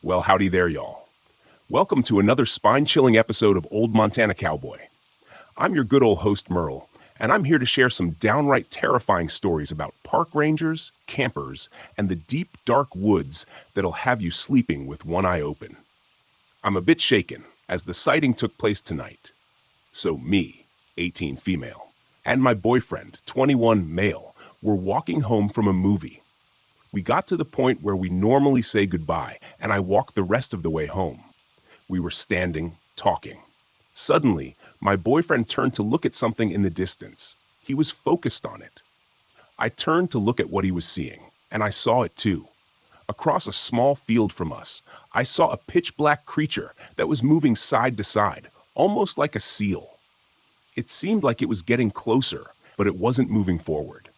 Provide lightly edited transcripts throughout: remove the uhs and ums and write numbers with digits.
Well, howdy there, y'all. Welcome to another spine-chilling episode of Old Montana Cowboy. I'm your good old host, Merle, and I'm here to share some downright terrifying stories about park rangers, campers, and the deep, dark woods that'll have you sleeping with one eye open. I'm a bit shaken, as the sighting took place tonight. So me, 18 female, and my boyfriend, 21 male, were walking home from a movie. We got to the point where we normally say goodbye, and I walked the rest of the way home. We were standing, talking. Suddenly, my boyfriend turned to look at something in the distance. He was focused on it. I turned to look at what he was seeing, and I saw it too. Across a small field from us, I saw a pitch-black creature that was moving side to side, almost like a seal. It seemed like it was getting closer, but it wasn't moving forward.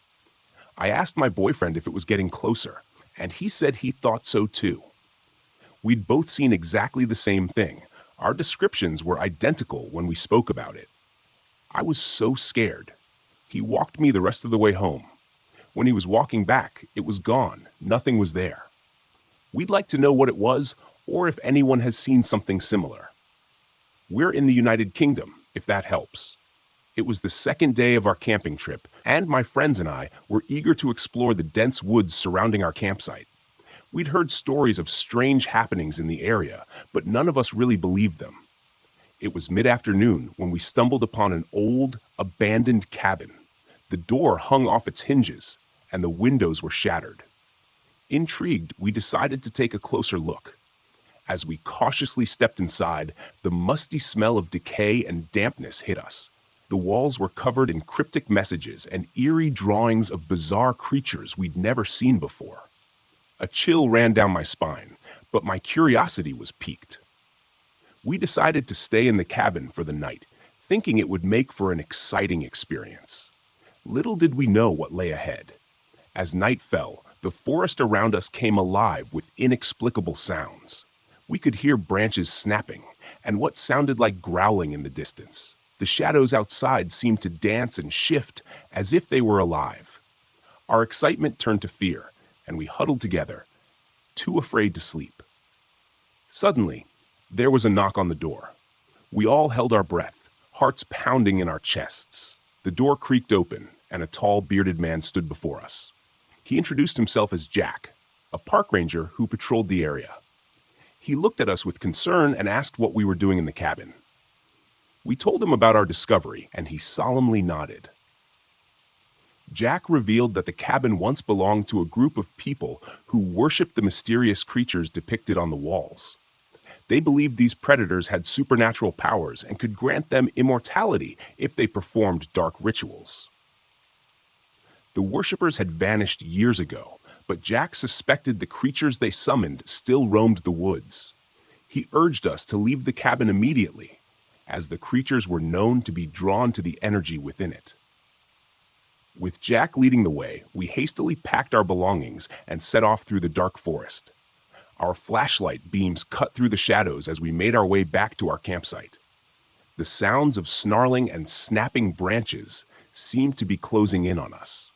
I asked my boyfriend if it was getting closer, and he said he thought so too. We'd both seen exactly the same thing. Our descriptions were identical when we spoke about it. I was so scared. He walked me the rest of the way home. When he was walking back, it was gone. Nothing was there. We'd like to know what it was, or if anyone has seen something similar. We're in the United Kingdom, if that helps. It was the second day of our camping trip, and my friends and I were eager to explore the dense woods surrounding our campsite. We'd heard stories of strange happenings in the area, but none of us really believed them. It was mid-afternoon when we stumbled upon an old, abandoned cabin. The door hung off its hinges, and the windows were shattered. Intrigued, we decided to take a closer look. As we cautiously stepped inside, the musty smell of decay and dampness hit us. The walls were covered in cryptic messages and eerie drawings of bizarre creatures we'd never seen before. A chill ran down my spine, but my curiosity was piqued. We decided to stay in the cabin for the night, thinking it would make for an exciting experience. Little did we know what lay ahead. As night fell, the forest around us came alive with inexplicable sounds. We could hear branches snapping and what sounded like growling in the distance. The shadows outside seemed to dance and shift as if they were alive. Our excitement turned to fear, and we huddled together, too afraid to sleep. Suddenly, there was a knock on the door. We all held our breath, hearts pounding in our chests. The door creaked open, and a tall, bearded man stood before us. He introduced himself as Jack, a park ranger who patrolled the area. He looked at us with concern and asked what we were doing in the cabin. We told him about our discovery, and he solemnly nodded. Jack revealed that the cabin once belonged to a group of people who worshipped the mysterious creatures depicted on the walls. They believed these predators had supernatural powers and could grant them immortality if they performed dark rituals. The worshippers had vanished years ago, but Jack suspected the creatures they summoned still roamed the woods. He urged us to leave the cabin immediately, as the creatures were known to be drawn to the energy within it. With Jack leading the way, we hastily packed our belongings and set off through the dark forest. Our flashlight beams cut through the shadows as we made our way back to our campsite. The sounds of snarling and snapping branches seemed to be closing in on us.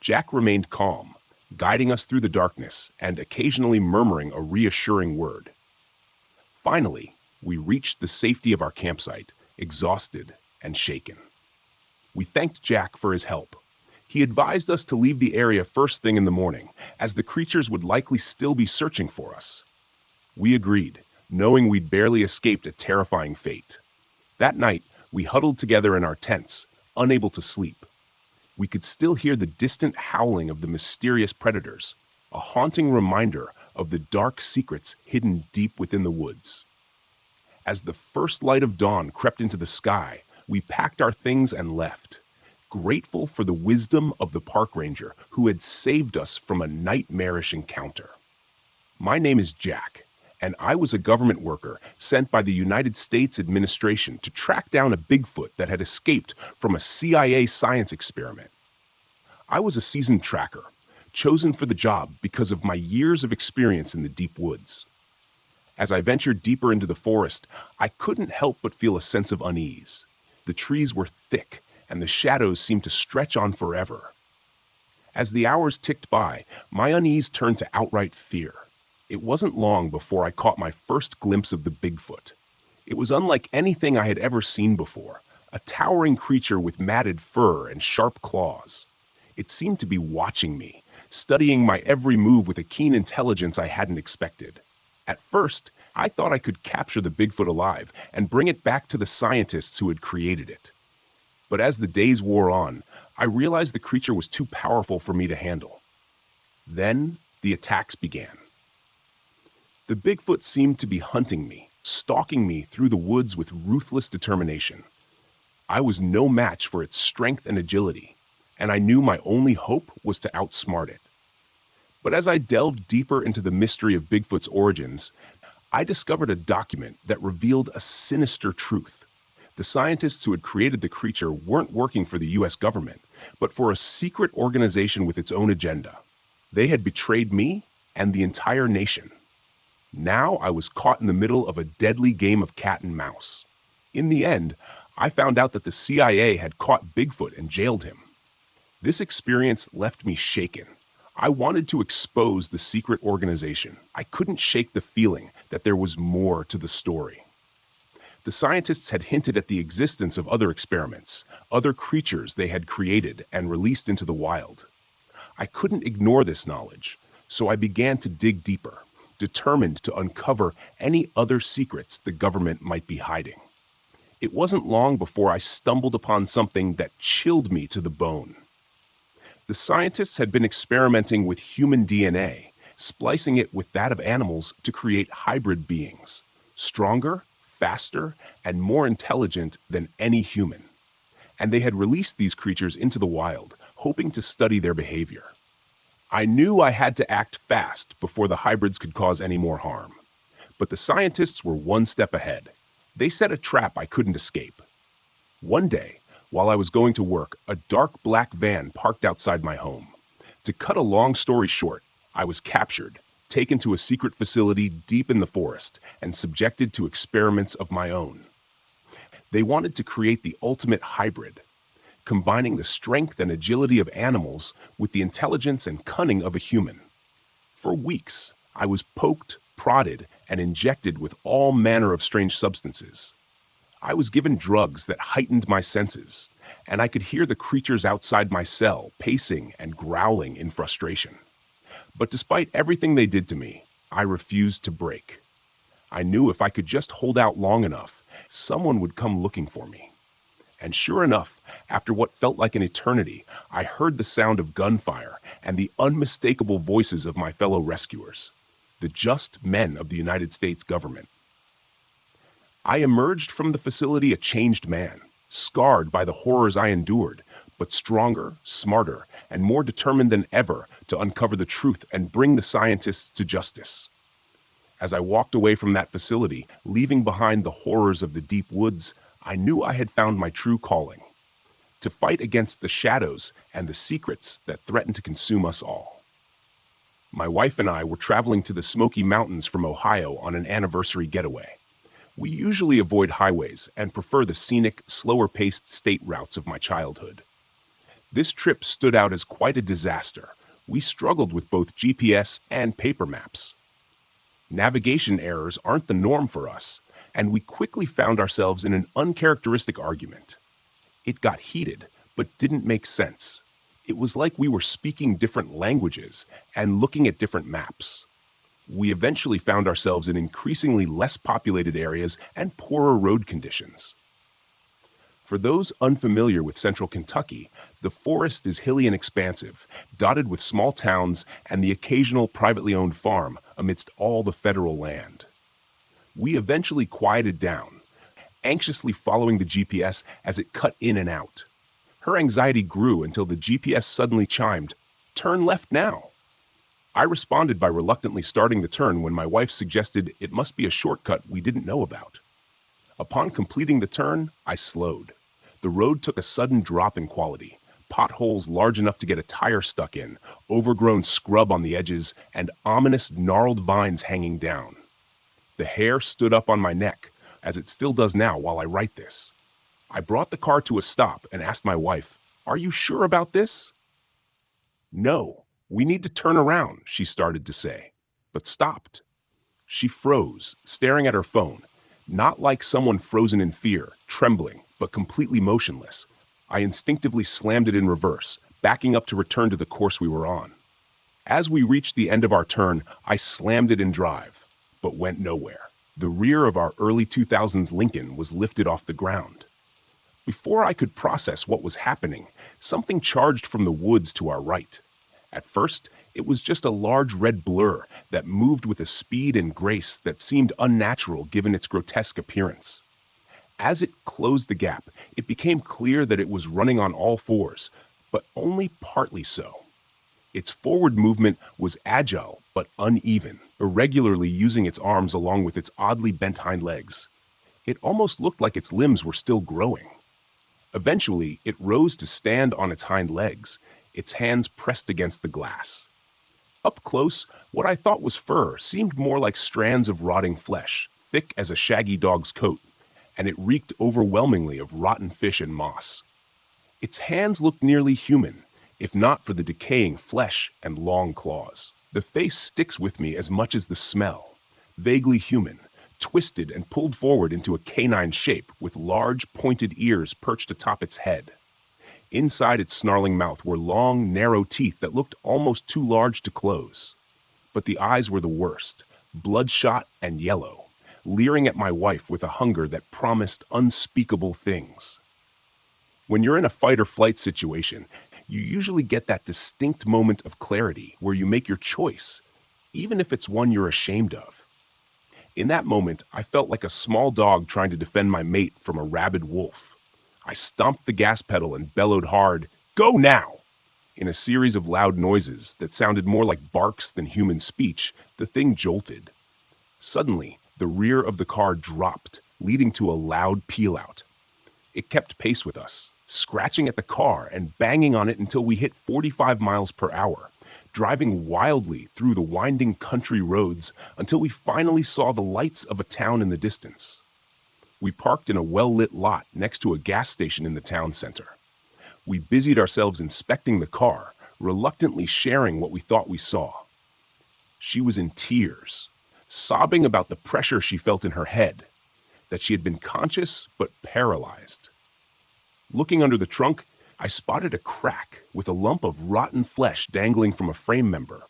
Jack remained calm, guiding us through the darkness and occasionally murmuring a reassuring word. Finally, we reached the safety of our campsite, exhausted and shaken. We thanked Jack for his help. He advised us to leave the area first thing in the morning, as the creatures would likely still be searching for us. We agreed, knowing we'd barely escaped a terrifying fate. That night, we huddled together in our tents, unable to sleep. We could still hear the distant howling of the mysterious predators, a haunting reminder of the dark secrets hidden deep within the woods. As the first light of dawn crept into the sky, we packed our things and left, grateful for the wisdom of the park ranger who had saved us from a nightmarish encounter. My name is Jack, and I was a government worker sent by the United States administration to track down a Bigfoot that had escaped from a CIA science experiment. I was a seasoned tracker, chosen for the job because of my years of experience in the deep woods. As I ventured deeper into the forest, I couldn't help but feel a sense of unease. The trees were thick, and the shadows seemed to stretch on forever. As the hours ticked by, my unease turned to outright fear. It wasn't long before I caught my first glimpse of the Bigfoot. It was unlike anything I had ever seen before, a towering creature with matted fur and sharp claws. It seemed to be watching me, studying my every move with a keen intelligence I hadn't expected. At first, I thought I could capture the Bigfoot alive and bring it back to the scientists who had created it. But as the days wore on, I realized the creature was too powerful for me to handle. Then, the attacks began. The Bigfoot seemed to be hunting me, stalking me through the woods with ruthless determination. I was no match for its strength and agility, and I knew my only hope was to outsmart it. But as I delved deeper into the mystery of Bigfoot's origins, I discovered a document that revealed a sinister truth. The scientists who had created the creature weren't working for the US government, but for a secret organization with its own agenda. They had betrayed me and the entire nation. Now I was caught in the middle of a deadly game of cat and mouse. In the end, I found out that the CIA had caught Bigfoot and jailed him. This experience left me shaken. I wanted to expose the secret organization. I couldn't shake the feeling that there was more to the story. The scientists had hinted at the existence of other experiments, other creatures they had created and released into the wild. I couldn't ignore this knowledge, so I began to dig deeper, determined to uncover any other secrets the government might be hiding. It wasn't long before I stumbled upon something that chilled me to the bone. The scientists had been experimenting with human DNA, splicing it with that of animals to create hybrid beings, stronger, faster, and more intelligent than any human. And they had released these creatures into the wild, hoping to study their behavior. I knew I had to act fast before the hybrids could cause any more harm. But the scientists were one step ahead. They set a trap I couldn't escape. One day, while I was going to work, a dark black van parked outside my home. To cut a long story short, I was captured, taken to a secret facility deep in the forest, and subjected to experiments of my own. They wanted to create the ultimate hybrid, combining the strength and agility of animals with the intelligence and cunning of a human. For weeks, I was poked, prodded, and injected with all manner of strange substances. I was given drugs that heightened my senses, and I could hear the creatures outside my cell pacing and growling in frustration. But despite everything they did to me, I refused to break. I knew if I could just hold out long enough, someone would come looking for me. And sure enough, after what felt like an eternity, I heard the sound of gunfire and the unmistakable voices of my fellow rescuers, the just men of the United States government. I emerged from the facility a changed man, scarred by the horrors I endured, but stronger, smarter, and more determined than ever to uncover the truth and bring the scientists to justice. As I walked away from that facility, leaving behind the horrors of the deep woods, I knew I had found my true calling: to fight against the shadows and the secrets that threaten to consume us all. My wife and I were traveling to the Smoky Mountains from Ohio on an anniversary getaway. We usually avoid highways and prefer the scenic, slower-paced state routes of my childhood. This trip stood out as quite a disaster. We struggled with both GPS and paper maps. Navigation errors aren't the norm for us, and we quickly found ourselves in an uncharacteristic argument. It got heated, but didn't make sense. It was like we were speaking different languages and looking at different maps. We eventually found ourselves in increasingly less populated areas and poorer road conditions. For those unfamiliar with central Kentucky, the forest is hilly and expansive, dotted with small towns and the occasional privately owned farm amidst all the federal land. We eventually quieted down, anxiously following the GPS as it cut in and out. Her anxiety grew until the GPS suddenly chimed, "Turn left now." I responded by reluctantly starting the turn when my wife suggested it must be a shortcut we didn't know about. Upon completing the turn, I slowed. The road took a sudden drop in quality, potholes large enough to get a tire stuck in, overgrown scrub on the edges, and ominous gnarled vines hanging down. The hair stood up on my neck, as it still does now while I write this. I brought the car to a stop and asked my wife, "Are you sure about this?" "No, we need to turn around," she started to say. but stopped. She froze, staring at her phone, not like someone frozen in fear, trembling, but completely motionless. I instinctively slammed it in reverse, backing up to return to the course we were on. As we reached the end of our turn, I slammed it in drive, but went nowhere. The rear of our early 2000s Lincoln was lifted off the ground. Before I could process what was happening, something charged from the woods to our right. At first, it was just a large red blur that moved with a speed and grace that seemed unnatural given its grotesque appearance. As it closed the gap, it became clear that it was running on all fours, but only partly so. Its forward movement was agile but uneven, irregularly using its arms along with its oddly bent hind legs. It almost looked like its limbs were still growing. Eventually, it rose to stand on its hind legs, its hands pressed against the glass. Up close, what I thought was fur seemed more like strands of rotting flesh, thick as a shaggy dog's coat, and it reeked overwhelmingly of rotten fish and moss. Its hands looked nearly human, if not for the decaying flesh and long claws. The face sticks with me as much as the smell, vaguely human, twisted and pulled forward into a canine shape with large, pointed ears perched atop its head. Inside its snarling mouth were long, narrow teeth that looked almost too large to close. But the eyes were the worst, bloodshot and yellow, leering at my wife with a hunger that promised unspeakable things. When you're in a fight-or-flight situation, you usually get that distinct moment of clarity where you make your choice, even if it's one you're ashamed of. In that moment, I felt like a small dog trying to defend my mate from a rabid wolf. I stomped the gas pedal and bellowed hard, "Go now!" In a series of loud noises that sounded more like barks than human speech, the thing jolted. Suddenly, the rear of the car dropped, leading to a loud peel-out. It kept pace with us, scratching at the car and banging on it until we hit 45 miles per hour, driving wildly through the winding country roads until we finally saw the lights of a town in the distance. We parked in a well-lit lot next to a gas station in the town center. We busied ourselves inspecting the car, reluctantly sharing what we thought we saw. She was in tears, sobbing about the pressure she felt in her head, that she had been conscious but paralyzed. Looking under the trunk, I spotted a crack with a lump of rotten flesh dangling from a frame member.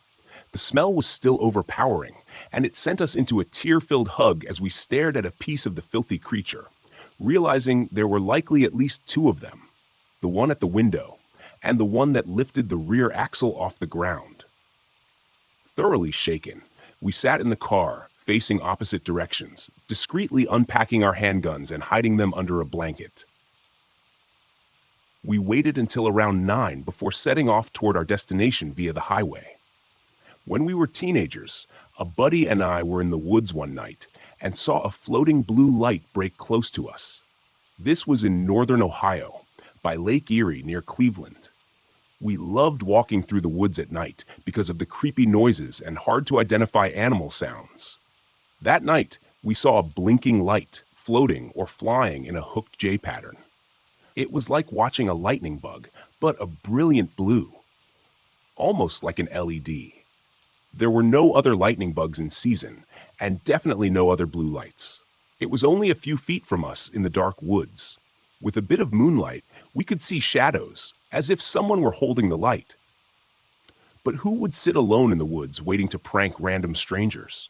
The smell was still overpowering, and it sent us into a tear-filled hug as we stared at a piece of the filthy creature, realizing there were likely at least two of them, the one at the window and the one that lifted the rear axle off the ground. Thoroughly shaken, we sat in the car, facing opposite directions, discreetly unpacking our handguns and hiding them under a blanket. We waited until around 9 before setting off toward our destination via the highway. When we were teenagers, a buddy and I were in the woods one night and saw a floating blue light break close to us. This was in northern Ohio, by Lake Erie near Cleveland. We loved walking through the woods at night because of the creepy noises and hard-to-identify animal sounds. That night, we saw a blinking light floating or flying in a hooked J pattern. It was like watching a lightning bug, but a brilliant blue, almost like an LED. There were no other lightning bugs in season, and definitely no other blue lights. It was only a few feet from us in the dark woods. With a bit of moonlight, we could see shadows, as if someone were holding the light. But who would sit alone in the woods waiting to prank random strangers?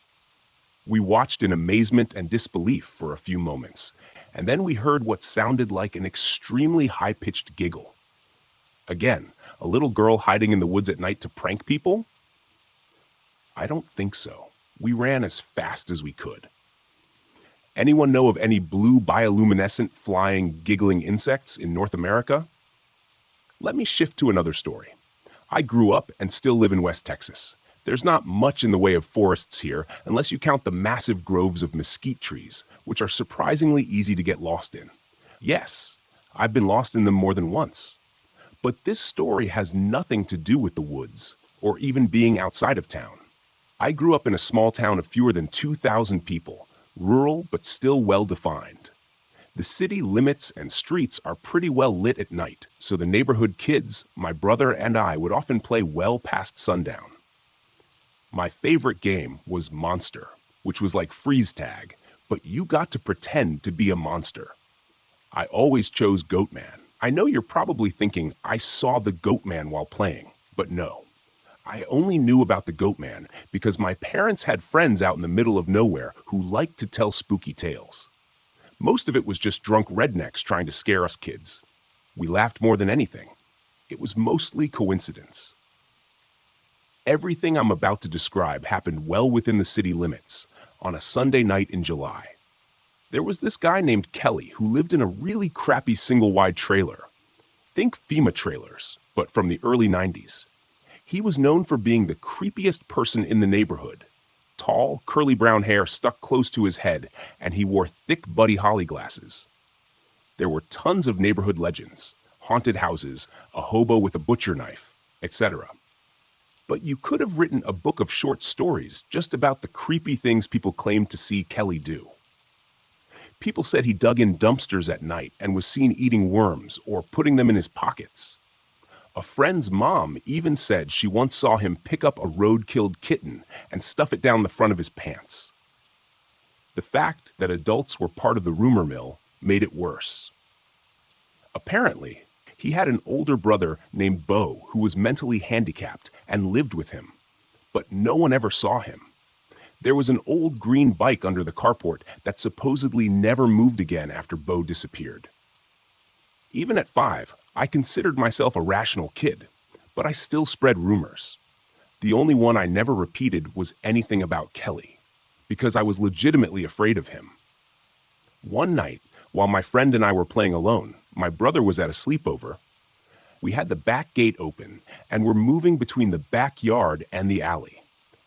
We watched in amazement and disbelief for a few moments, and then we heard what sounded like an extremely high-pitched giggle. Again, a little girl hiding in the woods at night to prank people? I don't think so. We ran as fast as we could. Anyone know of any blue bioluminescent flying, giggling insects in North America? Let me shift to another story. I grew up and still live in West Texas. There's not much in the way of forests here unless you count the massive groves of mesquite trees, which are surprisingly easy to get lost in. Yes, I've been lost in them more than once. But this story has nothing to do with the woods or even being outside of town. I grew up in a small town of fewer than 2,000 people, rural but still well-defined. The city limits and streets are pretty well lit at night, so the neighborhood kids, my brother and I, would often play well past sundown. My favorite game was Monster, which was like freeze tag, but you got to pretend to be a monster. I always chose Goatman. I know you're probably thinking I saw the Goatman while playing, but no. I only knew about the Goatman because my parents had friends out in the middle of nowhere who liked to tell spooky tales. Most of it was just drunk rednecks trying to scare us kids. We laughed more than anything. It was mostly coincidence. Everything I'm about to describe happened well within the city limits, on a Sunday night in July. There was this guy named Kelly who lived in a really crappy single-wide trailer. Think FEMA trailers, but from the early 90s. He was known for being the creepiest person in the neighborhood. Tall, curly brown hair stuck close to his head, and he wore thick Buddy Holly glasses. There were tons of neighborhood legends, haunted houses, a hobo with a butcher knife, etc. But you could have written a book of short stories just about the creepy things people claimed to see Kelly do. People said he dug in dumpsters at night and was seen eating worms or putting them in his pockets. A friend's mom even said she once saw him pick up a road-killed kitten and stuff it down the front of his pants. The fact that adults were part of the rumor mill made it worse. Apparently, he had an older brother named Bo who was mentally handicapped and lived with him, but no one ever saw him. There was an old green bike under the carport that supposedly never moved again after Bo disappeared. Even at 5, I considered myself a rational kid, but I still spread rumors. The only one I never repeated was anything about Kelly, because I was legitimately afraid of him. One night, while my friend and I were playing alone, my brother was at a sleepover. We had the back gate open and were moving between the backyard and the alley.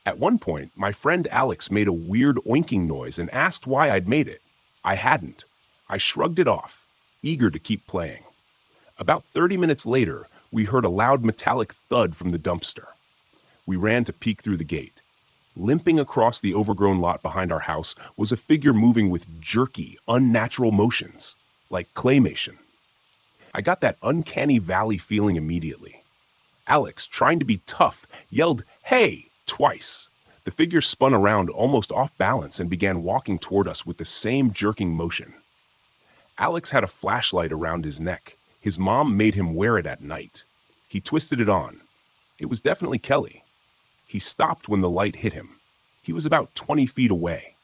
At one point, my friend Alex made a weird oinking noise and asked why I'd made it. I hadn't. I shrugged it off, eager to keep playing. About 30 minutes later, we heard a loud metallic thud from the dumpster. We ran to peek through the gate. Limping across the overgrown lot behind our house was a figure moving with jerky, unnatural motions, like claymation. I got that uncanny valley feeling immediately. Alex, trying to be tough, yelled, "Hey!" twice. The figure spun around almost off balance and began walking toward us with the same jerking motion. Alex had a flashlight around his neck. His mom made him wear it at night. He twisted it on. It was definitely Kelly. He stopped when the light hit him. He was about 20 feet away.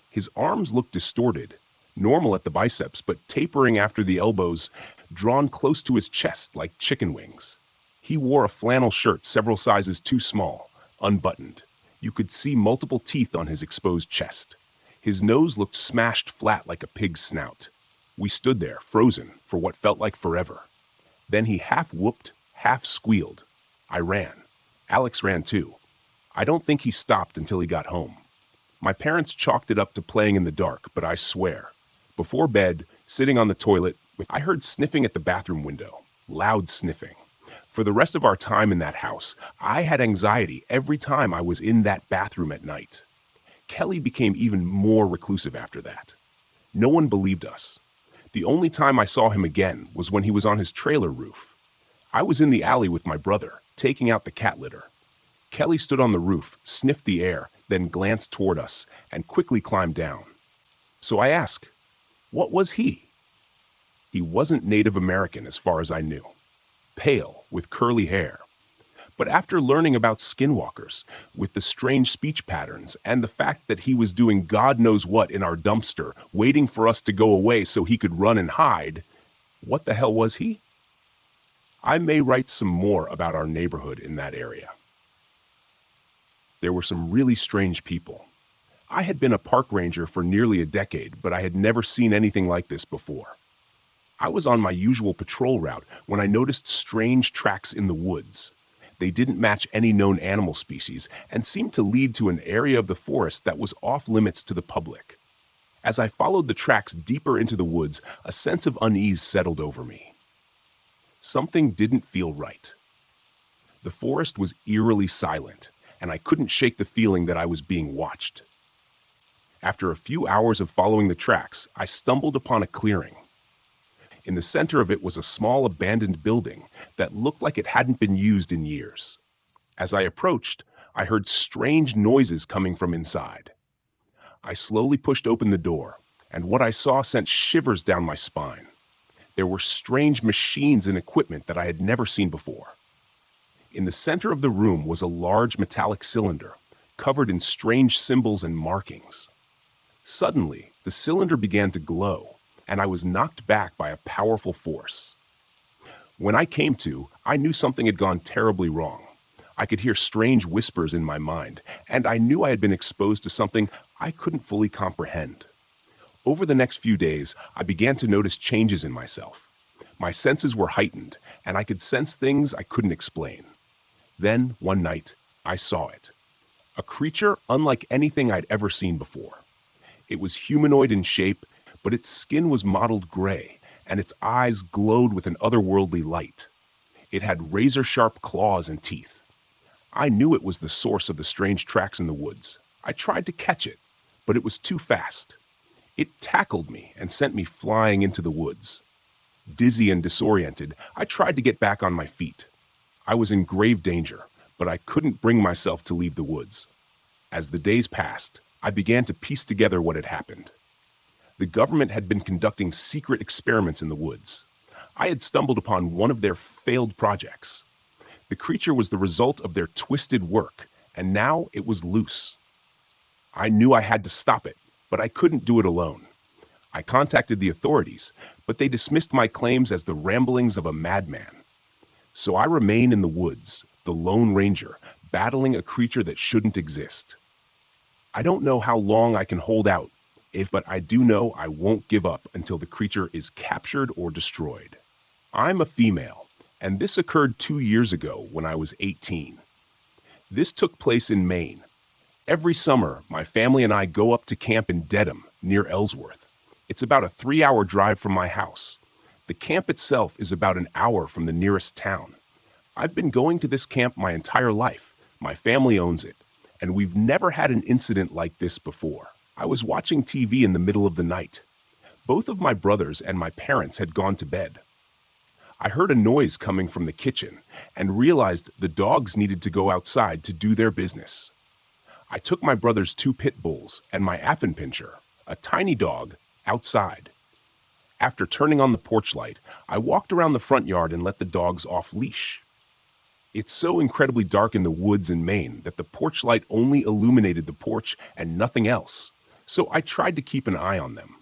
His arms looked distorted, normal at the biceps, but tapering after the elbows, drawn close to his chest like chicken wings. He wore a flannel shirt several sizes too small, unbuttoned. You could see multiple teeth on his exposed chest. His nose looked smashed flat like a pig's snout. We stood there, frozen, for what felt like forever. Then he half whooped, half squealed. I ran. Alex ran too. I don't think he stopped until he got home. My parents chalked it up to playing in the dark, but I swear, before bed, sitting on the toilet, I heard sniffing at the bathroom window. Loud sniffing. For the rest of our time in that house, I had anxiety every time I was in that bathroom at night. Kelly became even more reclusive after that. No one believed us. The only time I saw him again was when he was on his trailer roof. I was in the alley with my brother, taking out the cat litter. Kelly stood on the roof, sniffed the air, then glanced toward us, and quickly climbed down. So I asked, what was he? He wasn't Native American as far as I knew. Pale, with curly hair. But after learning about skinwalkers, with the strange speech patterns, and the fact that he was doing God knows what in our dumpster, waiting for us to go away so he could run and hide, what the hell was he? I may write some more about our neighborhood in that area. There were some really strange people. I had been a park ranger for nearly a decade, but I had never seen anything like this before. I was on my usual patrol route when I noticed strange tracks in the woods. They didn't match any known animal species and seemed to lead to an area of the forest that was off limits to the public. As I followed the tracks deeper into the woods, a sense of unease settled over me. Something didn't feel right. The forest was eerily silent, and I couldn't shake the feeling that I was being watched. After a few hours of following the tracks, I stumbled upon a clearing. In the center of it was a small abandoned building that looked like it hadn't been used in years. As I approached, I heard strange noises coming from inside. I slowly pushed open the door, and what I saw sent shivers down my spine. There were strange machines and equipment that I had never seen before. In the center of the room was a large metallic cylinder, covered in strange symbols and markings. Suddenly, the cylinder began to glow, and I was knocked back by a powerful force. When I came to, I knew something had gone terribly wrong. I could hear strange whispers in my mind, and I knew I had been exposed to something I couldn't fully comprehend. Over the next few days, I began to notice changes in myself. My senses were heightened, and I could sense things I couldn't explain. Then, one night, I saw it. A creature unlike anything I'd ever seen before. It was humanoid in shape, but its skin was mottled gray, and its eyes glowed with an otherworldly light. It had razor-sharp claws and teeth. I knew it was the source of the strange tracks in the woods. I tried to catch it, but it was too fast. It tackled me and sent me flying into the woods. Dizzy and disoriented, I tried to get back on my feet. I was in grave danger, but I couldn't bring myself to leave the woods. As the days passed, I began to piece together what had happened. The government had been conducting secret experiments in the woods. I had stumbled upon one of their failed projects. The creature was the result of their twisted work, and now it was loose. I knew I had to stop it, but I couldn't do it alone. I contacted the authorities, but they dismissed my claims as the ramblings of a madman. So I remain in the woods, the Lone Ranger, battling a creature that shouldn't exist. I don't know how long I can hold out, but I do know I won't give up until the creature is captured or destroyed. I'm a female, and this occurred 2 years ago when I was 18. This took place in Maine. Every summer, my family and I go up to camp in Dedham, near Ellsworth. It's about a 3-hour drive from my house. The camp itself is about an hour from the nearest town. I've been going to this camp my entire life. My family owns it, and we've never had an incident like this before. I was watching TV in the middle of the night. Both of my brothers and my parents had gone to bed. I heard a noise coming from the kitchen and realized the dogs needed to go outside to do their business. I took my brother's 2 pit bulls and my Affenpinscher, a tiny dog, outside. After turning on the porch light, I walked around the front yard and let the dogs off leash. It's so incredibly dark in the woods in Maine that the porch light only illuminated the porch and nothing else, so I tried to keep an eye on them.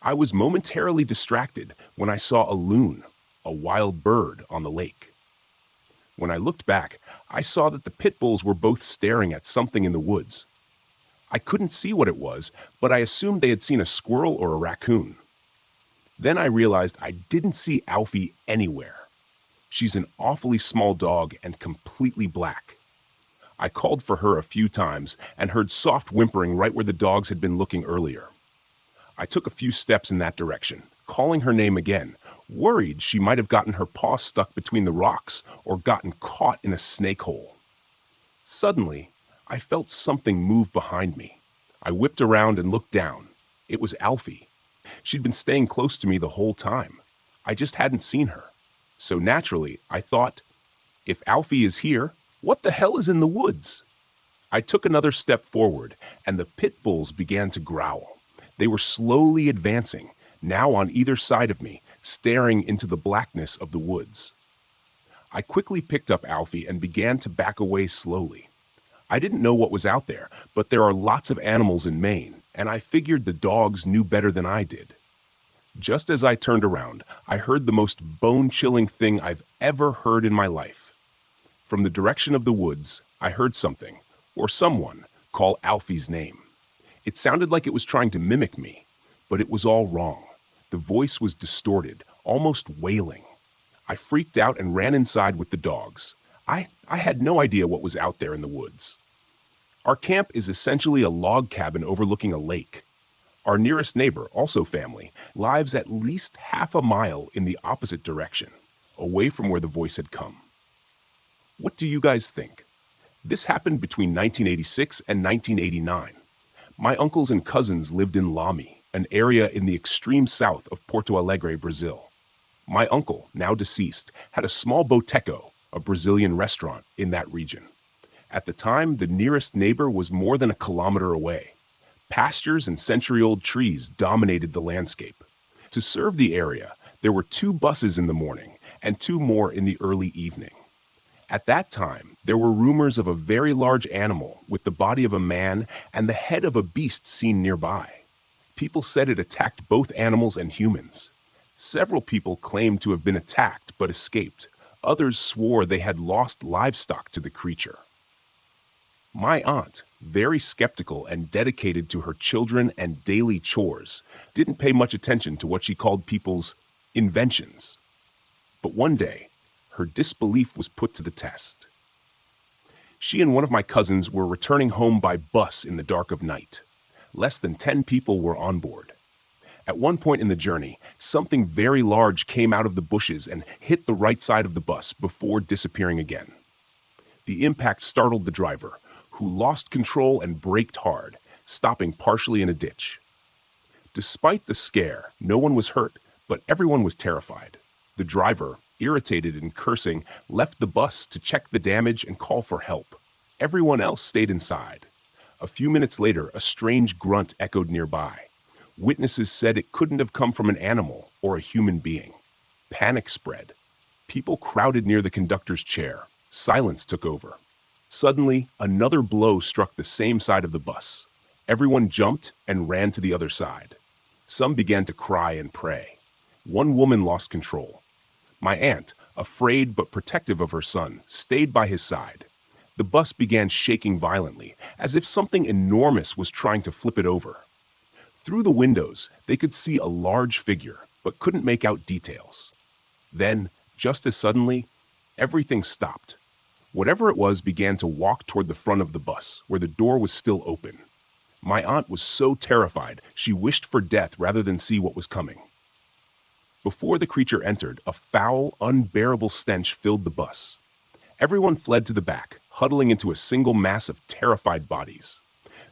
I was momentarily distracted when I saw a loon, a wild bird, on the lake. When I looked back, I saw that the pit bulls were both staring at something in the woods. I couldn't see what it was, but I assumed they had seen a squirrel or a raccoon. Then I realized I didn't see Alfie anywhere. She's an awfully small dog and completely black. I called for her a few times and heard soft whimpering right where the dogs had been looking earlier. I took a few steps in that direction, calling her name again, worried she might have gotten her paw stuck between the rocks or gotten caught in a snake hole. Suddenly, I felt something move behind me. I whipped around and looked down. It was Alfie. She'd been staying close to me the whole time. I just hadn't seen her. So naturally, I thought, if Alfie is here, what the hell is in the woods? I took another step forward, and the pit bulls began to growl. They were slowly advancing, now on either side of me, staring into the blackness of the woods. I quickly picked up Alfie and began to back away slowly. I didn't know what was out there, but there are lots of animals in Maine, and I figured the dogs knew better than I did. Just as I turned around, I heard the most bone-chilling thing I've ever heard in my life. From the direction of the woods, I heard something, or someone, call Alfie's name. It sounded like it was trying to mimic me, but it was all wrong. The voice was distorted, almost wailing. I freaked out and ran inside with the dogs. I had no idea what was out there in the woods. Our camp is essentially a log cabin overlooking a lake. Our nearest neighbor, also family, lives at least half a mile in the opposite direction, away from where the voice had come. What do you guys think? This happened between 1986 and 1989. My uncles and cousins lived in Lamy, an area in the extreme south of Porto Alegre, Brazil. My uncle, now deceased, had a small boteco, a Brazilian restaurant, in that region. At the time, the nearest neighbor was more than a kilometer away. Pastures and century-old trees dominated the landscape. To serve the area, there were 2 buses in the morning and 2 more in the early evening. At that time, there were rumors of a very large animal with the body of a man and the head of a beast seen nearby. People said it attacked both animals and humans. Several people claimed to have been attacked but escaped. Others swore they had lost livestock to the creature. My aunt, very skeptical and dedicated to her children and daily chores, didn't pay much attention to what she called people's inventions. But one day, her disbelief was put to the test. She and one of my cousins were returning home by bus in the dark of night. Less than 10 people were on board. At one point in the journey, something very large came out of the bushes and hit the right side of the bus before disappearing again. The impact startled the driver, who lost control and braked hard, stopping partially in a ditch. Despite the scare, no one was hurt, but everyone was terrified. The driver, irritated and cursing, left the bus to check the damage and call for help. Everyone else stayed inside. A few minutes later, a strange grunt echoed nearby. Witnesses said it couldn't have come from an animal or a human being. Panic spread. People crowded near the conductor's chair. Silence took over. Suddenly, another blow struck the same side of the bus. Everyone jumped and ran to the other side. Some began to cry and pray. One woman lost control. My aunt, afraid but protective of her son, stayed by his side. The bus began shaking violently, as if something enormous was trying to flip it over. Through the windows, they could see a large figure, but couldn't make out details. Then, just as suddenly, everything stopped. Whatever it was began to walk toward the front of the bus, where the door was still open. My aunt was so terrified, she wished for death rather than see what was coming. Before the creature entered, a foul, unbearable stench filled the bus. Everyone fled to the back, huddling into a single mass of terrified bodies.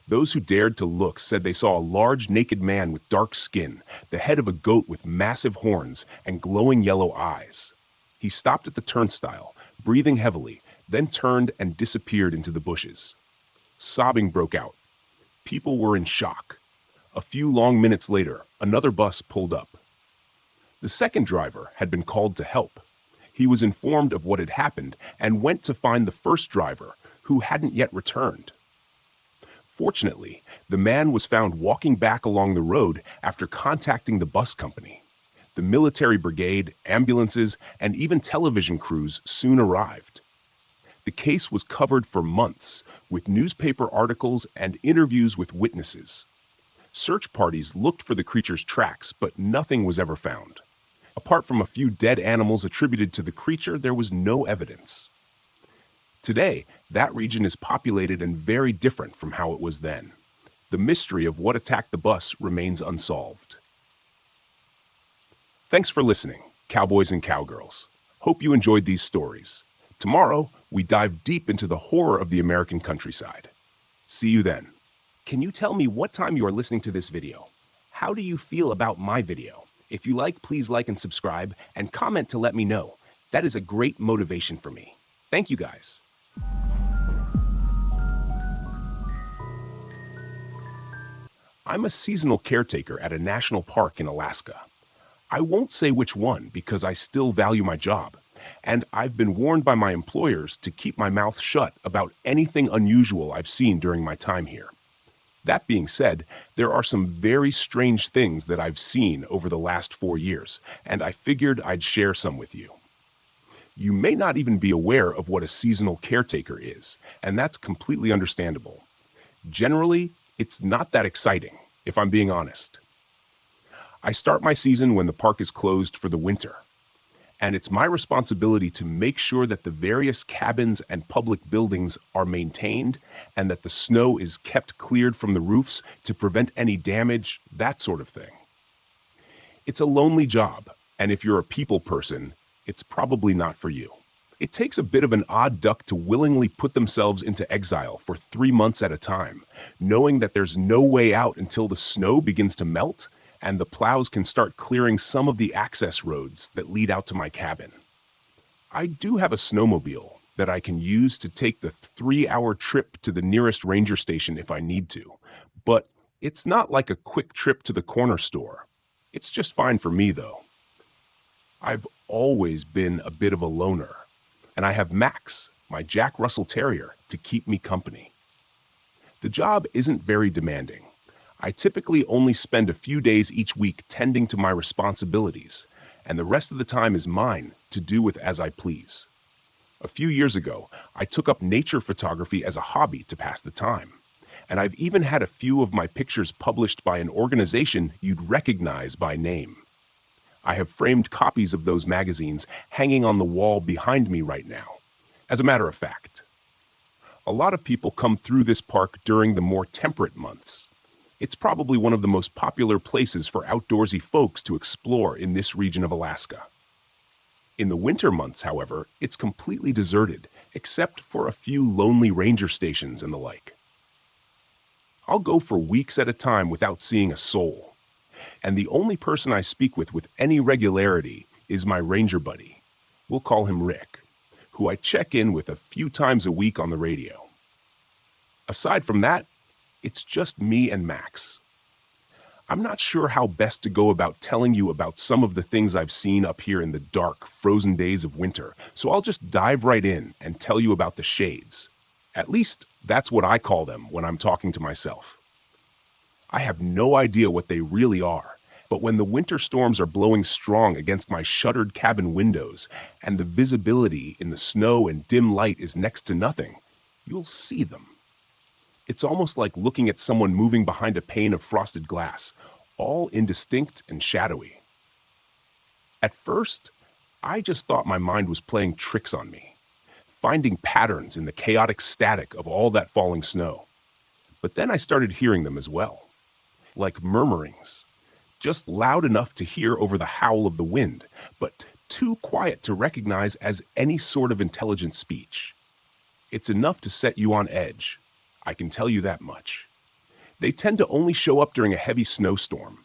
Those who dared to look said they saw a large naked man with dark skin, the head of a goat with massive horns and glowing yellow eyes. He stopped at the turnstile, breathing heavily, then turned and disappeared into the bushes. Sobbing broke out. People were in shock. A few long minutes later, another bus pulled up. The second driver had been called to help. He was informed of what had happened and went to find the first driver, who hadn't yet returned. Fortunately, the man was found walking back along the road after contacting the bus company. The military brigade, ambulances, and even television crews soon arrived. The case was covered for months, with newspaper articles and interviews with witnesses. Search parties looked for the creature's tracks, but nothing was ever found. Apart from a few dead animals attributed to the creature, there was no evidence. Today, that region is populated and very different from how it was then. The mystery of what attacked the bus remains unsolved. Thanks for listening, cowboys and cowgirls. Hope you enjoyed these stories. Tomorrow, we dive deep into the horror of the American countryside. See you then. Can you tell me what time you are listening to this video? How do you feel about my video? If you like, please like and subscribe, and comment to let me know. That is a great motivation for me. Thank you, guys. I'm a seasonal caretaker at a national park in Alaska. I won't say which one because I still value my job, and I've been warned by my employers to keep my mouth shut about anything unusual I've seen during my time here. That being said, there are some very strange things that I've seen over the last 4 years, and I figured I'd share some with you. You may not even be aware of what a seasonal caretaker is, and that's completely understandable. Generally, it's not that exciting, if I'm being honest. I start my season when the park is closed for the winter, and it's my responsibility to make sure that the various cabins and public buildings are maintained and that the snow is kept cleared from the roofs to prevent any damage, that sort of thing. It's a lonely job, and if you're a people person, it's probably not for you. It takes a bit of an odd duck to willingly put themselves into exile for 3 months at a time, knowing that there's no way out until the snow begins to melt and the plows can start clearing some of the access roads that lead out to my cabin. I do have a snowmobile, that I can use to take the 3-hour trip to the nearest ranger station if I need to. But it's not like a quick trip to the corner store. It's just fine for me, though. I've always been a bit of a loner, and I have Max, my Jack Russell Terrier, to keep me company. The job isn't very demanding. I typically only spend a few days each week tending to my responsibilities, and the rest of the time is mine to do with as I please. A few years ago, I took up nature photography as a hobby to pass the time, and I've even had a few of my pictures published by an organization you'd recognize by name. I have framed copies of those magazines hanging on the wall behind me right now. As a matter of fact, a lot of people come through this park during the more temperate months. It's probably one of the most popular places for outdoorsy folks to explore in this region of Alaska. In the winter months, however, it's completely deserted, except for a few lonely ranger stations and the like. I'll go for weeks at a time without seeing a soul, and the only person I speak with any regularity is my ranger buddy. We'll call him Rick, who I check in with a few times a week on the radio. Aside from that, it's just me and Max. I'm not sure how best to go about telling you about some of the things I've seen up here in the dark, frozen days of winter, so I'll just dive right in and tell you about the shades. At least, that's what I call them when I'm talking to myself. I have no idea what they really are, but when the winter storms are blowing strong against my shuttered cabin windows and the visibility in the snow and dim light is next to nothing, you'll see them. It's almost like looking at someone moving behind a pane of frosted glass, all indistinct and shadowy. At first, I just thought my mind was playing tricks on me, finding patterns in the chaotic static of all that falling snow. But then I started hearing them as well, like murmurings, just loud enough to hear over the howl of the wind, but too quiet to recognize as any sort of intelligent speech. It's enough to set you on edge. I can tell you that much. They tend to only show up during a heavy snowstorm,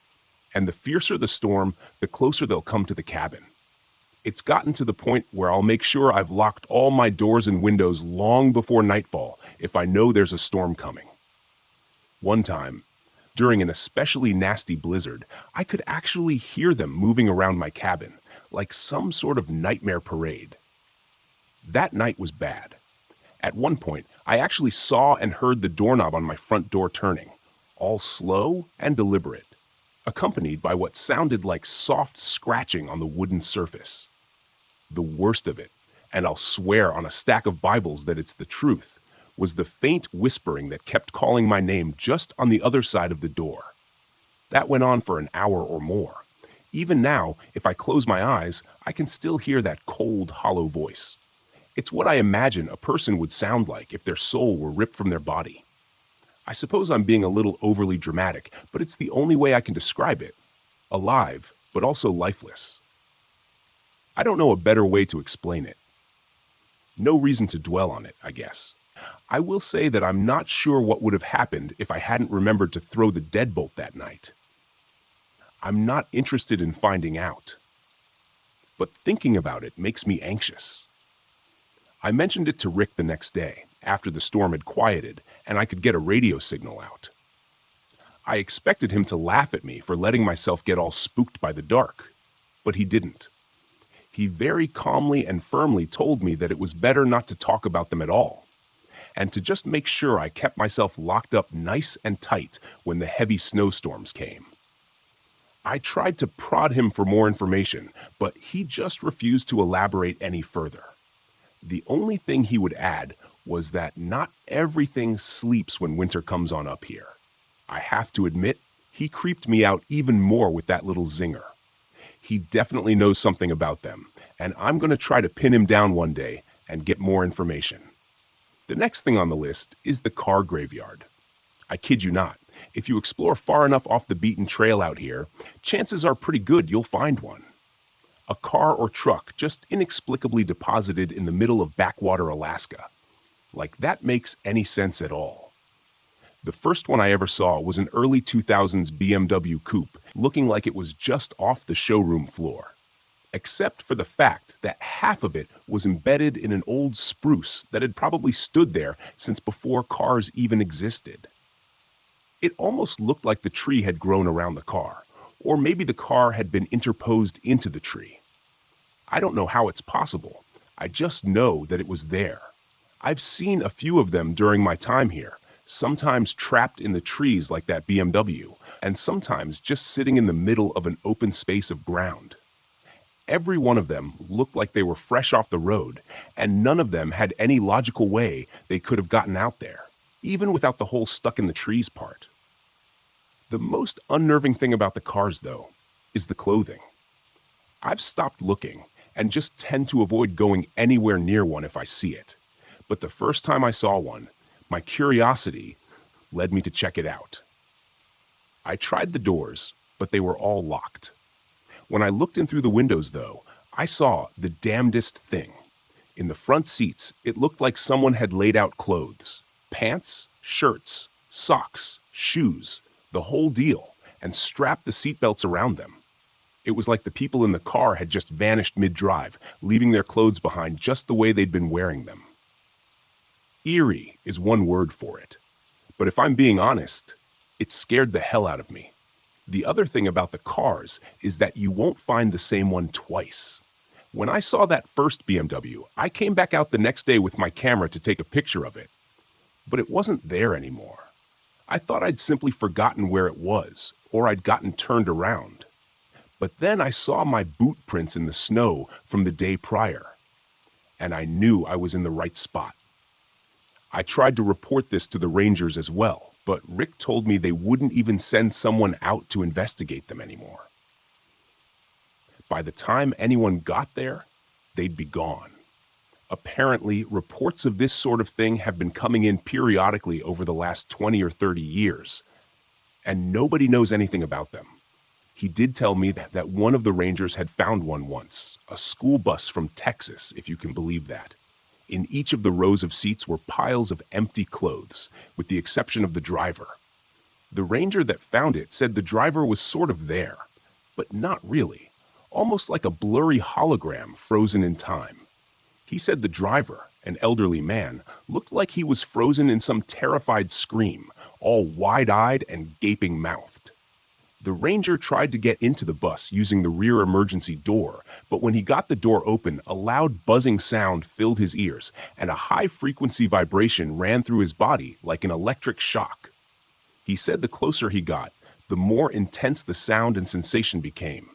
and the fiercer the storm, the closer they'll come to the cabin. It's gotten to the point where I'll make sure I've locked all my doors and windows long before nightfall if I know there's a storm coming. One time, during an especially nasty blizzard, I could actually hear them moving around my cabin, like some sort of nightmare parade. That night was bad. At one point, I actually saw and heard the doorknob on my front door turning, all slow and deliberate, accompanied by what sounded like soft scratching on the wooden surface. The worst of it, and I'll swear on a stack of Bibles that it's the truth, was the faint whispering that kept calling my name just on the other side of the door. That went on for an hour or more. Even now, if I close my eyes, I can still hear that cold, hollow voice. It's what I imagine a person would sound like if their soul were ripped from their body. I suppose I'm being a little overly dramatic, but it's the only way I can describe it. Alive, but also lifeless. I don't know a better way to explain it. No reason to dwell on it, I guess. I will say that I'm not sure what would have happened if I hadn't remembered to throw the deadbolt that night. I'm not interested in finding out. But thinking about it makes me anxious. I mentioned it to Rick the next day, after the storm had quieted and I could get a radio signal out. I expected him to laugh at me for letting myself get all spooked by the dark, but he didn't. He very calmly and firmly told me that it was better not to talk about them at all, and to just make sure I kept myself locked up nice and tight when the heavy snowstorms came. I tried to prod him for more information, but he just refused to elaborate any further. The only thing he would add was that not everything sleeps when winter comes on up here. I have to admit, he creeped me out even more with that little zinger. He definitely knows something about them, and I'm going to try to pin him down one day and get more information. The next thing on the list is the car graveyard. I kid you not, if you explore far enough off the beaten trail out here, chances are pretty good you'll find one. A car or truck just inexplicably deposited in the middle of backwater Alaska. Like that makes any sense at all. The first one I ever saw was an early 2000s BMW coupe, looking like it was just off the showroom floor. except for the fact that half of it was embedded in an old spruce that had probably stood there since before cars even existed. It almost looked like the tree had grown around the car, or maybe the car had been interposed into the tree. I don't know how it's possible. I just know that it was there. I've seen a few of them during my time here, sometimes trapped in the trees like that BMW, and sometimes just sitting in the middle of an open space of ground. Every one of them looked like they were fresh off the road, and none of them had any logical way they could have gotten out there, even without the whole stuck in the trees part. The most unnerving thing about the cars, though, is the clothing. I've stopped looking and just tend to avoid going anywhere near one if I see it. But the first time I saw one, my curiosity led me to check it out. I tried the doors, but they were all locked. When I looked in through the windows, though, I saw the damnedest thing. In the front seats, it looked like someone had laid out clothes, pants, shirts, socks, shoes, the whole deal, and strapped the seatbelts around them. It was like the people in the car had just vanished mid-drive, leaving their clothes behind just the way they'd been wearing them. Eerie is one word for it, but if I'm being honest, it scared the hell out of me. The other thing about the cars is that you won't find the same one twice. When I saw that first BMW, I came back out the next day with my camera to take a picture of it, but it wasn't there anymore. I thought I'd simply forgotten where it was, or I'd gotten turned around. But then I saw my boot prints in the snow from the day prior, and I knew I was in the right spot. I tried to report this to the Rangers as well, but Rick told me they wouldn't even send someone out to investigate them anymore. By the time anyone got there, they'd be gone. Apparently, reports of this sort of thing have been coming in periodically over the last 20 or 30 years, and nobody knows anything about them. He did tell me that one of the Rangers had found one once, a school bus from Texas, if you can believe that. In each of the rows of seats were piles of empty clothes, with the exception of the driver. The ranger that found it said the driver was sort of there, but not really, almost like a blurry hologram frozen in time. He said the driver, an elderly man, looked like he was frozen in some terrified scream, all wide-eyed and gaping-mouthed. The ranger tried to get into the bus using the rear emergency door, but when he got the door open, a loud buzzing sound filled his ears, and a high-frequency vibration ran through his body like an electric shock. He said the closer he got, the more intense the sound and sensation became.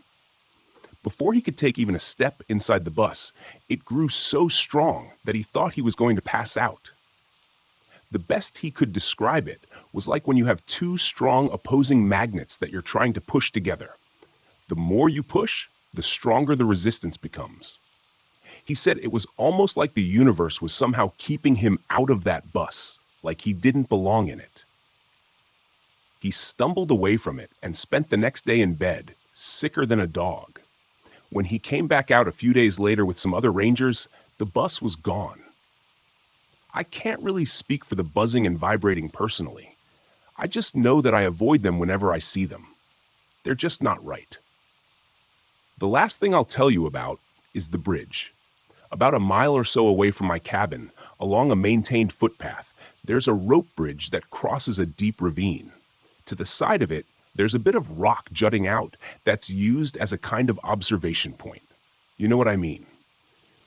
Before he could take even a step inside the bus, it grew so strong that he thought he was going to pass out. The best he could describe it was like when you have two strong opposing magnets that you're trying to push together. The more you push, the stronger the resistance becomes. He said it was almost like the universe was somehow keeping him out of that bus, like he didn't belong in it. He stumbled away from it and spent the next day in bed, sicker than a dog. When he came back out a few days later with some other Rangers, the bus was gone. I can't really speak for the buzzing and vibrating personally. I just know that I avoid them whenever I see them. They're just not right. The last thing I'll tell you about is the bridge. About a mile or so away from my cabin, along a maintained footpath, there's a rope bridge that crosses a deep ravine. To the side of it, there's a bit of rock jutting out that's used as a kind of observation point. You know what I mean?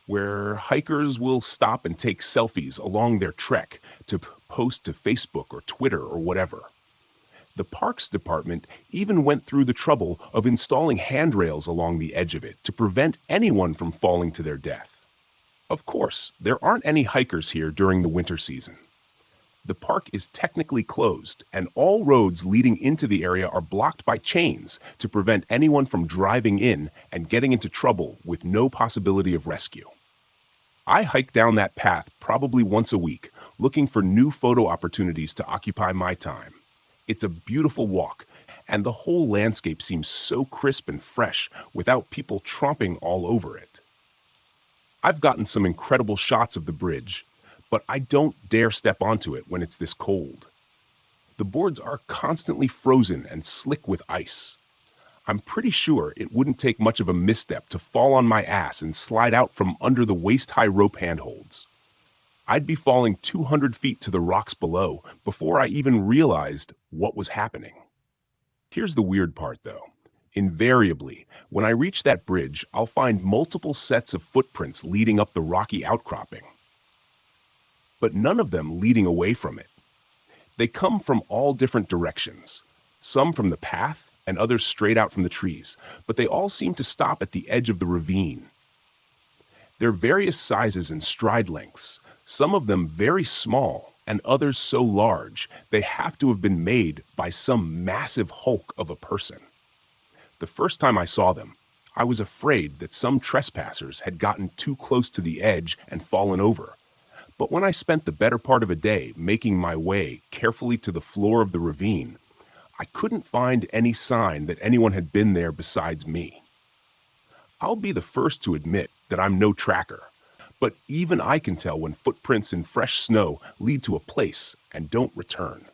Where hikers will stop and take selfies along their trek to post to Facebook or Twitter or whatever. The Parks Department even went through the trouble of installing handrails along the edge of it to prevent anyone from falling to their death. Of course, there aren't any hikers here during the winter season. The park is technically closed, and all roads leading into the area are blocked by chains to prevent anyone from driving in and getting into trouble with no possibility of rescue. I hike down that path probably once a week, looking for new photo opportunities to occupy my time. It's a beautiful walk, and the whole landscape seems so crisp and fresh without people tromping all over it. I've gotten some incredible shots of the bridge, but I don't dare step onto it when it's this cold. The boards are constantly frozen and slick with ice. I'm pretty sure it wouldn't take much of a misstep to fall on my ass and slide out from under the waist-high rope handholds. I'd be falling 200 feet to the rocks below before I even realized what was happening. Here's the weird part, though. Invariably, when I reach that bridge, I'll find multiple sets of footprints leading up the rocky outcropping, but none of them leading away from it. They come from all different directions, some from the path and others straight out from the trees, but they all seem to stop at the edge of the ravine. They're various sizes and stride lengths, some of them very small and others so large they have to have been made by some massive hulk of a person. The first time I saw them, I was afraid that some trespassers had gotten too close to the edge and fallen over. But when I spent the better part of a day making my way carefully to the floor of the ravine, I couldn't find any sign that anyone had been there besides me. I'll be the first to admit that I'm no tracker, but even I can tell when footprints in fresh snow lead to a place and don't return.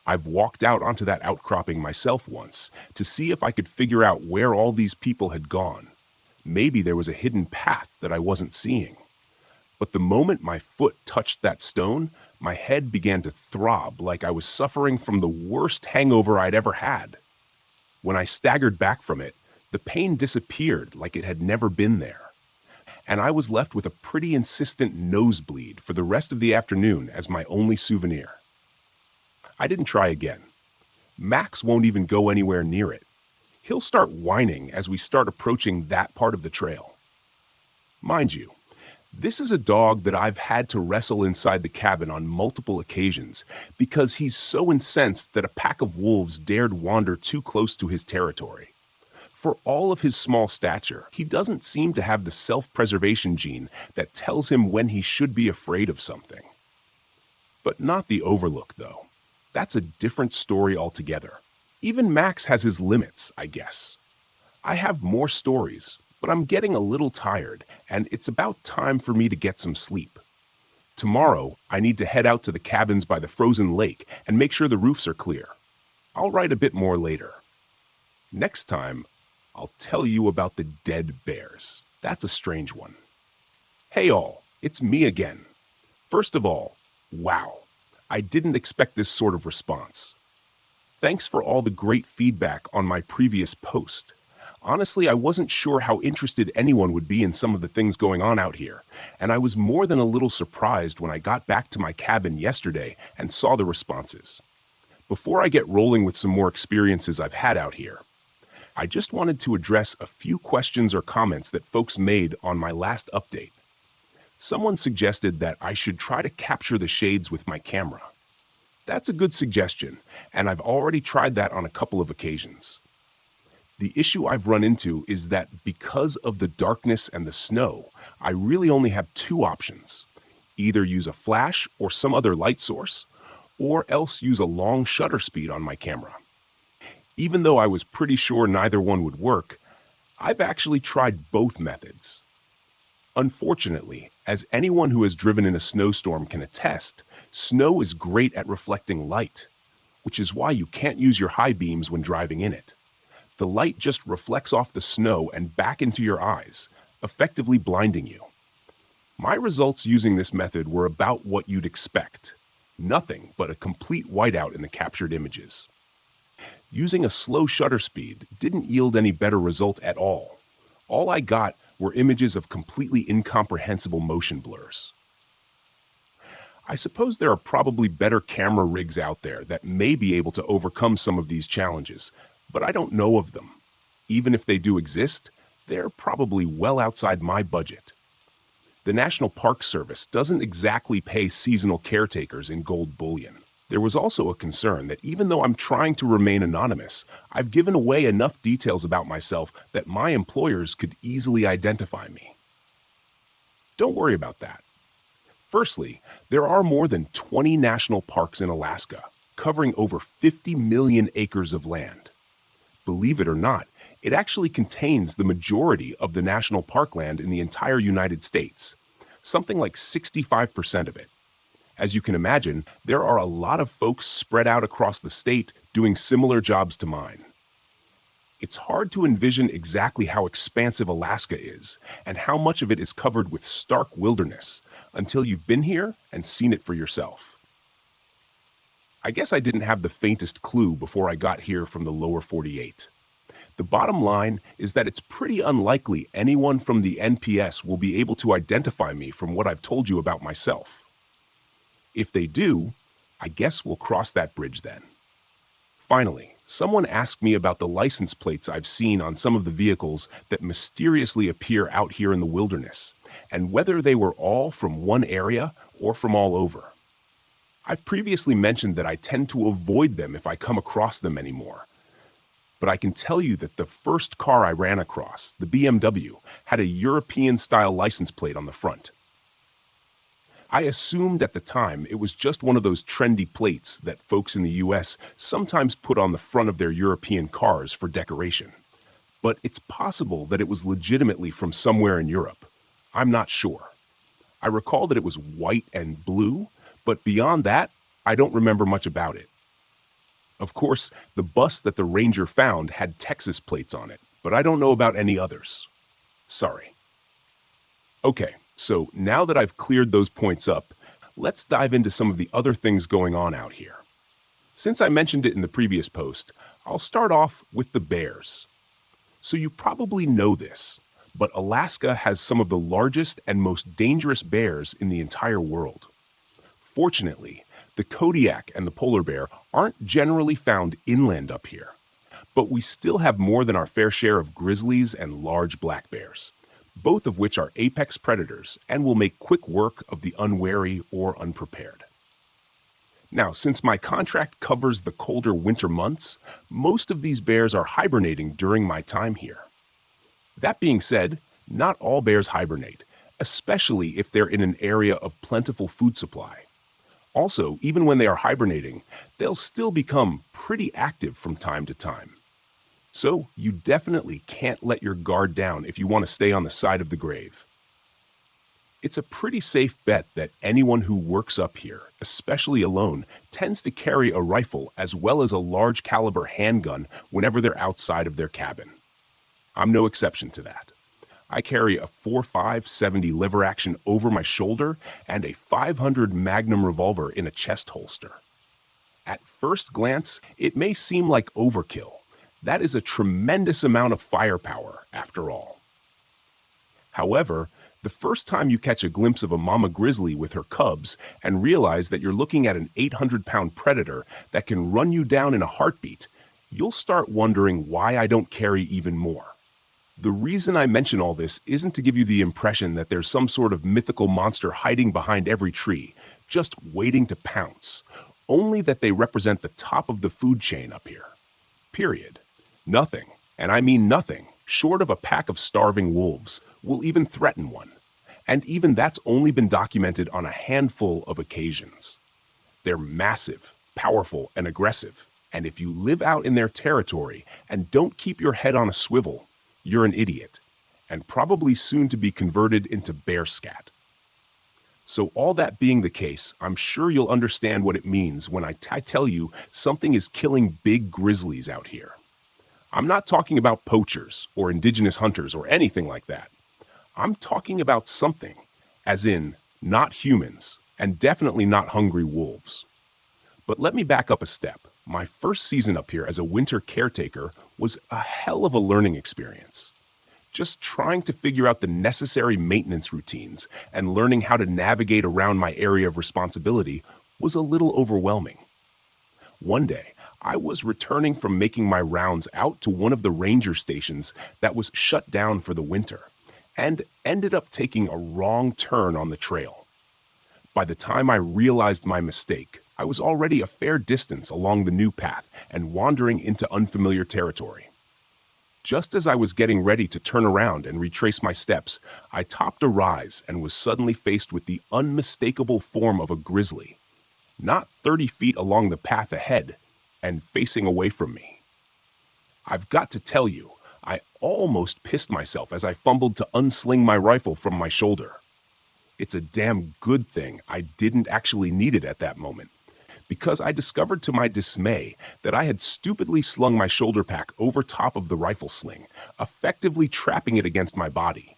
I've walked out onto that outcropping myself once to see if I could figure out where all these people had gone. Maybe there was a hidden path that I wasn't seeing. But the moment my foot touched that stone, my head began to throb like I was suffering from the worst hangover I'd ever had. When I staggered back from it, the pain disappeared like it had never been there, and I was left with a pretty insistent nosebleed for the rest of the afternoon as my only souvenir. I didn't try again. Max won't even go anywhere near it. He'll start whining as we start approaching that part of the trail. Mind you, this is a dog that I've had to wrestle inside the cabin on multiple occasions because he's so incensed that a pack of wolves dared wander too close to his territory. For all of his small stature, he doesn't seem to have the self-preservation gene that tells him when he should be afraid of something. But not the Overlook, though. That's a different story altogether. Even Max has his limits, I guess. I have more stories, but I'm getting a little tired, and it's about time for me to get some sleep. Tomorrow, I need to head out to the cabins by the frozen lake and make sure the roofs are clear. I'll write a bit more later. Next time, I'll tell you about the dead bears. That's a strange one. Hey all, it's me again. First of all, wow. I didn't expect this sort of response. Thanks for all the great feedback on my previous post. Honestly, I wasn't sure how interested anyone would be in some of the things going on out here, and I was more than a little surprised when I got back to my cabin yesterday and saw the responses. Before I get rolling with some more experiences I've had out here, I just wanted to address a few questions or comments that folks made on my last update. Someone suggested that I should try to capture the shades with my camera. That's a good suggestion, and I've already tried that on a couple of occasions. The issue I've run into is that because of the darkness and the snow, I really only have two options. Either use a flash or some other light source, or else use a long shutter speed on my camera. Even though I was pretty sure neither one would work, I've actually tried both methods. Unfortunately, as anyone who has driven in a snowstorm can attest, snow is great at reflecting light, which is why you can't use your high beams when driving in it. The light just reflects off the snow and back into your eyes, effectively blinding you. My results using this method were about what you'd expect. Nothing but a complete whiteout in the captured images. Using a slow shutter speed didn't yield any better result at all. All I got were images of completely incomprehensible motion blurs. I suppose there are probably better camera rigs out there that may be able to overcome some of these challenges, but I don't know of them. Even if they do exist, they're probably well outside my budget. The National Park Service doesn't exactly pay seasonal caretakers in gold bullion. There was also a concern that even though I'm trying to remain anonymous, I've given away enough details about myself that my employers could easily identify me. Don't worry about that. Firstly, there are more than 20 national parks in Alaska, covering over 50 million acres of land. Believe it or not, it actually contains the majority of the national parkland in the entire United States, something like 65% of it. As you can imagine, there are a lot of folks spread out across the state doing similar jobs to mine. It's hard to envision exactly how expansive Alaska is and how much of it is covered with stark wilderness until you've been here and seen it for yourself. I guess I didn't have the faintest clue before I got here from the lower 48. The bottom line is that it's pretty unlikely anyone from the NPS will be able to identify me from what I've told you about myself. If they do, I guess we'll cross that bridge then. Finally, someone asked me about the license plates I've seen on some of the vehicles that mysteriously appear out here in the wilderness, and whether they were all from one area or from all over. I've previously mentioned that I tend to avoid them if I come across them anymore. But I can tell you that the first car I ran across, the BMW, had a European-style license plate on the front. I assumed at the time it was just one of those trendy plates that folks in the US sometimes put on the front of their European cars for decoration. But it's possible that it was legitimately from somewhere in Europe. I'm not sure. I recall that it was white and blue, but beyond that, I don't remember much about it. Of course, the bus that the ranger found had Texas plates on it, but I don't know about any others. Sorry. Okay, so now that I've cleared those points up, let's dive into some of the other things going on out here. Since I mentioned it in the previous post, I'll start off with the bears. So you probably know this, but Alaska has some of the largest and most dangerous bears in the entire world. Fortunately, the Kodiak and the polar bear aren't generally found inland up here, but we still have more than our fair share of grizzlies and large black bears, both of which are apex predators and will make quick work of the unwary or unprepared. Now, since my contract covers the colder winter months, most of these bears are hibernating during my time here. That being said, not all bears hibernate, especially if they're in an area of plentiful food supply. Also, even when they are hibernating, they'll still become pretty active from time to time. So you definitely can't let your guard down if you want to stay on the side of the grave. It's a pretty safe bet that anyone who works up here, especially alone, tends to carry a rifle as well as a large caliber handgun whenever they're outside of their cabin. I'm no exception to that. I carry a 4.5-70 lever action over my shoulder and a .500 Magnum revolver in a chest holster. At first glance, it may seem like overkill. That is a tremendous amount of firepower, after all. However, the first time you catch a glimpse of a mama grizzly with her cubs and realize that you're looking at an 800-pound predator that can run you down in a heartbeat, you'll start wondering why I don't carry even more. The reason I mention all this isn't to give you the impression that there's some sort of mythical monster hiding behind every tree, just waiting to pounce, only that they represent the top of the food chain up here. Period. Nothing, and I mean nothing, short of a pack of starving wolves, will even threaten one. And even that's only been documented on a handful of occasions. They're massive, powerful, and aggressive, and if you live out in their territory and don't keep your head on a swivel, you're an idiot, and probably soon to be converted into bear scat. So all that being the case, I'm sure you'll understand what it means when I tell you something is killing big grizzlies out here. I'm not talking about poachers or indigenous hunters or anything like that. I'm talking about something, as in not humans, and definitely not hungry wolves. But let me back up a step. My first season up here as a winter caretaker was a hell of a learning experience. Just trying to figure out the necessary maintenance routines and learning how to navigate around my area of responsibility was a little overwhelming. One day, I was returning from making my rounds out to one of the ranger stations that was shut down for the winter, and ended up taking a wrong turn on the trail. By the time I realized my mistake, I was already a fair distance along the new path and wandering into unfamiliar territory. Just as I was getting ready to turn around and retrace my steps, I topped a rise and was suddenly faced with the unmistakable form of a grizzly, not 30 feet along the path ahead and facing away from me. I've got to tell you, I almost pissed myself as I fumbled to unsling my rifle from my shoulder. It's a damn good thing I didn't actually need it at that moment, because I discovered to my dismay that I had stupidly slung my shoulder pack over top of the rifle sling, effectively trapping it against my body.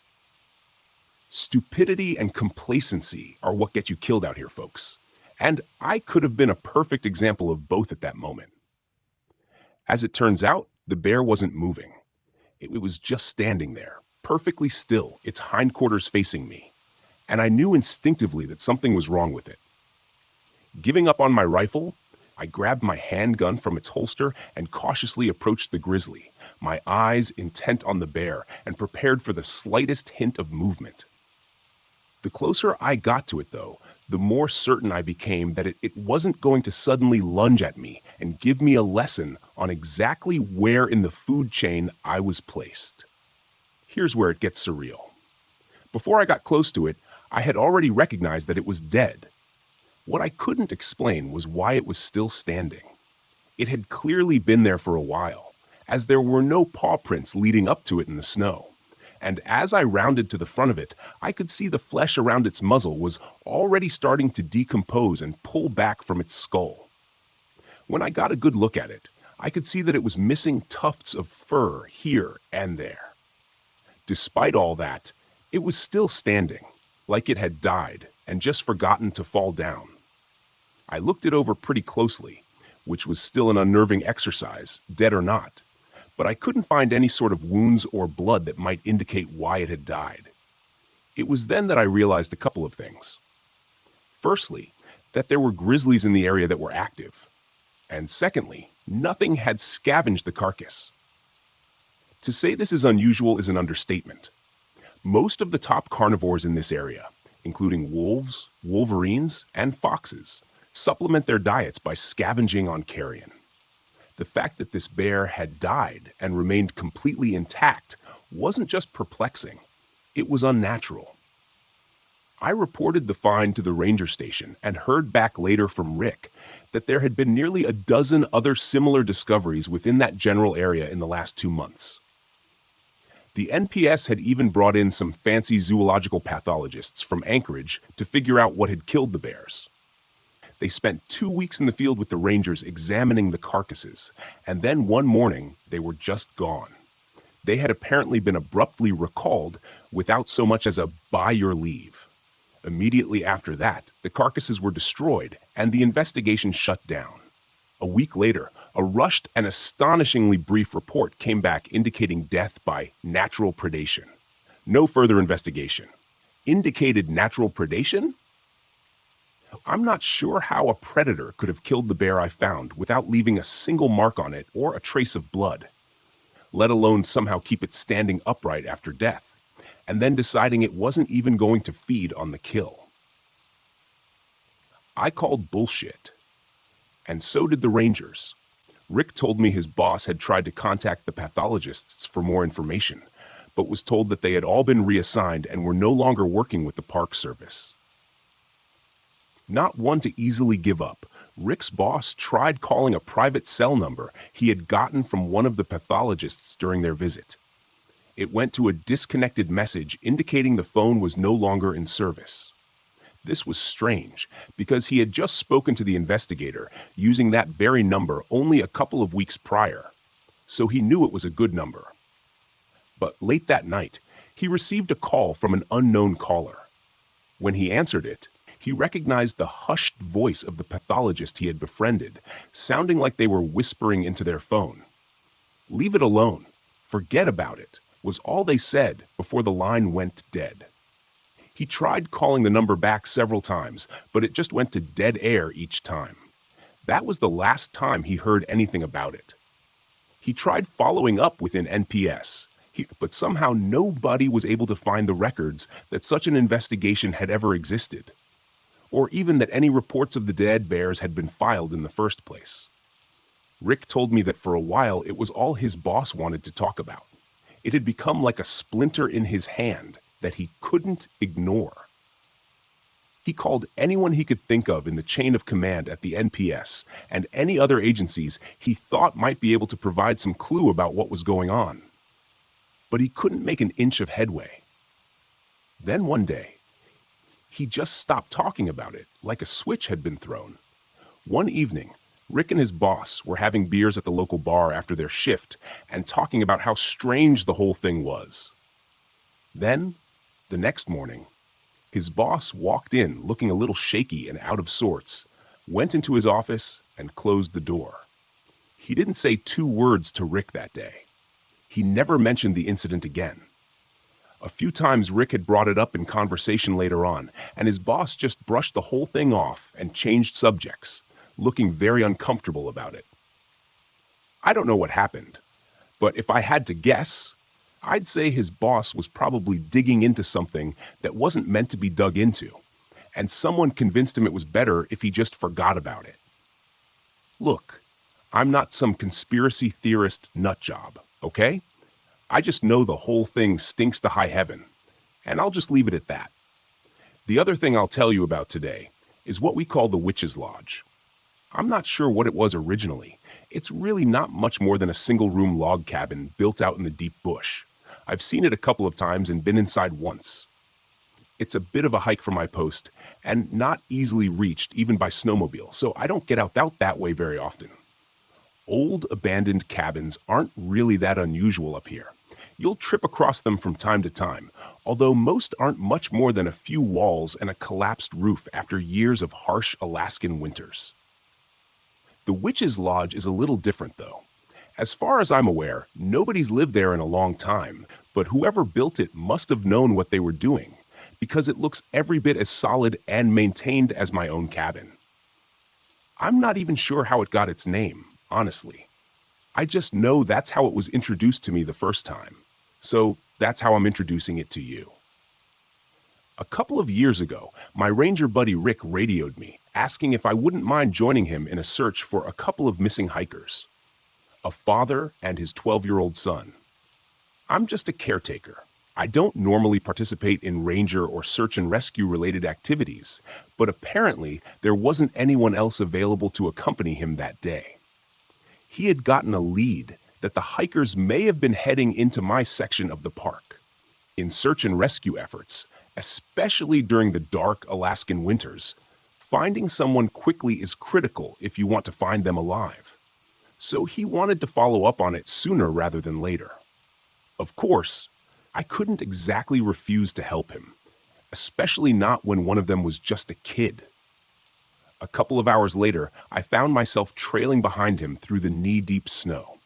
Stupidity and complacency are what get you killed out here, folks. And I could have been a perfect example of both at that moment. As it turns out, the bear wasn't moving. It was just standing there, perfectly still, its hindquarters facing me. And I knew instinctively that something was wrong with it. Giving up on my rifle, I grabbed my handgun from its holster and cautiously approached the grizzly, my eyes intent on the bear and prepared for the slightest hint of movement. The closer I got to it, though, the more certain I became that it wasn't going to suddenly lunge at me and give me a lesson on exactly where in the food chain I was placed. Here's where it gets surreal. Before I got close to it, I had already recognized that it was dead. What I couldn't explain was why it was still standing. It had clearly been there for a while, as there were no paw prints leading up to it in the snow. And as I rounded to the front of it, I could see the flesh around its muzzle was already starting to decompose and pull back from its skull. When I got a good look at it, I could see that it was missing tufts of fur here and there. Despite all that, it was still standing, like it had died and just forgotten to fall down. I looked it over pretty closely, which was still an unnerving exercise, dead or not. But I couldn't find any sort of wounds or blood that might indicate why it had died. It was then that I realized a couple of things. Firstly, that there were grizzlies in the area that were active. And secondly, nothing had scavenged the carcass. To say this is unusual is an understatement. Most of the top carnivores in this area, including wolves, wolverines, and foxes, supplement their diets by scavenging on carrion. The fact that this bear had died and remained completely intact wasn't just perplexing, it was unnatural. I reported the find to the ranger station and heard back later from Rick that there had been nearly a dozen other similar discoveries within that general area in the last 2 months. The NPS had even brought in some fancy zoological pathologists from Anchorage to figure out what had killed the bears. They spent 2 weeks in the field with the rangers examining the carcasses, and then one morning they were just gone. They had apparently been abruptly recalled without so much as a "by your leave." Immediately after that, the carcasses were destroyed and the investigation shut down. A week later, a rushed and astonishingly brief report came back indicating death by natural predation. No further investigation. Indicated natural predation? I'm not sure how a predator could have killed the bear I found without leaving a single mark on it or a trace of blood, let alone somehow keep it standing upright after death, and then deciding it wasn't even going to feed on the kill. I called bullshit, and so did the rangers. Rick told me his boss had tried to contact the pathologists for more information, but was told that they had all been reassigned and were no longer working with the Park Service. Not one to easily give up, Rick's boss tried calling a private cell number he had gotten from one of the pathologists during their visit. It went to a disconnected message indicating the phone was no longer in service. This was strange, because he had just spoken to the investigator using that very number only a couple of weeks prior, so he knew it was a good number. But late that night, he received a call from an unknown caller. When he answered it, he recognized the hushed voice of the pathologist he had befriended, sounding like they were whispering into their phone. "Leave it alone. Forget about it," was all they said before the line went dead. He tried calling the number back several times, but it just went to dead air each time. That was the last time he heard anything about it. He tried following up within NPS, but somehow nobody was able to find the records that such an investigation had ever existed, or even that any reports of the dead bears had been filed in the first place. Rick told me that for a while it was all his boss wanted to talk about. It had become like a splinter in his hand that he couldn't ignore. He called anyone he could think of in the chain of command at the NPS and any other agencies he thought might be able to provide some clue about what was going on. But he couldn't make an inch of headway. Then one day, he just stopped talking about it, like a switch had been thrown. One evening, Rick and his boss were having beers at the local bar after their shift and talking about how strange the whole thing was. Then, the next morning, his boss walked in looking a little shaky and out of sorts, went into his office, and closed the door. He didn't say 2 words to Rick that day. He never mentioned the incident again. A few times Rick had brought it up in conversation later on, and his boss just brushed the whole thing off and changed subjects, looking very uncomfortable about it. I don't know what happened, but if I had to guess, I'd say his boss was probably digging into something that wasn't meant to be dug into, and someone convinced him it was better if he just forgot about it. Look, I'm not some conspiracy theorist nutjob, okay? I just know the whole thing stinks to high heaven, and I'll just leave it at that. The other thing I'll tell you about today is what we call the Witch's Lodge. I'm not sure what it was originally. It's really not much more than a single-room log cabin built out in the deep bush. I've seen it a couple of times and been inside once. It's a bit of a hike from my post and not easily reached even by snowmobile, so I don't get out that way very often. Old abandoned cabins aren't really that unusual up here. You'll trip across them from time to time, although most aren't much more than a few walls and a collapsed roof after years of harsh Alaskan winters. The Witch's Lodge is a little different, though. As far as I'm aware, nobody's lived there in a long time, but whoever built it must have known what they were doing, because it looks every bit as solid and maintained as my own cabin. I'm not even sure how it got its name, honestly. I just know that's how it was introduced to me the first time. So that's how I'm introducing it to you. A couple of years ago, my ranger buddy Rick radioed me, asking if I wouldn't mind joining him in a search for a couple of missing hikers. A father and his 12-year-old son. I'm just a caretaker. I don't normally participate in ranger or search and rescue related activities, but apparently there wasn't anyone else available to accompany him that day. He had gotten a lead that the hikers may have been heading into my section of the park. In search and rescue efforts, especially during the dark Alaskan winters, finding someone quickly is critical if you want to find them alive. So he wanted to follow up on it sooner rather than later. Of course, I couldn't exactly refuse to help him, especially not when one of them was just a kid. A couple of hours later, I found myself trailing behind him through the knee-deep snow.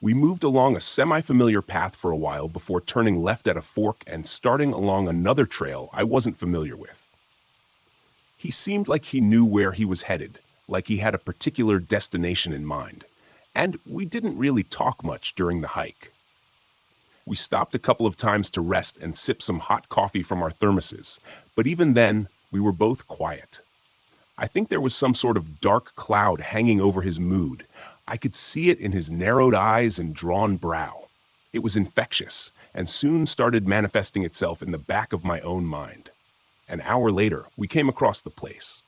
We moved along a semi-familiar path for a while before turning left at a fork and starting along another trail I wasn't familiar with. He seemed like he knew where he was headed, like he had a particular destination in mind, and we didn't really talk much during the hike. We stopped a couple of times to rest and sip some hot coffee from our thermoses, but even then, we were both quiet. I think there was some sort of dark cloud hanging over his mood. I could see it in his narrowed eyes and drawn brow. It was infectious, and soon started manifesting itself in the back of my own mind. An hour later, we came across the place.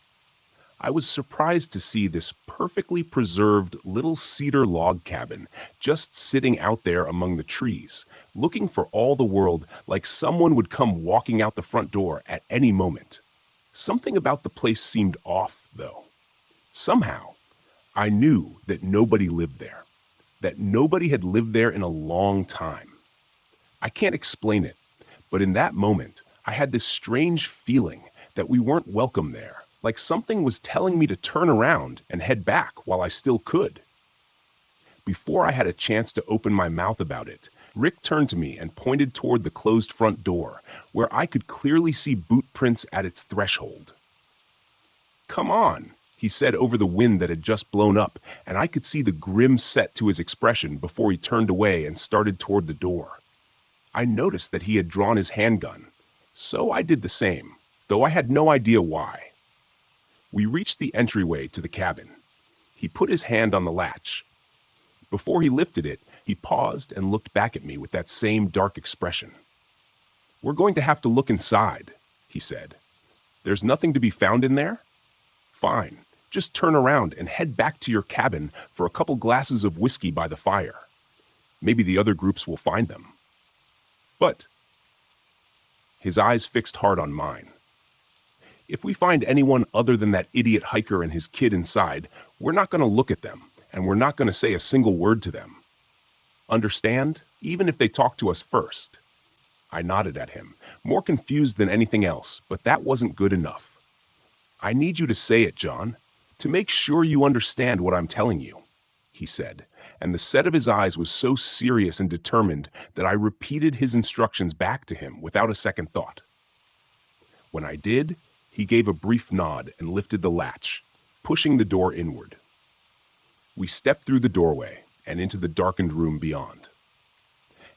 I was surprised to see this perfectly preserved little cedar log cabin just sitting out there among the trees, looking for all the world like someone would come walking out the front door at any moment. Something about the place seemed off, though. Somehow, I knew that nobody lived there, that nobody had lived there in a long time. I can't explain it, but in that moment, I had this strange feeling that we weren't welcome there, like something was telling me to turn around and head back while I still could. Before I had a chance to open my mouth about it, Rick turned to me and pointed toward the closed front door, where I could clearly see boot prints at its threshold. "Come on," he said over the wind that had just blown up, and I could see the grim set to his expression before he turned away and started toward the door. I noticed that he had drawn his handgun, so I did the same, though I had no idea why. We reached the entryway to the cabin. He put his hand on the latch. Before he lifted it, he paused and looked back at me with that same dark expression. "We're going to have to look inside," he said. "There's nothing to be found in there? Fine, just turn around and head back to your cabin for a couple glasses of whiskey by the fire. Maybe the other groups will find them." But his eyes fixed hard on mine. If we find anyone other than that idiot hiker and his kid inside, we're not going to look at them, and we're not going to say a single word to them. Understand? Even if they talk to us first." I nodded at him, more confused than anything else, but that wasn't good enough. "I need you to say it, John, to make sure you understand what I'm telling you," he said, and the set of his eyes was so serious and determined that I repeated his instructions back to him without a second thought. When I did, he gave a brief nod and lifted the latch, pushing the door inward. We stepped through the doorway and into the darkened room beyond.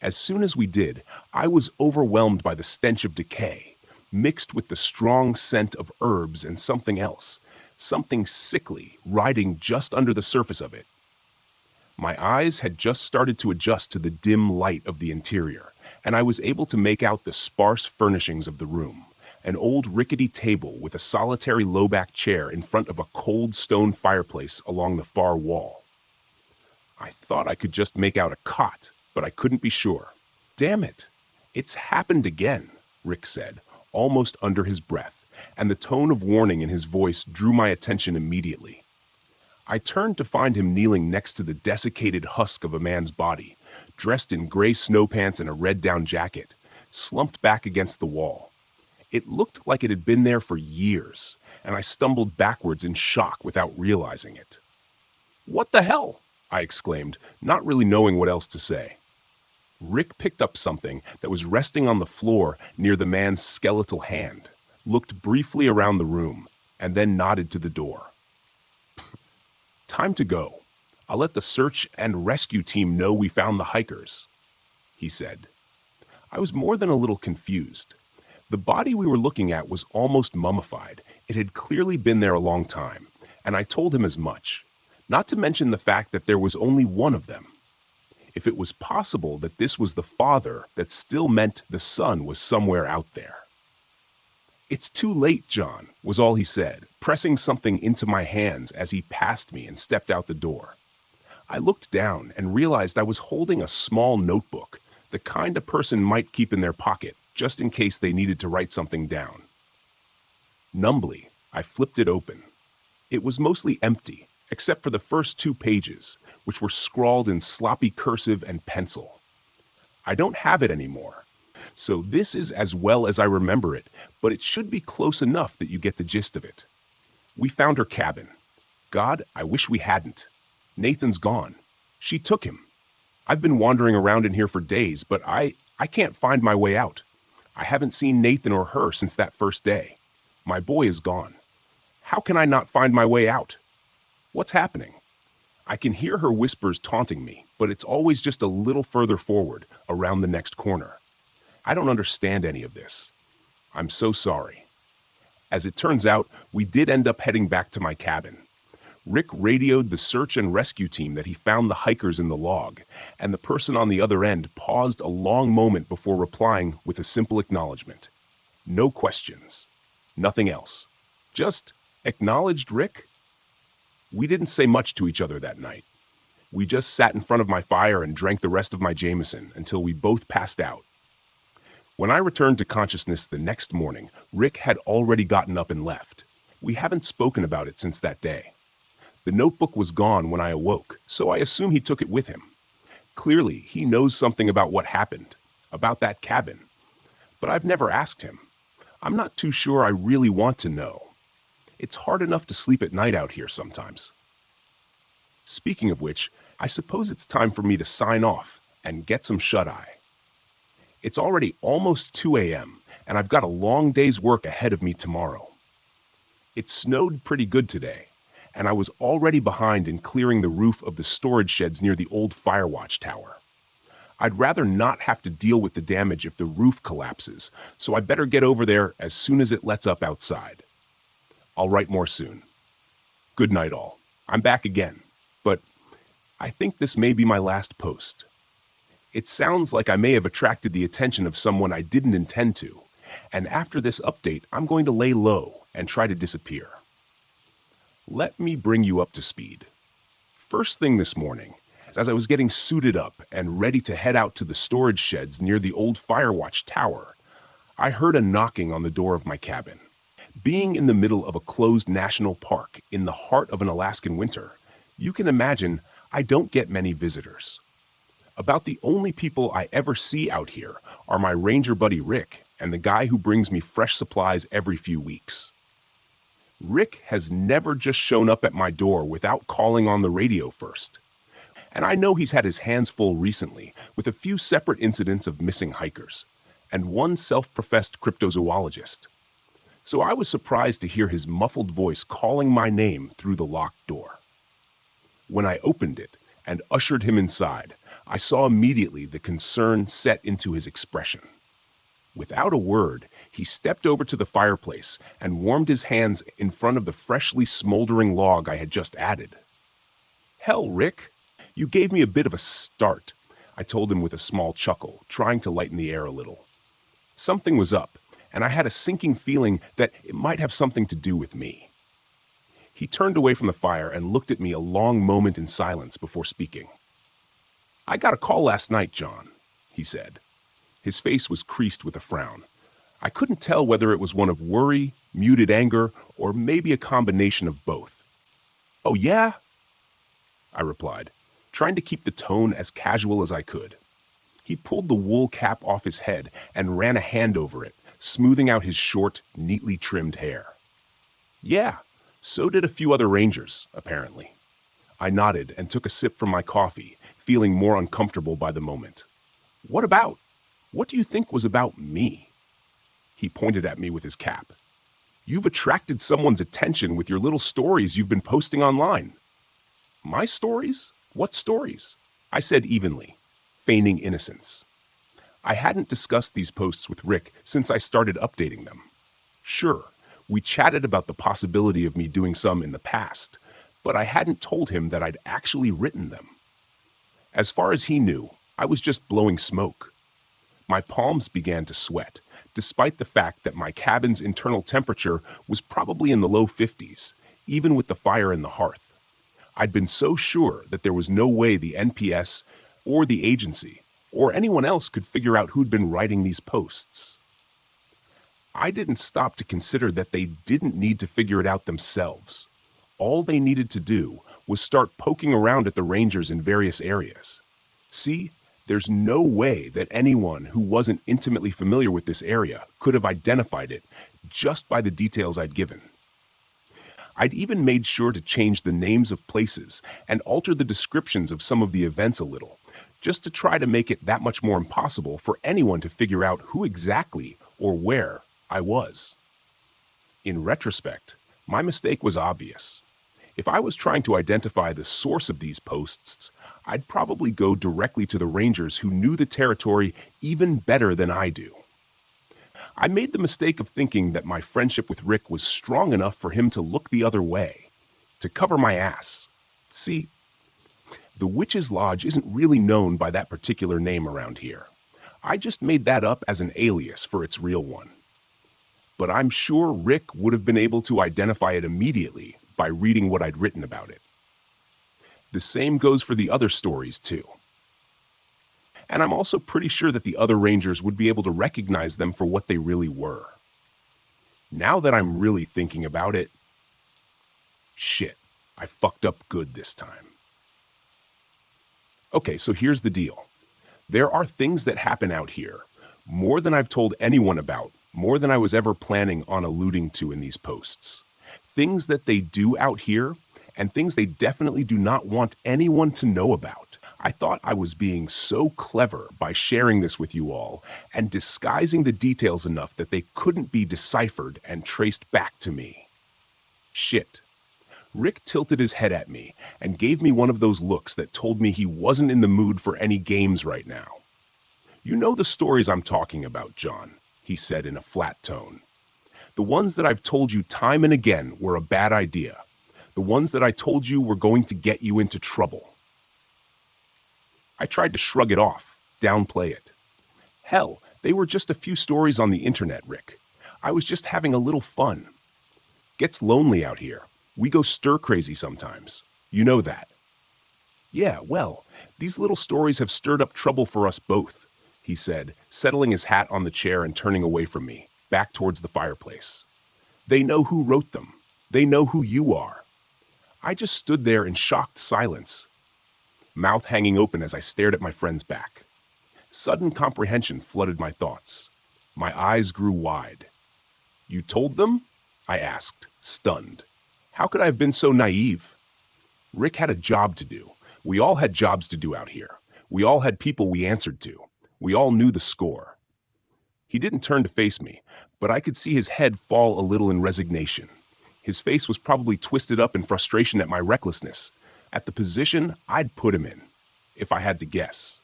As soon as we did, I was overwhelmed by the stench of decay, mixed with the strong scent of herbs and something else, something sickly, riding just under the surface of it. My eyes had just started to adjust to the dim light of the interior, and I was able to make out the sparse furnishings of the room, an old rickety table with a solitary low-back chair in front of a cold stone fireplace along the far wall. I thought I could just make out a cot, but I couldn't be sure. "Damn it, it's happened again," Rick said, almost under his breath, and the tone of warning in his voice drew my attention immediately. I turned to find him kneeling next to the desiccated husk of a man's body, dressed in gray snow pants and a red down jacket, slumped back against the wall. It looked like it had been there for years, and I stumbled backwards in shock without realizing it. "What the hell?" I exclaimed, not really knowing what else to say. Rick picked up something that was resting on the floor near the man's skeletal hand, looked briefly around the room, and then nodded to the door. "Time to go. I'll let the search and rescue team know we found the hikers," he said. I was more than a little confused. The body we were looking at was almost mummified. It had clearly been there a long time, and I told him as much, not to mention the fact that there was only one of them. If it was possible that this was the father, that still meant the son was somewhere out there. "It's too late, John," was all he said, pressing something into my hands as he passed me and stepped out the door. I looked down and realized I was holding a small notebook, the kind a person might keep in their pocket, just in case they needed to write something down. Numbly, I flipped it open. It was mostly empty, except for the first 2 pages, which were scrawled in sloppy cursive and pencil. I don't have it anymore, so this is as well as I remember it, but it should be close enough that you get the gist of it. We found her cabin. God, I wish we hadn't. Nathan's gone. She took him. I've been wandering around in here for days, but I can't find my way out. I haven't seen Nathan or her since that first day. My boy is gone. How can I not find my way out? What's happening? I can hear her whispers taunting me, but it's always just a little further forward, around the next corner. I don't understand any of this. I'm so sorry. As it turns out, we did end up heading back to my cabin. Rick radioed the search and rescue team that he found the hikers in the log, and the person on the other end paused a long moment before replying with a simple acknowledgement. No questions. Nothing else. Just acknowledged Rick. We didn't say much to each other that night. We just sat in front of my fire and drank the rest of my Jameson until we both passed out. When I returned to consciousness the next morning, Rick had already gotten up and left. We haven't spoken about it since that day. The notebook was gone when I awoke, so I assume he took it with him. Clearly, he knows something about what happened, about that cabin. But I've never asked him. I'm not too sure I really want to know. It's hard enough to sleep at night out here sometimes. Speaking of which, I suppose it's time for me to sign off and get some shut-eye. It's already almost 2 a.m., and I've got a long day's work ahead of me tomorrow. It snowed pretty good today, and I was already behind in clearing the roof of the storage sheds near the old Firewatch tower. I'd rather not have to deal with the damage if the roof collapses, so I better get over there as soon as it lets up outside. I'll write more soon. Good night, all. I'm back again, but I think this may be my last post. It sounds like I may have attracted the attention of someone I didn't intend to, and after this update, I'm going to lay low and try to disappear. Let me bring you up to speed. First thing this morning, as I was getting suited up and ready to head out to the storage sheds near the old Firewatch tower, I heard a knocking on the door of my cabin. Being in the middle of a closed national park in the heart of an Alaskan winter, you can imagine I don't get many visitors. About the only people I ever see out here are my ranger buddy Rick and the guy who brings me fresh supplies every few weeks. Rick has never just shown up at my door without calling on the radio first. And I know he's had his hands full recently with a few separate incidents of missing hikers and one self-professed cryptozoologist. So I was surprised to hear his muffled voice calling my name through the locked door. When I opened it and ushered him inside, I saw immediately the concern set into his expression. Without a word, he stepped over to the fireplace and warmed his hands in front of the freshly smoldering log I had just added. "Hell, Rick, you gave me a bit of a start," I told him with a small chuckle, trying to lighten the air a little. Something was up, and I had a sinking feeling that it might have something to do with me. He turned away from the fire and looked at me a long moment in silence before speaking. "I got a call last night, John," he said. His face was creased with a frown. I couldn't tell whether it was one of worry, muted anger, or maybe a combination of both. "Oh, yeah?" I replied, trying to keep the tone as casual as I could. He pulled the wool cap off his head and ran a hand over it, smoothing out his short, neatly trimmed hair. "Yeah, so did a few other rangers, apparently." I nodded and took a sip from my coffee, feeling more uncomfortable by the moment. "What about? What do you think was about me?" He pointed at me with his cap. "You've attracted someone's attention with your little stories you've been posting online." "My stories? What stories?" I said evenly, feigning innocence. I hadn't discussed these posts with Rick since I started updating them. Sure, we chatted about the possibility of me doing some in the past, but I hadn't told him that I'd actually written them. As far as he knew, I was just blowing smoke. My palms began to sweat, despite the fact that my cabin's internal temperature was probably in the low 50s, even with the fire in the hearth. I'd been so sure that there was no way the NPS or the agency or anyone else could figure out who'd been writing these posts. I didn't stop to consider that they didn't need to figure it out themselves. All they needed to do was start poking around at the rangers in various areas. See, there's no way that anyone who wasn't intimately familiar with this area could have identified it just by the details I'd given. I'd even made sure to change the names of places and alter the descriptions of some of the events a little, just to try to make it that much more impossible for anyone to figure out who exactly or where I was. In retrospect, my mistake was obvious. If I was trying to identify the source of these posts, I'd probably go directly to the rangers who knew the territory even better than I do. I made the mistake of thinking that my friendship with Rick was strong enough for him to look the other way, to cover my ass. See, the Witch's Lodge isn't really known by that particular name around here. I just made that up as an alias for its real one. But I'm sure Rick would have been able to identify it immediately by reading what I'd written about it. The same goes for the other stories, too. And I'm also pretty sure that the other rangers would be able to recognize them for what they really were. Now that I'm really thinking about it, shit, I fucked up good this time. Okay, so here's the deal. There are things that happen out here, more than I've told anyone about, more than I was ever planning on alluding to in these posts. Things that they do out here, and things they definitely do not want anyone to know about. I thought I was being so clever by sharing this with you all and disguising the details enough that they couldn't be deciphered and traced back to me. Shit. Rick tilted his head at me and gave me one of those looks that told me he wasn't in the mood for any games right now. "You know the stories I'm talking about, John," he said in a flat tone. "The ones that I've told you time and again were a bad idea. The ones that I told you were going to get you into trouble." I tried to shrug it off, downplay it. Hell, they were just a few stories on the internet, Rick. I was just having a little fun. Gets lonely out here. We go stir-crazy sometimes. You know that. "Yeah, well, these little stories have stirred up trouble for us both," he said, settling his hat on the chair and turning away from me, back towards the fireplace. They know who wrote them. They know who you are. I just stood there in shocked silence, mouth hanging open as I stared at my friend's back. Sudden comprehension flooded my thoughts. My eyes grew wide. You told them? I asked, stunned. How could I have been so naive? Rick had a job to do. We all had jobs to do out here. We all had people we answered to. We all knew the score. He didn't turn to face me, but I could see his head fall a little in resignation. His face was probably twisted up in frustration at my recklessness, at the position I'd put him in, if I had to guess.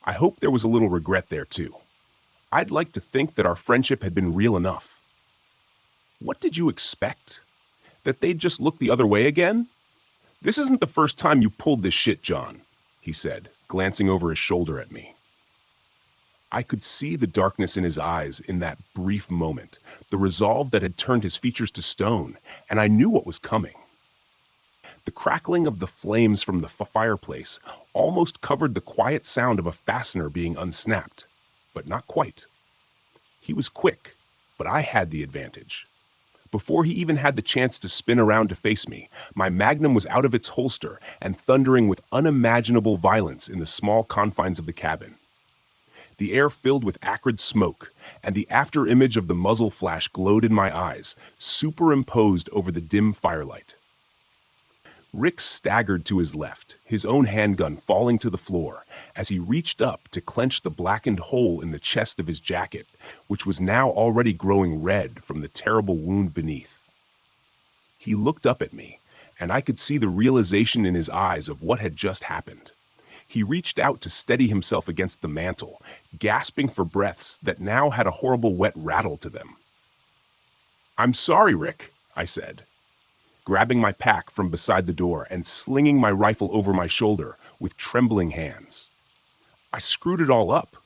I hope there was a little regret there too. I'd like to think that our friendship had been real enough. What did you expect? That they'd just look the other way again? This isn't the first time you pulled this shit, John, he said, glancing over his shoulder at me. I could see the darkness in his eyes in that brief moment, the resolve that had turned his features to stone, and I knew what was coming. The crackling of the flames from the fireplace almost covered the quiet sound of a fastener being unsnapped, but not quite. He was quick, but I had the advantage. Before he even had the chance to spin around to face me, my magnum was out of its holster and thundering with unimaginable violence in the small confines of the cabin. The air filled with acrid smoke, and the after-image of the muzzle flash glowed in my eyes, superimposed over the dim firelight. Rick staggered to his left, his own handgun falling to the floor, as he reached up to clench the blackened hole in the chest of his jacket, which was now already growing red from the terrible wound beneath. He looked up at me, and I could see the realization in his eyes of what had just happened. He reached out to steady himself against the mantel, gasping for breaths that now had a horrible wet rattle to them. "I'm sorry, Rick," I said, grabbing my pack from beside the door and slinging my rifle over my shoulder with trembling hands. "I screwed it all up.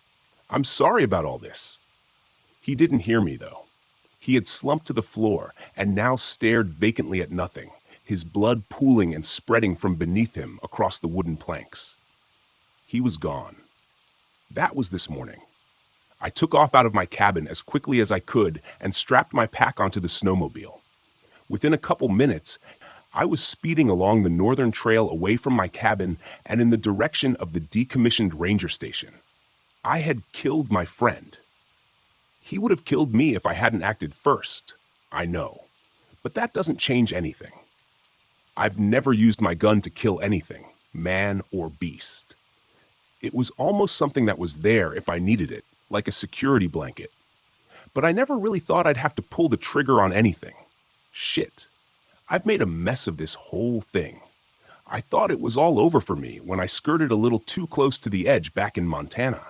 I'm sorry about all this." He didn't hear me, though. He had slumped to the floor and now stared vacantly at nothing, his blood pooling and spreading from beneath him across the wooden planks. He was gone. That was this morning. I took off out of my cabin as quickly as I could and strapped my pack onto the snowmobile. Within a couple minutes, I was speeding along the northern trail away from my cabin and in the direction of the decommissioned ranger station. I had killed my friend. He would have killed me if I hadn't acted first, I know. But that doesn't change anything. I've never used my gun to kill anything, man or beast. It was almost something that was there if I needed it, like a security blanket. But I never really thought I'd have to pull the trigger on anything. Shit. I've made a mess of this whole thing. I thought it was all over for me when I skirted a little too close to the edge back in Montana.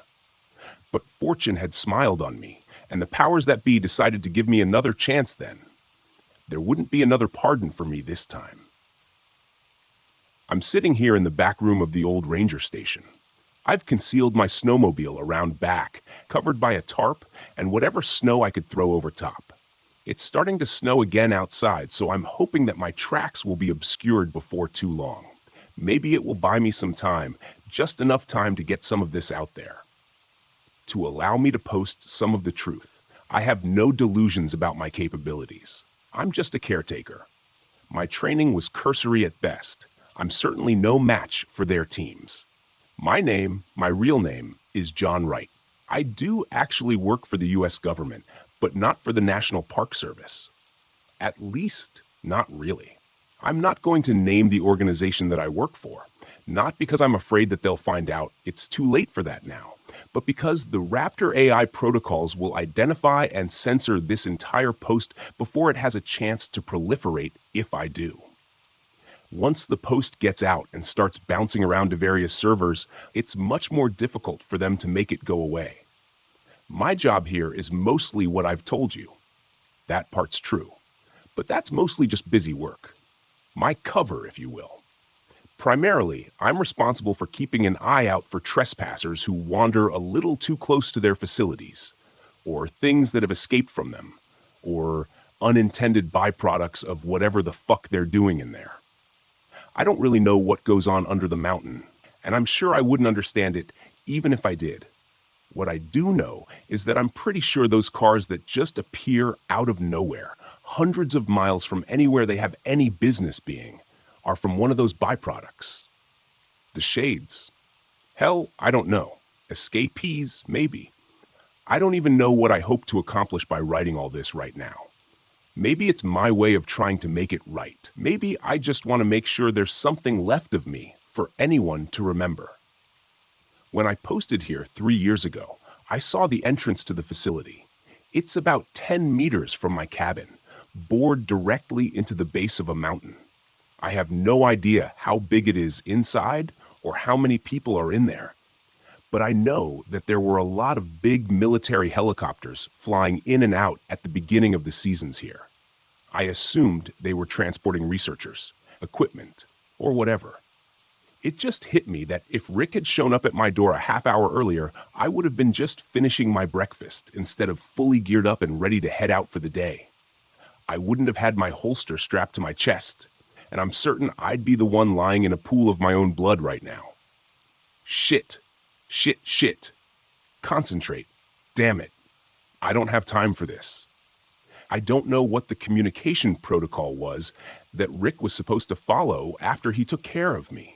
But fortune had smiled on me, and the powers that be decided to give me another chance then. There wouldn't be another pardon for me this time. I'm sitting here in the back room of the old ranger station. I've concealed my snowmobile around back, covered by a tarp and whatever snow I could throw over top. It's starting to snow again outside, so I'm hoping that my tracks will be obscured before too long. Maybe it will buy me some time, just enough time to get some of this out there. To allow me to post some of the truth, I have no delusions about my capabilities. I'm just a caretaker. My training was cursory at best. I'm certainly no match for their teams. My name, my real name, is John Wright. I do actually work for the U.S. government, but not for the National Park Service. At least, not really. I'm not going to name the organization that I work for, not because I'm afraid that they'll find out it's too late for that now, but because the Raptor AI protocols will identify and censor this entire post before it has a chance to proliferate if I do. Once the post gets out and starts bouncing around to various servers, it's much more difficult for them to make it go away. My job here is mostly what I've told you. That part's true. But that's mostly just busy work. My cover, if you will. Primarily, I'm responsible for keeping an eye out for trespassers who wander a little too close to their facilities, or things that have escaped from them, or unintended byproducts of whatever the fuck they're doing in there. I don't really know what goes on under the mountain, and I'm sure I wouldn't understand it even if I did. What I do know is that I'm pretty sure those cars that just appear out of nowhere, hundreds of miles from anywhere they have any business being, are from one of those byproducts. The shades. Hell, I don't know. Escapees, maybe. I don't even know what I hope to accomplish by writing all this right now. Maybe it's my way of trying to make it right. Maybe I just want to make sure there's something left of me for anyone to remember. When I posted here 3 years ago, I saw the entrance to the facility. It's about 10 meters from my cabin, bored directly into the base of a mountain. I have no idea how big it is inside or how many people are in there. But I know that there were a lot of big military helicopters flying in and out at the beginning of the seasons here. I assumed they were transporting researchers, equipment, or whatever. It just hit me that if Rick had shown up at my door a half hour earlier, I would have been just finishing my breakfast instead of fully geared up and ready to head out for the day. I wouldn't have had my holster strapped to my chest, and I'm certain I'd be the one lying in a pool of my own blood right now. Shit. Concentrate. Damn it. I don't have time for this. I don't know what the communication protocol was that Rick was supposed to follow after he took care of me,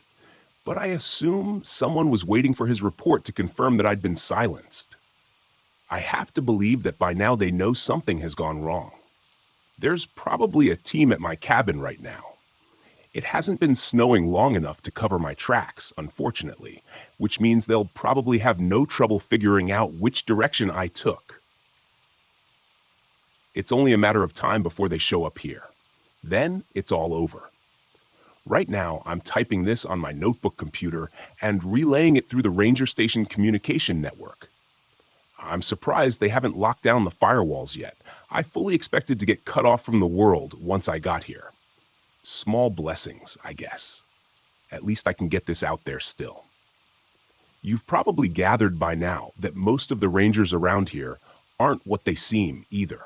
but I assume someone was waiting for his report to confirm that I'd been silenced. I have to believe that by now they know something has gone wrong. There's probably a team at my cabin right now. It hasn't been snowing long enough to cover my tracks, unfortunately, which means they'll probably have no trouble figuring out which direction I took. It's only a matter of time before they show up here. Then it's all over. Right now, I'm typing this on my notebook computer and relaying it through the Ranger Station communication network. I'm surprised they haven't locked down the firewalls yet. I fully expected to get cut off from the world once I got here. Small blessings, I guess. At least I can get this out there still. You've probably gathered by now that most of the Rangers around here aren't what they seem either.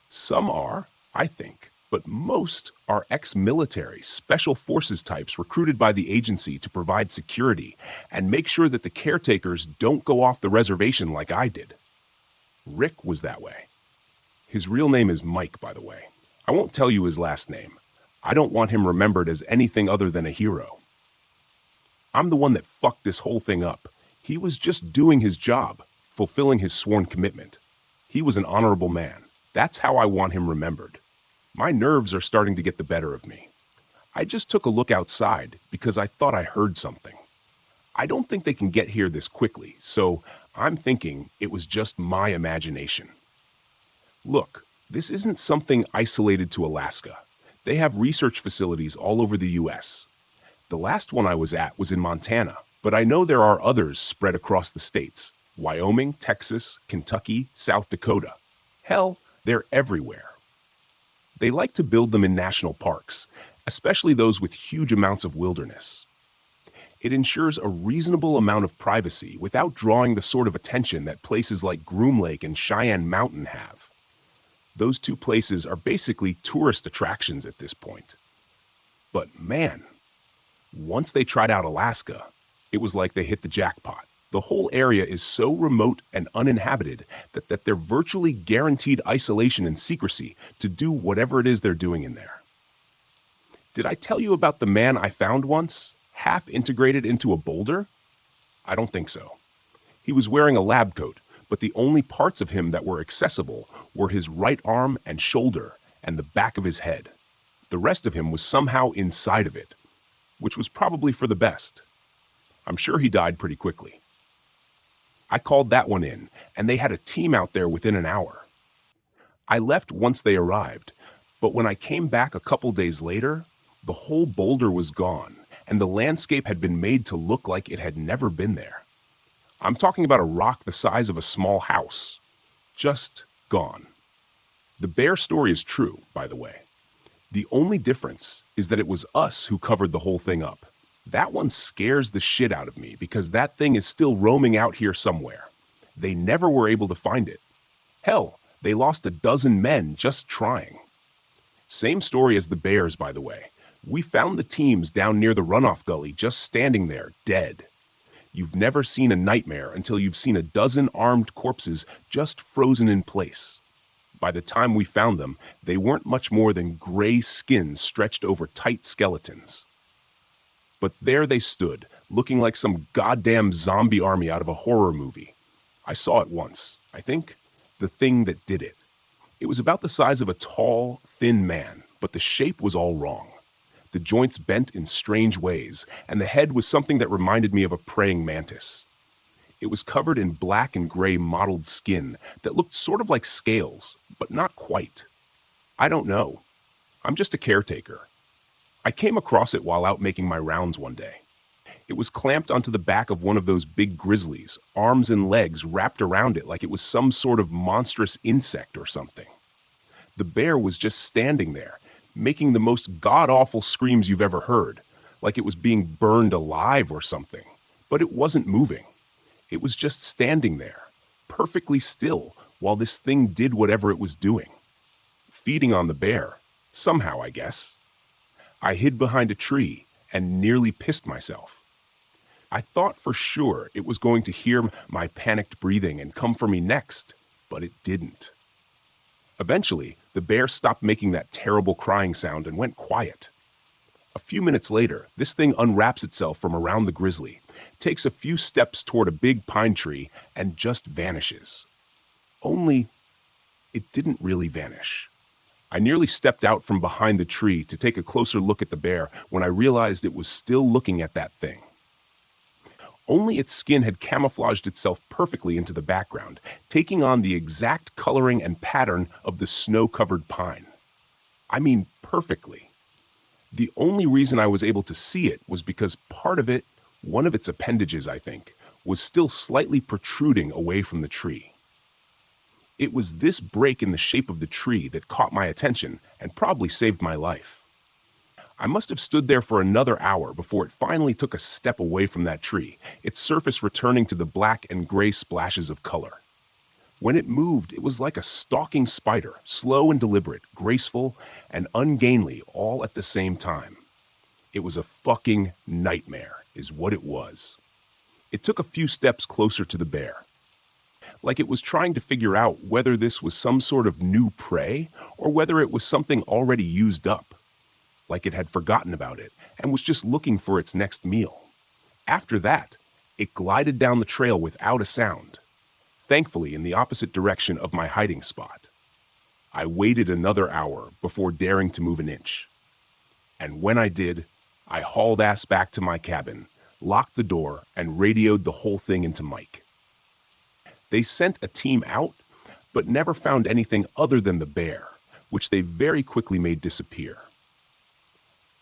Some are, I think, but most are ex-military, special forces types recruited by the agency to provide security and make sure that the caretakers don't go off the reservation like I did. Rick was that way. His real name is Mike, by the way. I won't tell you his last name. I don't want him remembered as anything other than a hero. I'm the one that fucked this whole thing up. He was just doing his job, fulfilling his sworn commitment. He was an honorable man. That's how I want him remembered. My nerves are starting to get the better of me. I just took a look outside because I thought I heard something. I don't think they can get here this quickly, so I'm thinking it was just my imagination. Look, this isn't something isolated to Alaska. They have research facilities all over the U.S. The last one I was at was in Montana, but I know there are others spread across the states. Wyoming, Texas, Kentucky, South Dakota. Hell, they're everywhere. They like to build them in national parks, especially those with huge amounts of wilderness. It ensures a reasonable amount of privacy without drawing the sort of attention that places like Groom Lake and Cheyenne Mountain have. Those two places are basically tourist attractions at this point. But man, once they tried out Alaska, it was like they hit the jackpot. The whole area is so remote and uninhabited that they're virtually guaranteed isolation and secrecy to do whatever it is they're doing in there. Did I tell you about the man I found once, half integrated into a boulder? I don't think so. He was wearing a lab coat, but the only parts of him that were accessible were his right arm and shoulder and the back of his head. The rest of him was somehow inside of it, which was probably for the best. I'm sure he died pretty quickly. I called that one in, and they had a team out there within an hour. I left once they arrived, but when I came back a couple days later, the whole boulder was gone, and the landscape had been made to look like it had never been there. I'm talking about a rock the size of a small house. Just gone. The bear story is true, by the way. The only difference is that it was us who covered the whole thing up. That one scares the shit out of me because that thing is still roaming out here somewhere. They never were able to find it. Hell, they lost 12 men just trying. Same story as the bears, by the way. We found the teams down near the runoff gully just standing there, dead. You've never seen a nightmare until you've seen a dozen armed corpses just frozen in place. By the time we found them, they weren't much more than gray skins stretched over tight skeletons. But there they stood, looking like some goddamn zombie army out of a horror movie. I saw it once, I think. The thing that did it. It was about the size of a tall, thin man, but the shape was all wrong. The joints bent in strange ways, and the head was something that reminded me of a praying mantis. It was covered in black and gray mottled skin that looked sort of like scales, but not quite. I don't know. I'm just a caretaker. I came across it while out making my rounds one day. It was clamped onto the back of one of those big grizzlies, arms and legs wrapped around it like it was some sort of monstrous insect or something. The bear was just standing there, making the most god-awful screams you've ever heard, like it was being burned alive or something. But it wasn't moving. It was just standing there, perfectly still, while this thing did whatever it was doing. Feeding on the bear, somehow, I guess. I hid behind a tree and nearly pissed myself. I thought for sure it was going to hear my panicked breathing and come for me next, but it didn't. Eventually, the bear stopped making that terrible crying sound and went quiet. A few minutes later, this thing unwraps itself from around the grizzly, takes a few steps toward a big pine tree, and just vanishes. Only, it didn't really vanish. I nearly stepped out from behind the tree to take a closer look at the bear when I realized it was still looking at that thing. Only its skin had camouflaged itself perfectly into the background, taking on the exact coloring and pattern of the snow-covered pine. I mean, perfectly. The only reason I was able to see it was because part of it, one of its appendages, I think, was still slightly protruding away from the tree. It was this break in the shape of the tree that caught my attention and probably saved my life. I must have stood there for another hour before it finally took a step away from that tree, its surface returning to the black and gray splashes of color. When it moved, it was like a stalking spider, slow and deliberate, graceful and ungainly all at the same time. It was a fucking nightmare, is what it was. It took a few steps closer to the bear. Like it was trying to figure out whether this was some sort of new prey or whether it was something already used up. Like it had forgotten about it and was just looking for its next meal. After that, it glided down the trail without a sound, thankfully in the opposite direction of my hiding spot. I waited another hour before daring to move an inch. And when I did, I hauled ass back to my cabin, locked the door, and radioed the whole thing into Mike. They sent a team out, but never found anything other than the bear, which they very quickly made disappear.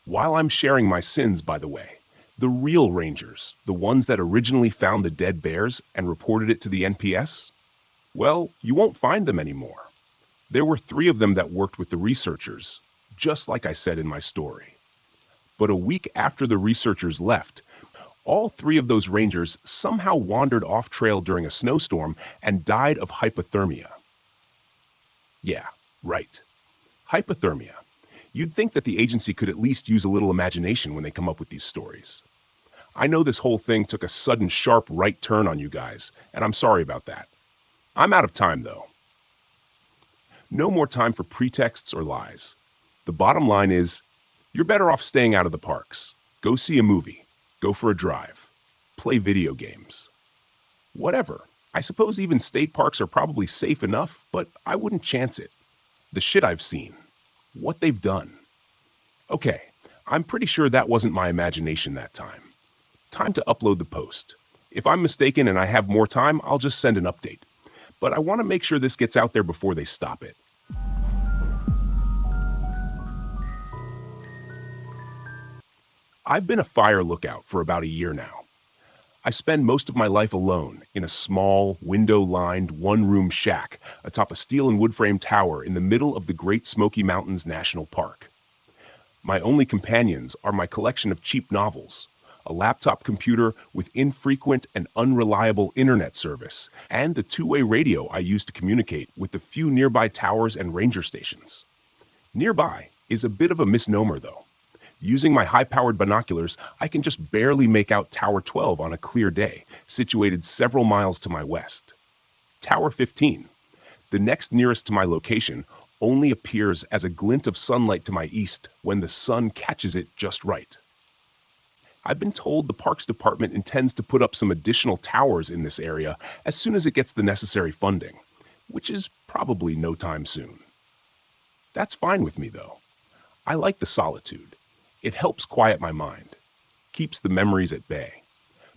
While I'm sharing my sins, by the way, the real rangers, the ones that originally found the dead bears and reported it to the NPS, well, you won't find them anymore. There were 3 of them that worked with the researchers, just like I said in my story. But a week after the researchers left, all 3 of those rangers somehow wandered off trail during a snowstorm and died of hypothermia. Yeah, right. Hypothermia. You'd think that the agency could at least use a little imagination when they come up with these stories. I know this whole thing took a sudden sharp right turn on you guys, and I'm sorry about that. I'm out of time, though. No more time for pretexts or lies. The bottom line is, you're better off staying out of the parks. Go see a movie. Go for a drive. Play video games. Whatever. I suppose even state parks are probably safe enough, but I wouldn't chance it. The shit I've seen. What they've done. Okay, I'm pretty sure that wasn't my imagination that time. Time to upload the post. If I'm mistaken and I have more time, I'll just send an update. But I want to make sure this gets out there before they stop it. I've been a fire lookout for about a year now. I spend most of my life alone in a small, window-lined, one-room shack atop a steel and wood-frame tower in the middle of the Great Smoky Mountains National Park. My only companions are my collection of cheap novels, a laptop computer with infrequent and unreliable internet service, and the two-way radio I use to communicate with the few nearby towers and ranger stations. Nearby is a bit of a misnomer, though. Using my high-powered binoculars, I can just barely make out Tower 12 on a clear day, situated several miles to my west. Tower 15, the next nearest to my location, only appears as a glint of sunlight to my east when the sun catches it just right. I've been told the Parks Department intends to put up some additional towers in this area as soon as it gets the necessary funding, which is probably no time soon. That's fine with me, though. I like the solitude. It helps quiet my mind, keeps the memories at bay.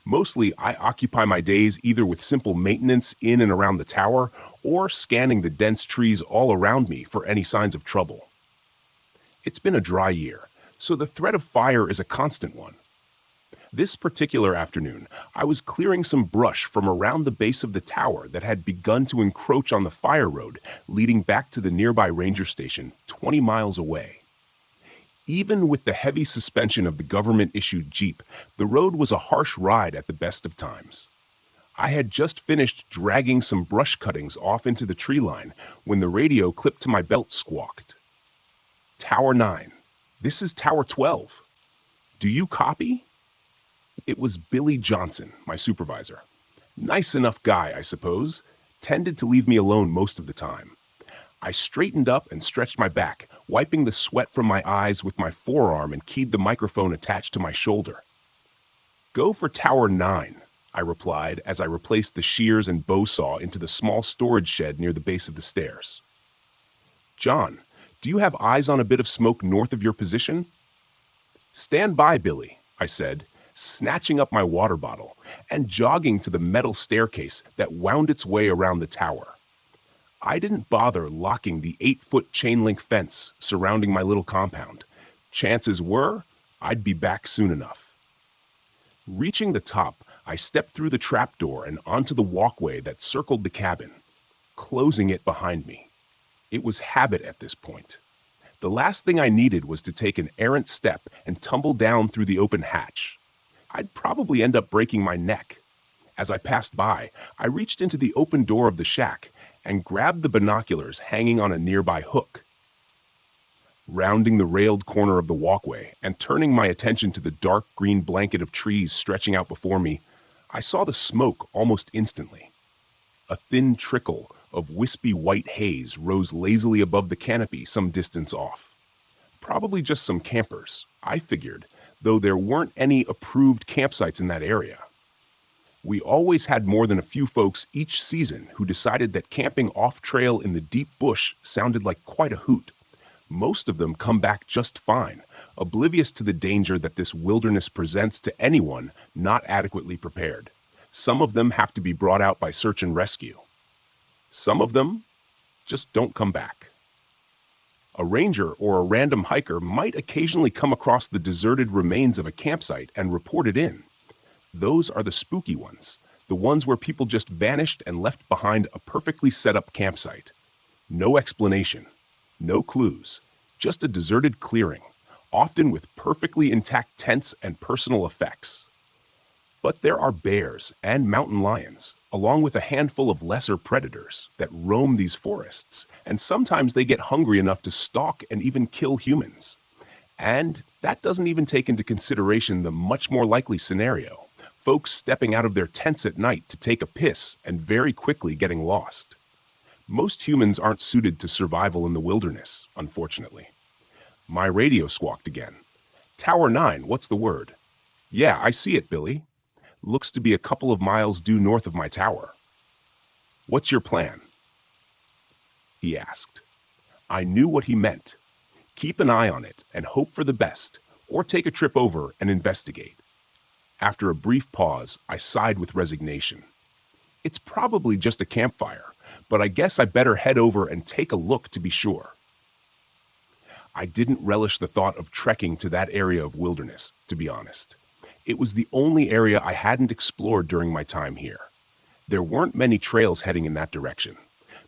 Mostly, I occupy my days either with simple maintenance in and around the tower or scanning the dense trees all around me for any signs of trouble. It's been a dry year, so the threat of fire is a constant one. This particular afternoon, I was clearing some brush from around the base of the tower that had begun to encroach on the fire road leading back to the nearby ranger station 20 miles away. Even with the heavy suspension of the government-issued Jeep, the road was a harsh ride at the best of times. I had just finished dragging some brush cuttings off into the tree line when the radio clipped to my belt squawked. Tower 9. This is Tower 12. Do you copy? It was Billy Johnson, my supervisor. Nice enough guy, I suppose. Tended to leave me alone most of the time. I straightened up and stretched my back, wiping the sweat from my eyes with my forearm and keyed the microphone attached to my shoulder. Go for Tower 9, I replied as I replaced the shears and bow saw into the small storage shed near the base of the stairs. John, do you have eyes on a bit of smoke north of your position? Stand by, Billy, I said, snatching up my water bottle and jogging to the metal staircase that wound its way around the tower. I didn't bother locking the 8-foot chain-link fence surrounding my little compound. Chances were, I'd be back soon enough. Reaching the top, I stepped through the trapdoor and onto the walkway that circled the cabin, closing it behind me. It was habit at this point. The last thing I needed was to take an errant step and tumble down through the open hatch. I'd probably end up breaking my neck. As I passed by, I reached into the open door of the shack and grabbed the binoculars hanging on a nearby hook. Rounding the railed corner of the walkway and turning my attention to the dark green blanket of trees stretching out before me, I saw the smoke almost instantly. A thin trickle of wispy white haze rose lazily above the canopy some distance off. Probably just some campers, I figured, though there weren't any approved campsites in that area. We always had more than a few folks each season who decided that camping off-trail in the deep bush sounded like quite a hoot. Most of them come back just fine, oblivious to the danger that this wilderness presents to anyone not adequately prepared. Some of them have to be brought out by search and rescue. Some of them just don't come back. A ranger or a random hiker might occasionally come across the deserted remains of a campsite and report it in. Those are the spooky ones, the ones where people just vanished and left behind a perfectly set-up campsite. No explanation, no clues, just a deserted clearing, often with perfectly intact tents and personal effects. But there are bears and mountain lions, along with a handful of lesser predators that roam these forests, and sometimes they get hungry enough to stalk and even kill humans. And that doesn't even take into consideration the much more likely scenario. Folks stepping out of their tents at night to take a piss and very quickly getting lost. Most humans aren't suited to survival in the wilderness, unfortunately. My radio squawked again. Tower 9, what's the word? Yeah, I see it, Billy. Looks to be a couple of miles due north of my tower. What's your plan? He asked. I knew what he meant. Keep an eye on it and hope for the best, or take a trip over and investigate. After a brief pause, I sighed with resignation. It's probably just a campfire, but I guess I better head over and take a look to be sure. I didn't relish the thought of trekking to that area of wilderness, to be honest. It was the only area I hadn't explored during my time here. There weren't many trails heading in that direction,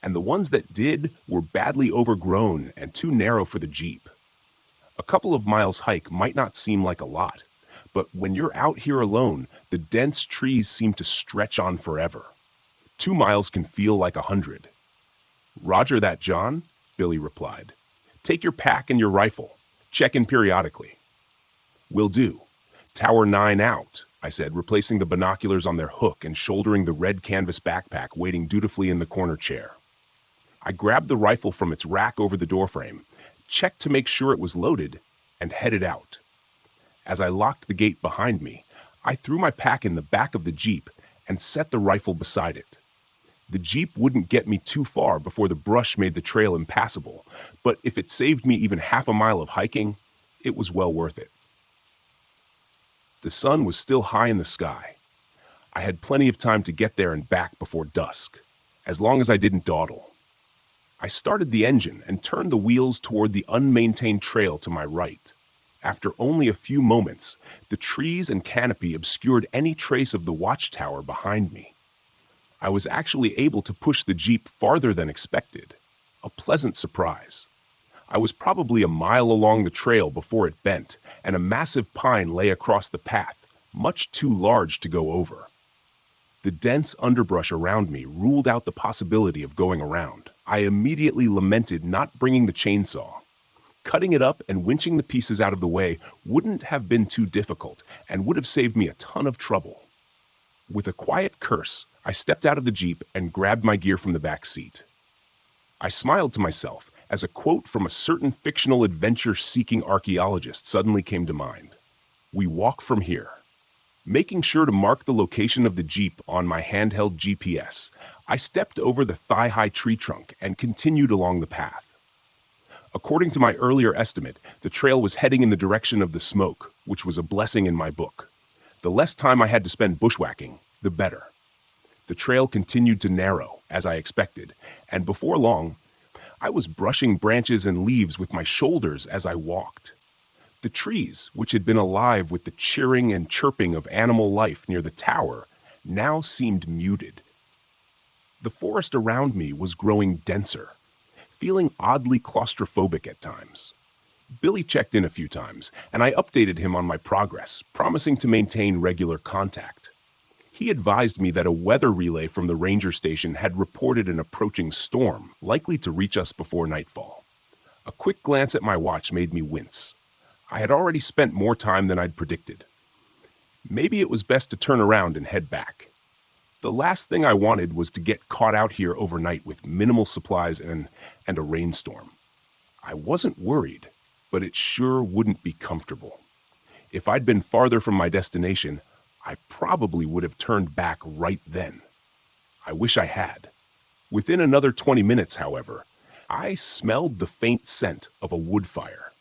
and the ones that did were badly overgrown and too narrow for the Jeep. A couple of miles hike might not seem like a lot, but when you're out here alone, the dense trees seem to stretch on forever. 2 miles can feel like 100. Roger that, John, Billy replied. Take your pack and your rifle. Check in periodically. "Will do. Tower 9 out," I said, replacing the binoculars on their hook and shouldering the red canvas backpack waiting dutifully in the corner chair. I grabbed the rifle from its rack over the doorframe, checked to make sure it was loaded, and headed out. As I locked the gate behind me, I threw my pack in the back of the Jeep and set the rifle beside it. The Jeep wouldn't get me too far before the brush made the trail impassable, but if it saved me even half a mile of hiking, it was well worth it. The sun was still high in the sky. I had plenty of time to get there and back before dusk, as long as I didn't dawdle. I started the engine and turned the wheels toward the unmaintained trail to my right. After only a few moments, the trees and canopy obscured any trace of the watchtower behind me. I was actually able to push the Jeep farther than expected. A pleasant surprise. I was probably a mile along the trail before it bent, and a massive pine lay across the path, much too large to go over. The dense underbrush around me ruled out the possibility of going around. I immediately lamented not bringing the chainsaw. Cutting it up and winching the pieces out of the way wouldn't have been too difficult and would have saved me a ton of trouble. With a quiet curse, I stepped out of the Jeep and grabbed my gear from the back seat. I smiled to myself as a quote from a certain fictional adventure-seeking archaeologist suddenly came to mind. "We walk from here." Making sure to mark the location of the Jeep on my handheld GPS, I stepped over the thigh-high tree trunk and continued along the path. According to my earlier estimate, the trail was heading in the direction of the smoke, which was a blessing in my book. The less time I had to spend bushwhacking, the better. The trail continued to narrow, as I expected, and before long, I was brushing branches and leaves with my shoulders as I walked. The trees, which had been alive with the cheering and chirping of animal life near the tower, now seemed muted. The forest around me was growing denser, feeling oddly claustrophobic at times. Billy checked in a few times, and I updated him on my progress, promising to maintain regular contact. He advised me that a weather relay from the ranger station had reported an approaching storm, likely to reach us before nightfall. A quick glance at my watch made me wince. I had already spent more time than I'd predicted. Maybe it was best to turn around and head back. The last thing I wanted was to get caught out here overnight with minimal supplies and a rainstorm. I wasn't worried, but it sure wouldn't be comfortable. If I'd been farther from my destination, I probably would have turned back right then. I wish I had. Within another 20 minutes, however, I smelled the faint scent of a wood fire.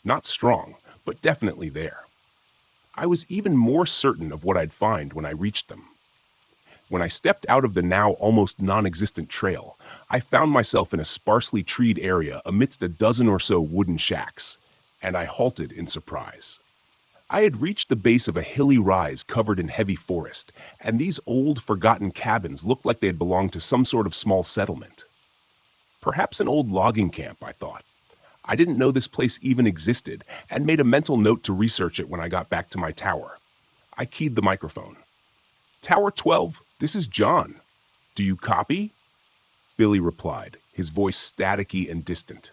Not strong, but definitely there. I was even more certain of what I'd find when I reached them. When I stepped out of the now almost non-existent trail, I found myself in a sparsely treed area amidst a dozen or so wooden shacks, and I halted in surprise. I had reached the base of a hilly rise covered in heavy forest, and these old, forgotten cabins looked like they had belonged to some sort of small settlement. Perhaps an old logging camp, I thought. I didn't know this place even existed, and made a mental note to research it when I got back to my tower. I keyed the microphone. "Tower 12, this is John. Do you copy?" Billy replied, his voice staticky and distant.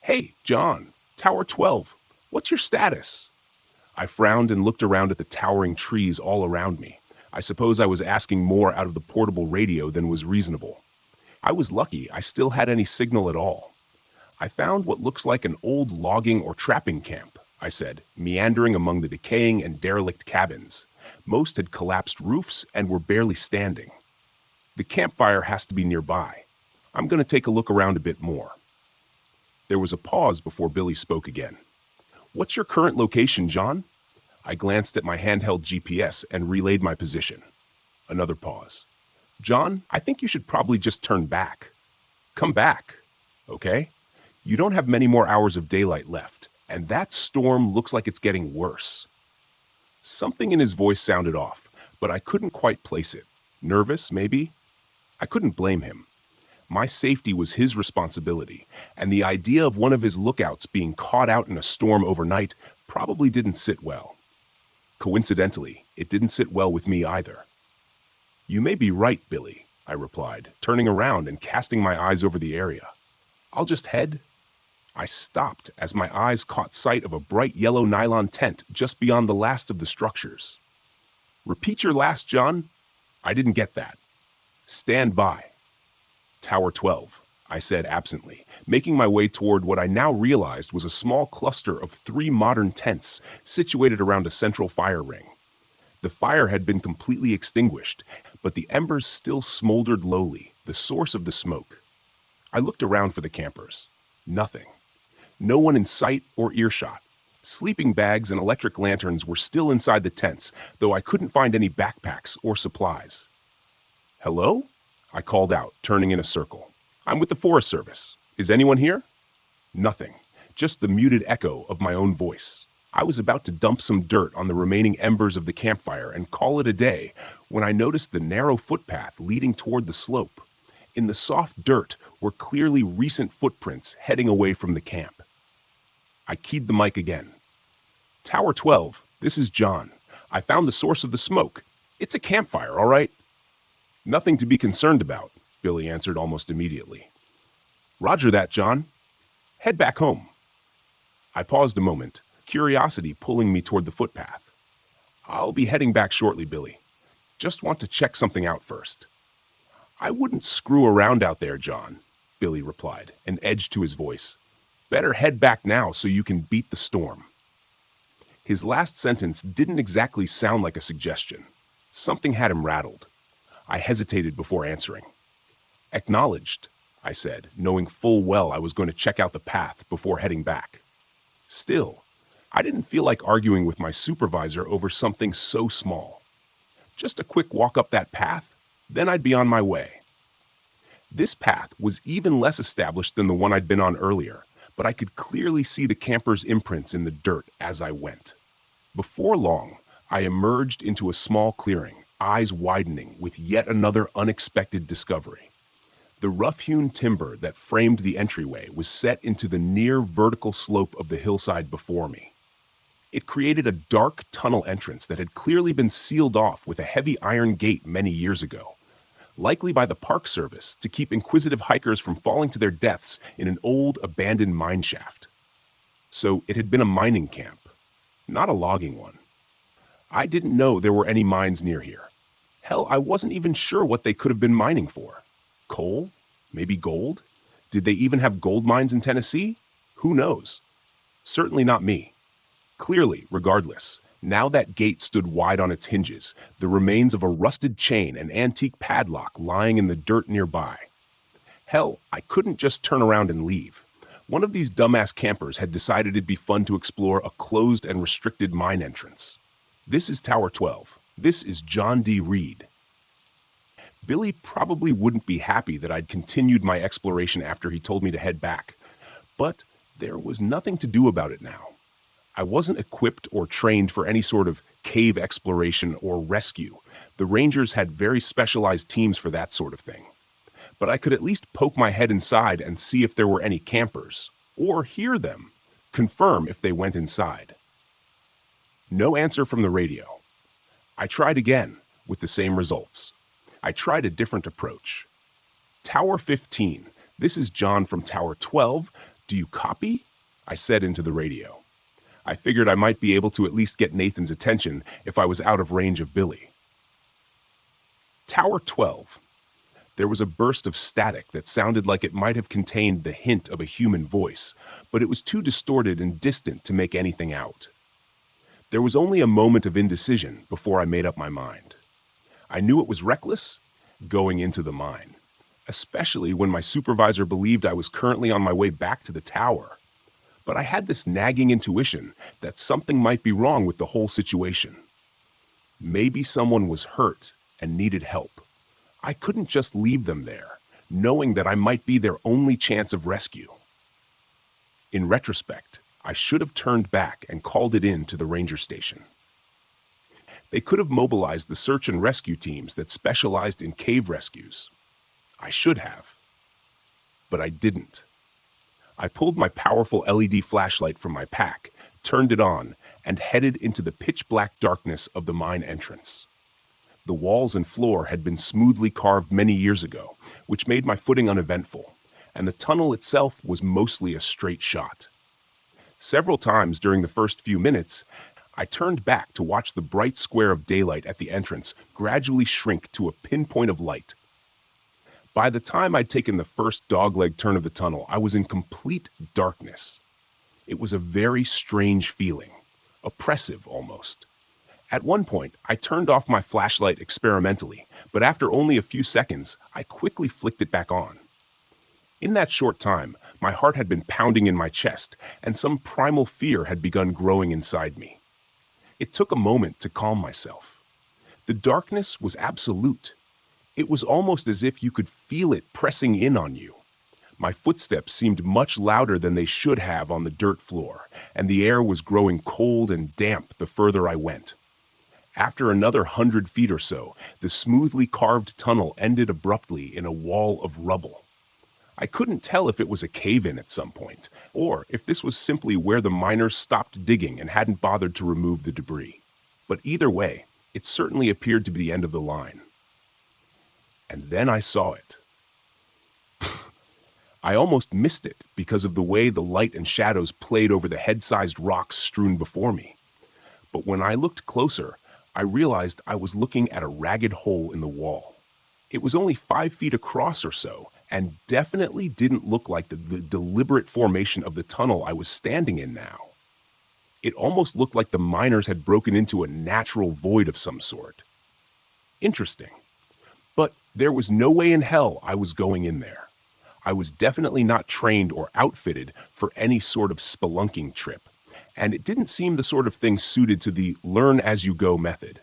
"Hey, John, Tower 12, what's your status?" I frowned and looked around at the towering trees all around me. I suppose I was asking more out of the portable radio than was reasonable. I was lucky I still had any signal at all. "I found what looks like an old logging or trapping camp," I said, meandering among the decaying and derelict cabins. Most had collapsed roofs and were barely standing. "The campfire has to be nearby. I'm going to take a look around a bit more." There was a pause before Billy spoke again. "What's your current location, John?" I glanced at my handheld GPS and relayed my position. Another pause. "John, I think you should probably just turn back. Come back, okay? You don't have many more hours of daylight left, and that storm looks like it's getting worse." Something in his voice sounded off, but I couldn't quite place it. Nervous, maybe? I couldn't blame him. My safety was his responsibility, and the idea of one of his lookouts being caught out in a storm overnight probably didn't sit well. Coincidentally, it didn't sit well with me either. "You may be right, Billy," I replied, turning around and casting my eyes over the area. "I'll just head I stopped as my eyes caught sight of a bright yellow nylon tent just beyond the last of the structures. "Repeat your last, John." "I didn't get that." "Stand by." "Tower 12, I said absently, making my way toward what I now realized was a small cluster of 3 modern tents situated around a central fire ring. The fire had been completely extinguished, but the embers still smoldered lowly, the source of the smoke. I looked around for the campers. Nothing. No one in sight or earshot. Sleeping bags and electric lanterns were still inside the tents, though I couldn't find any backpacks or supplies. "Hello?" I called out, turning in a circle. "I'm with the Forest Service. Is anyone here?" Nothing, just the muted echo of my own voice. I was about to dump some dirt on the remaining embers of the campfire and call it a day when I noticed the narrow footpath leading toward the slope. In the soft dirt were clearly recent footprints heading away from the camp. I keyed the mic again. "Tower 12, this is John. I found the source of the smoke. It's a campfire, all right?" "Nothing to be concerned about," Billy answered almost immediately. "Roger that, John. Head back home." I paused a moment, curiosity pulling me toward the footpath. "I'll be heading back shortly, Billy. Just want to check something out first." "I wouldn't screw around out there, John," Billy replied, an edge to his voice. "Better head back now so you can beat the storm." His last sentence didn't exactly sound like a suggestion. Something had him rattled. I hesitated before answering. "Acknowledged," I said, knowing full well I was going to check out the path before heading back. Still, I didn't feel like arguing with my supervisor over something so small. Just a quick walk up that path, then I'd be on my way. This path was even less established than the one I'd been on earlier, but I could clearly see the campers' imprints in the dirt as I went. Before long, I emerged into a small clearing, eyes widening with yet another unexpected discovery. The rough-hewn timber that framed the entryway was set into the near vertical slope of the hillside before me. It created a dark tunnel entrance that had clearly been sealed off with a heavy iron gate many years ago, likely by the Park Service to keep inquisitive hikers from falling to their deaths in an old, abandoned mine shaft. So it had been a mining camp, not a logging one. I didn't know there were any mines near here. Hell, I wasn't even sure what they could have been mining for. Coal? Maybe gold? Did they even have gold mines in Tennessee? Who knows? Certainly not me. Clearly, regardless, now that gate stood wide on its hinges, the remains of a rusted chain and antique padlock lying in the dirt nearby. Hell, I couldn't just turn around and leave. One of these dumbass campers had decided it'd be fun to explore a closed and restricted mine entrance. This is Tower 12. This is John D. Reed. Billy probably wouldn't be happy that I'd continued my exploration after he told me to head back, but there was nothing to do about it now. I wasn't equipped or trained for any sort of cave exploration or rescue. The Rangers had very specialized teams for that sort of thing. But I could at least poke my head inside and see if there were any campers, or hear them, confirm if they went inside. No answer from the radio. I tried again, with the same results. I tried a different approach. "Tower 15, this is John from Tower 12. Do you copy?" I said into the radio. I figured I might be able to at least get Nathan's attention if I was out of range of Billy. Tower 12. There was a burst of static that sounded like it might have contained the hint of a human voice, but it was too distorted and distant to make anything out. There was only a moment of indecision before I made up my mind. I knew it was reckless going into the mine, especially when my supervisor believed I was currently on my way back to the tower. But I had this nagging intuition that something might be wrong with the whole situation. Maybe someone was hurt and needed help. I couldn't just leave them there, knowing that I might be their only chance of rescue. In retrospect, I should have turned back and called it in to the ranger station. They could have mobilized the search and rescue teams that specialized in cave rescues. I should have. But I didn't. I pulled my powerful LED flashlight from my pack, turned it on, and headed into the pitch-black darkness of the mine entrance. The walls and floor had been smoothly carved many years ago, which made my footing uneventful, and the tunnel itself was mostly a straight shot. Several times during the first few minutes, I turned back to watch the bright square of daylight at the entrance gradually shrink to a pinpoint of light. By the time I'd taken the first dogleg turn of the tunnel, I was in complete darkness. It was a very strange feeling, oppressive almost. At one point, I turned off my flashlight experimentally, but after only a few seconds, I quickly flicked it back on. In that short time, my heart had been pounding in my chest, and some primal fear had begun growing inside me. It took a moment to calm myself. The darkness was absolute. It was almost as if you could feel it pressing in on you. My footsteps seemed much louder than they should have on the dirt floor, and the air was growing cold and damp the further I went. After another 100 feet or so, the smoothly carved tunnel ended abruptly in a wall of rubble. I couldn't tell if it was a cave-in at some point, or if this was simply where the miners stopped digging and hadn't bothered to remove the debris. But either way, it certainly appeared to be the end of the line. And then I saw it. I almost missed it because of the way the light and shadows played over the head-sized rocks strewn before me. But when I looked closer, I realized I was looking at a ragged hole in the wall. It was only 5 feet across or so, and definitely didn't look like the deliberate formation of the tunnel I was standing in now. It almost looked like the miners had broken into a natural void of some sort. Interesting. But there was no way in hell I was going in there. I was definitely not trained or outfitted for any sort of spelunking trip, and it didn't seem the sort of thing suited to the learn-as-you-go method.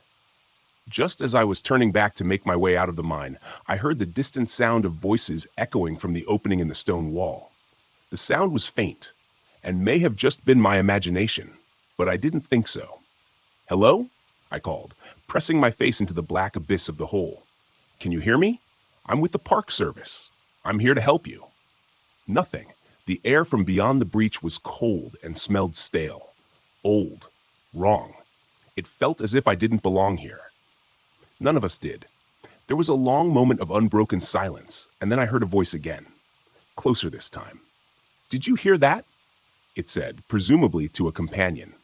Just as I was turning back to make my way out of the mine, I heard the distant sound of voices echoing from the opening in the stone wall. The sound was faint, and may have just been my imagination, but I didn't think so. "Hello?" I called, pressing my face into the black abyss of the hole. "Can you hear me? I'm with the Park Service. I'm here to help you." Nothing. The air from beyond the breach was cold and smelled stale. Old. Wrong. It felt as if I didn't belong here. None of us did. There was a long moment of unbroken silence, and then I heard a voice again. Closer this time. "Did you hear that?" it said, presumably to a companion.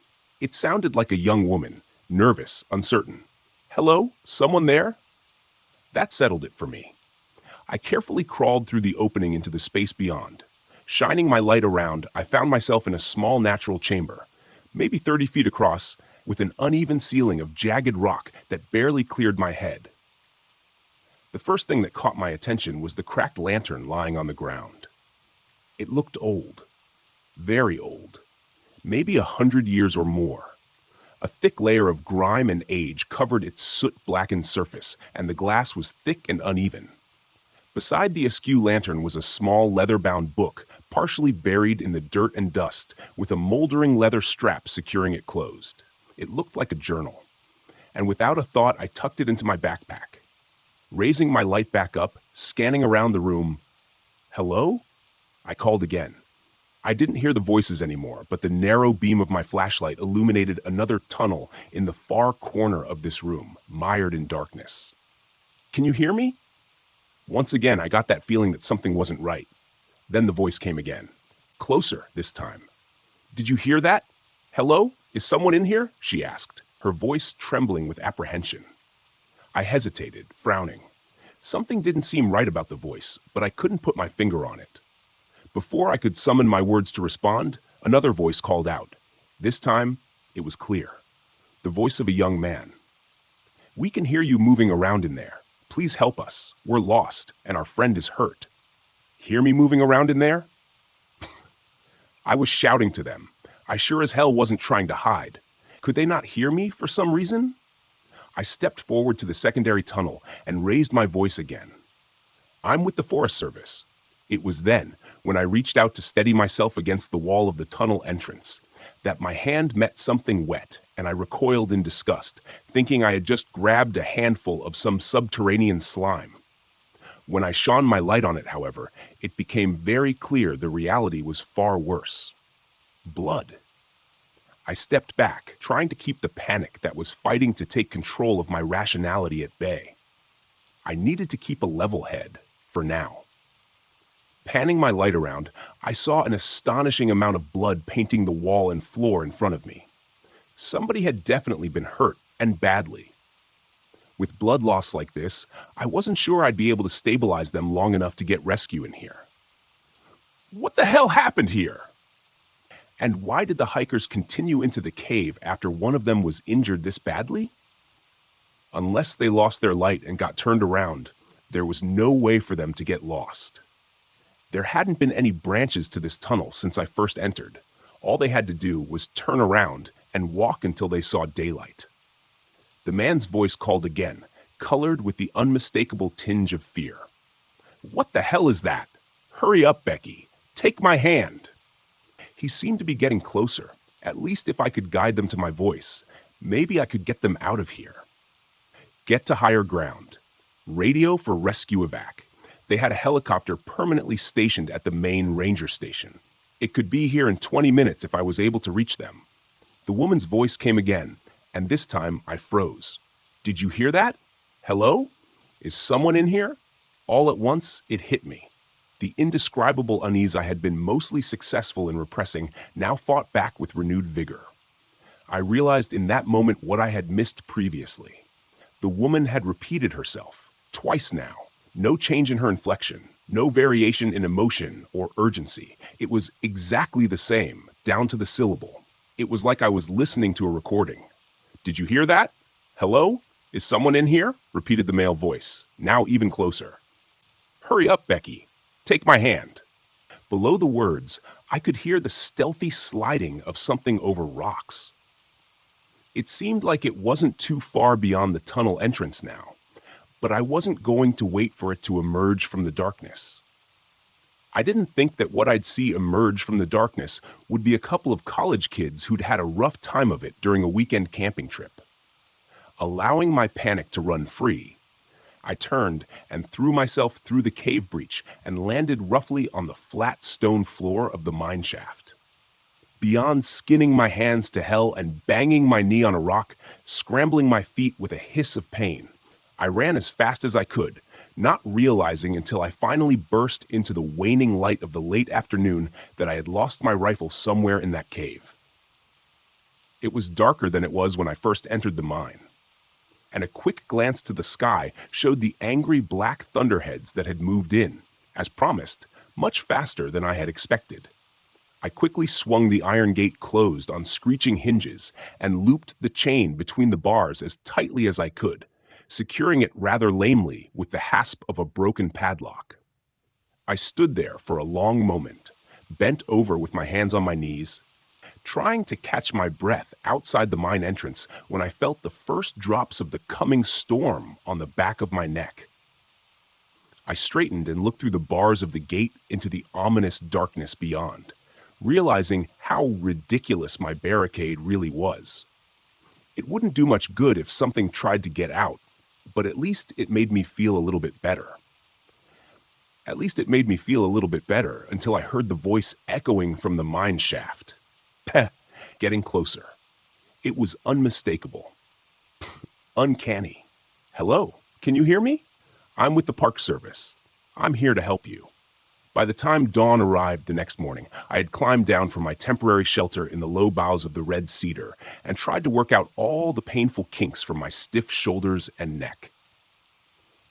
It sounded like a young woman, nervous, uncertain. "Hello? Someone there?" That settled it for me. I carefully crawled through the opening into the space beyond. Shining my light around, I found myself in a small natural chamber, maybe 30 feet across, with an uneven ceiling of jagged rock that barely cleared my head. The first thing that caught my attention was the cracked lantern lying on the ground. It looked old. Very old. Maybe 100 years or more. A thick layer of grime and age covered its soot-blackened surface, and the glass was thick and uneven. Beside the askew lantern was a small leather-bound book, partially buried in the dirt and dust, with a moldering leather strap securing it closed. It looked like a journal. And without a thought, I tucked it into my backpack. Raising my light back up, scanning around the room. "Hello?" I called again. I didn't hear the voices anymore, but the narrow beam of my flashlight illuminated another tunnel in the far corner of this room, mired in darkness. "Can you hear me?" Once again, I got that feeling that something wasn't right. Then the voice came again. Closer this time. "Did you hear that? Hello? Is someone in here?" she asked, her voice trembling with apprehension. I hesitated, frowning. Something didn't seem right about the voice, but I couldn't put my finger on it. Before I could summon my words to respond, another voice called out. This time, it was clear. The voice of a young man. "We can hear you moving around in there. Please help us. We're lost, and our friend is hurt." Hear me moving around in there? I was shouting to them. I sure as hell wasn't trying to hide. Could they not hear me for some reason? I stepped forward to the secondary tunnel and raised my voice again. "I'm with the Forest Service." It was then, when I reached out to steady myself against the wall of the tunnel entrance, that my hand met something wet, and I recoiled in disgust, thinking I had just grabbed a handful of some subterranean slime. When I shone my light on it, however, it became very clear the reality was far worse. Blood. I stepped back, trying to keep the panic that was fighting to take control of my rationality at bay. I needed to keep a level head, for now. Panning my light around, I saw an astonishing amount of blood painting the wall and floor in front of me. Somebody had definitely been hurt, and badly. With blood loss like this, I wasn't sure I'd be able to stabilize them long enough to get rescue in here. What the hell happened here? And why did the hikers continue into the cave after one of them was injured this badly? Unless they lost their light and got turned around, there was no way for them to get lost. There hadn't been any branches to this tunnel since I first entered. All they had to do was turn around and walk until they saw daylight. The man's voice called again, colored with the unmistakable tinge of fear. What the hell is that? Hurry up, Becky. Take my hand. He seemed to be getting closer. At least if I could guide them to my voice, maybe I could get them out of here. Get to higher ground. Radio for rescue evac. They had a helicopter permanently stationed at the main ranger station. It could be here in 20 minutes if I was able to reach them. The woman's voice came again, and this time I froze. Did you hear that? Hello? Is someone in here? All at once, it hit me. The indescribable unease I had been mostly successful in repressing now fought back with renewed vigor. I realized in that moment what I had missed previously. The woman had repeated herself, twice now. No change in her inflection, no variation in emotion or urgency. It was exactly the same, down to the syllable. It was like I was listening to a recording. Did you hear that? Hello? Is someone in here? Repeated the male voice, now even closer. Hurry up, Becky. Take my hand. Below the words, I could hear the stealthy sliding of something over rocks. It seemed like it wasn't too far beyond the tunnel entrance now, but I wasn't going to wait for it to emerge from the darkness. I didn't think that what I'd see emerge from the darkness would be a couple of college kids who'd had a rough time of it during a weekend camping trip. Allowing my panic to run free, I turned and threw myself through the cave breach and landed roughly on the flat stone floor of the mine shaft. Beyond skinning my hands to hell and banging my knee on a rock, scrambling my feet with a hiss of pain, I ran as fast as I could, not realizing until I finally burst into the waning light of the late afternoon that I had lost my rifle somewhere in that cave. It was darker than it was when I first entered the mine, and a quick glance to the sky showed the angry black thunderheads that had moved in, as promised, much faster than I had expected. I quickly swung the iron gate closed on screeching hinges and looped the chain between the bars as tightly as I could, securing it rather lamely with the hasp of a broken padlock. I stood there for a long moment, bent over with my hands on my knees, trying to catch my breath outside the mine entrance when I felt the first drops of the coming storm on the back of my neck. I straightened and looked through the bars of the gate into the ominous darkness beyond, realizing how ridiculous my barricade really was. It wouldn't do much good if something tried to get out, but at least it made me feel a little bit better. At least it made me feel a little bit better until I heard the voice echoing from the mine shaft. Peh, getting closer. It was unmistakable. Uncanny. Hello, can you hear me? I'm with the Park Service. I'm here to help you. By the time dawn arrived the next morning, I had climbed down from my temporary shelter in the low boughs of the red cedar and tried to work out all the painful kinks from my stiff shoulders and neck.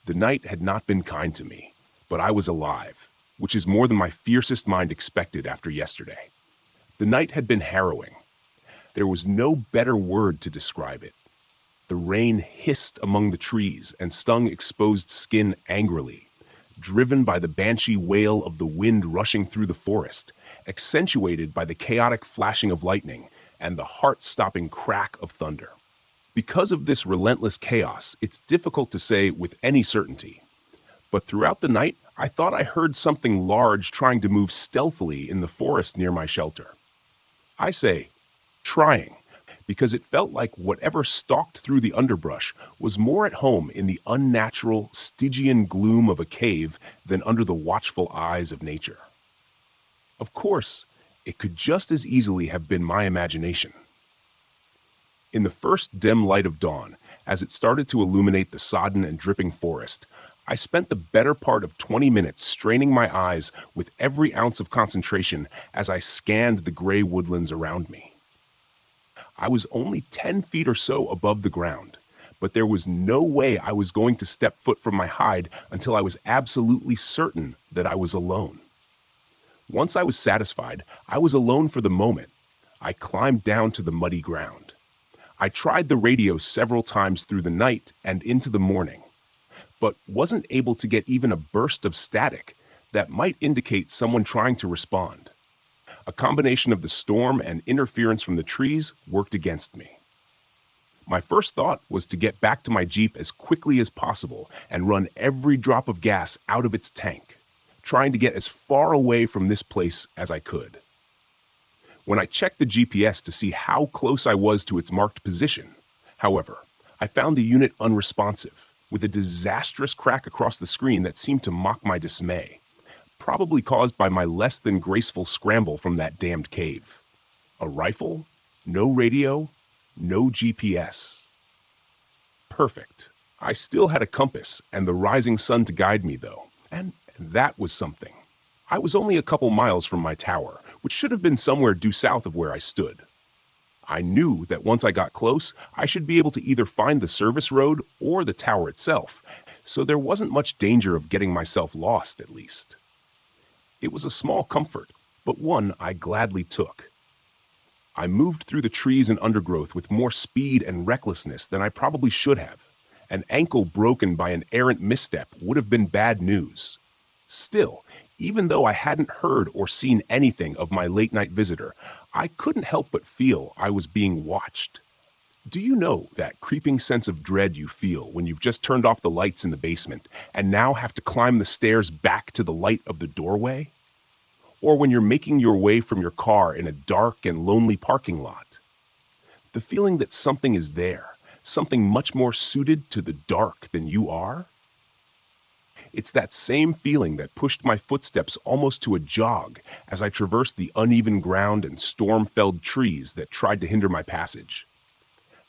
The night had not been kind to me, but I was alive, which is more than my fiercest mind expected after yesterday. The night had been harrowing. There was no better word to describe it. The rain hissed among the trees and stung exposed skin angrily, driven by the banshee wail of the wind rushing through the forest, accentuated by the chaotic flashing of lightning and the heart-stopping crack of thunder. Because of this relentless chaos, it's difficult to say with any certainty. But throughout the night, I thought I heard something large trying to move stealthily in the forest near my shelter. I say, trying, because it felt like whatever stalked through the underbrush was more at home in the unnatural, Stygian gloom of a cave than under the watchful eyes of nature. Of course, it could just as easily have been my imagination. In the first dim light of dawn, as it started to illuminate the sodden and dripping forest, I spent the better part of 20 minutes straining my eyes with every ounce of concentration as I scanned the gray woodlands around me. I was only 10 feet or so above the ground, but there was no way I was going to step foot from my hide until I was absolutely certain that I was alone. Once I was satisfied I was alone for the moment, I climbed down to the muddy ground. I tried the radio several times through the night and into the morning, but wasn't able to get even a burst of static that might indicate someone trying to respond. A combination of the storm and interference from the trees worked against me. My first thought was to get back to my Jeep as quickly as possible and run every drop of gas out of its tank, trying to get as far away from this place as I could. When I checked the GPS to see how close I was to its marked position, however, I found the unit unresponsive, with a disastrous crack across the screen that seemed to mock my dismay, probably caused by my less than graceful scramble from that damned cave. A rifle? No radio? No GPS. Perfect. I still had a compass and the rising sun to guide me, though, and that was something. I was only a couple miles from my tower, which should have been somewhere due south of where I stood. I knew that once I got close, I should be able to either find the service road or the tower itself, so there wasn't much danger of getting myself lost, at least. It was a small comfort, but one I gladly took. I moved through the trees and undergrowth with more speed and recklessness than I probably should have. An ankle broken by an errant misstep would have been bad news. Still, even though I hadn't heard or seen anything of my late-night visitor, I couldn't help but feel I was being watched. Do you know that creeping sense of dread you feel when you've just turned off the lights in the basement and now have to climb the stairs back to the light of the doorway? Or when you're making your way from your car in a dark and lonely parking lot? The feeling that something is there, something much more suited to the dark than you are? It's that same feeling that pushed my footsteps almost to a jog as I traversed the uneven ground and storm-felled trees that tried to hinder my passage.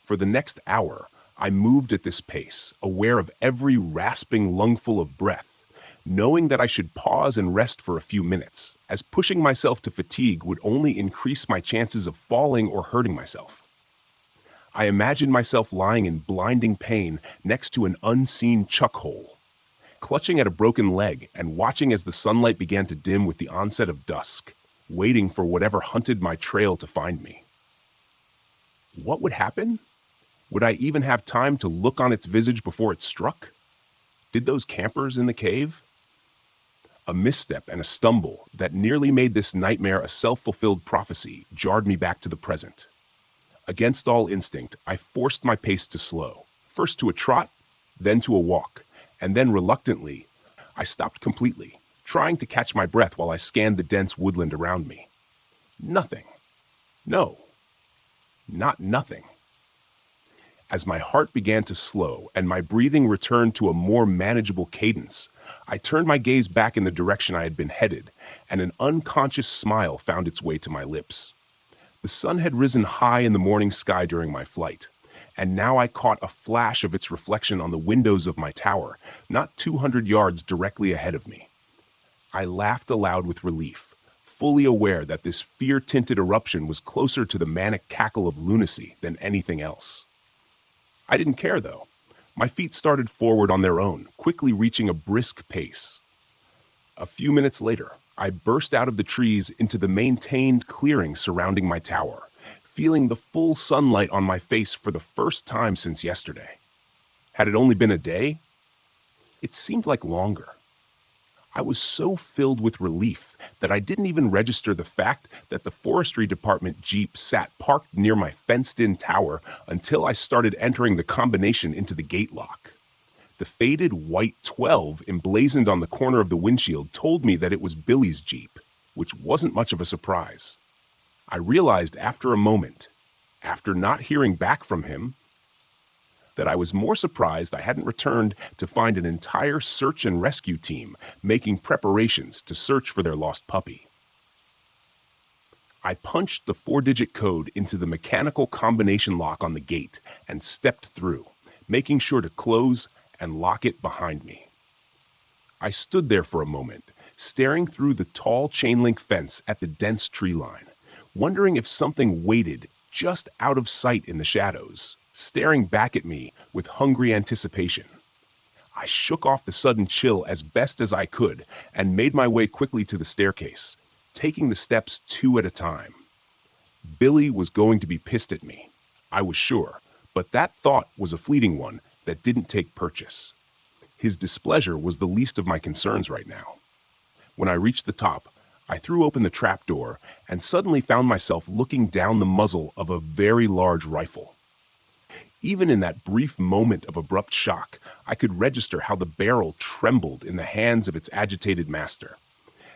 For the next hour, I moved at this pace, aware of every rasping lungful of breath, knowing that I should pause and rest for a few minutes, as pushing myself to fatigue would only increase my chances of falling or hurting myself. I imagined myself lying in blinding pain next to an unseen chuck hole, clutching at a broken leg and watching as the sunlight began to dim with the onset of dusk, waiting for whatever hunted my trail to find me. What would happen? Would I even have time to look on its visage before it struck? Did those campers in the cave? A misstep and a stumble that nearly made this nightmare a self-fulfilled prophecy jarred me back to the present. Against all instinct, I forced my pace to slow, first to a trot, then to a walk, and then reluctantly, I stopped completely, trying to catch my breath while I scanned the dense woodland around me. Nothing. No. Not nothing. As my heart began to slow and my breathing returned to a more manageable cadence, I turned my gaze back in the direction I had been headed, and an unconscious smile found its way to my lips. The sun had risen high in the morning sky during my flight, and now I caught a flash of its reflection on the windows of my tower, not 200 yards directly ahead of me. I laughed aloud with relief, fully aware that this fear-tinted eruption was closer to the manic cackle of lunacy than anything else. I didn't care, though. My feet started forward on their own, quickly reaching a brisk pace. A few minutes later, I burst out of the trees into the maintained clearing surrounding my tower, feeling the full sunlight on my face for the first time since yesterday. Had it only been a day? It seemed like longer. I was so filled with relief that I didn't even register the fact that the forestry department Jeep sat parked near my fenced-in tower until I started entering the combination into the gate lock. The faded white 12 emblazoned on the corner of the windshield told me that it was Billy's Jeep, which wasn't much of a surprise. I realized after a moment, after not hearing back from him, that I was more surprised I hadn't returned to find an entire search and rescue team making preparations to search for their lost puppy. I punched the 4-digit code into the mechanical combination lock on the gate and stepped through, making sure to close and lock it behind me. I stood there for a moment, staring through the tall chain-link fence at the dense tree line, wondering if something waited just out of sight in the shadows, staring back at me with hungry anticipation. I shook off the sudden chill as best as I could and made my way quickly to the staircase, taking the steps 2 at a time. Billy was going to be pissed at me, I was sure, but that thought was a fleeting one that didn't take purchase. His displeasure was the least of my concerns right now. When I reached the top, I threw open the trapdoor and suddenly found myself looking down the muzzle of a very large rifle. Even in that brief moment of abrupt shock, I could register how the barrel trembled in the hands of its agitated master,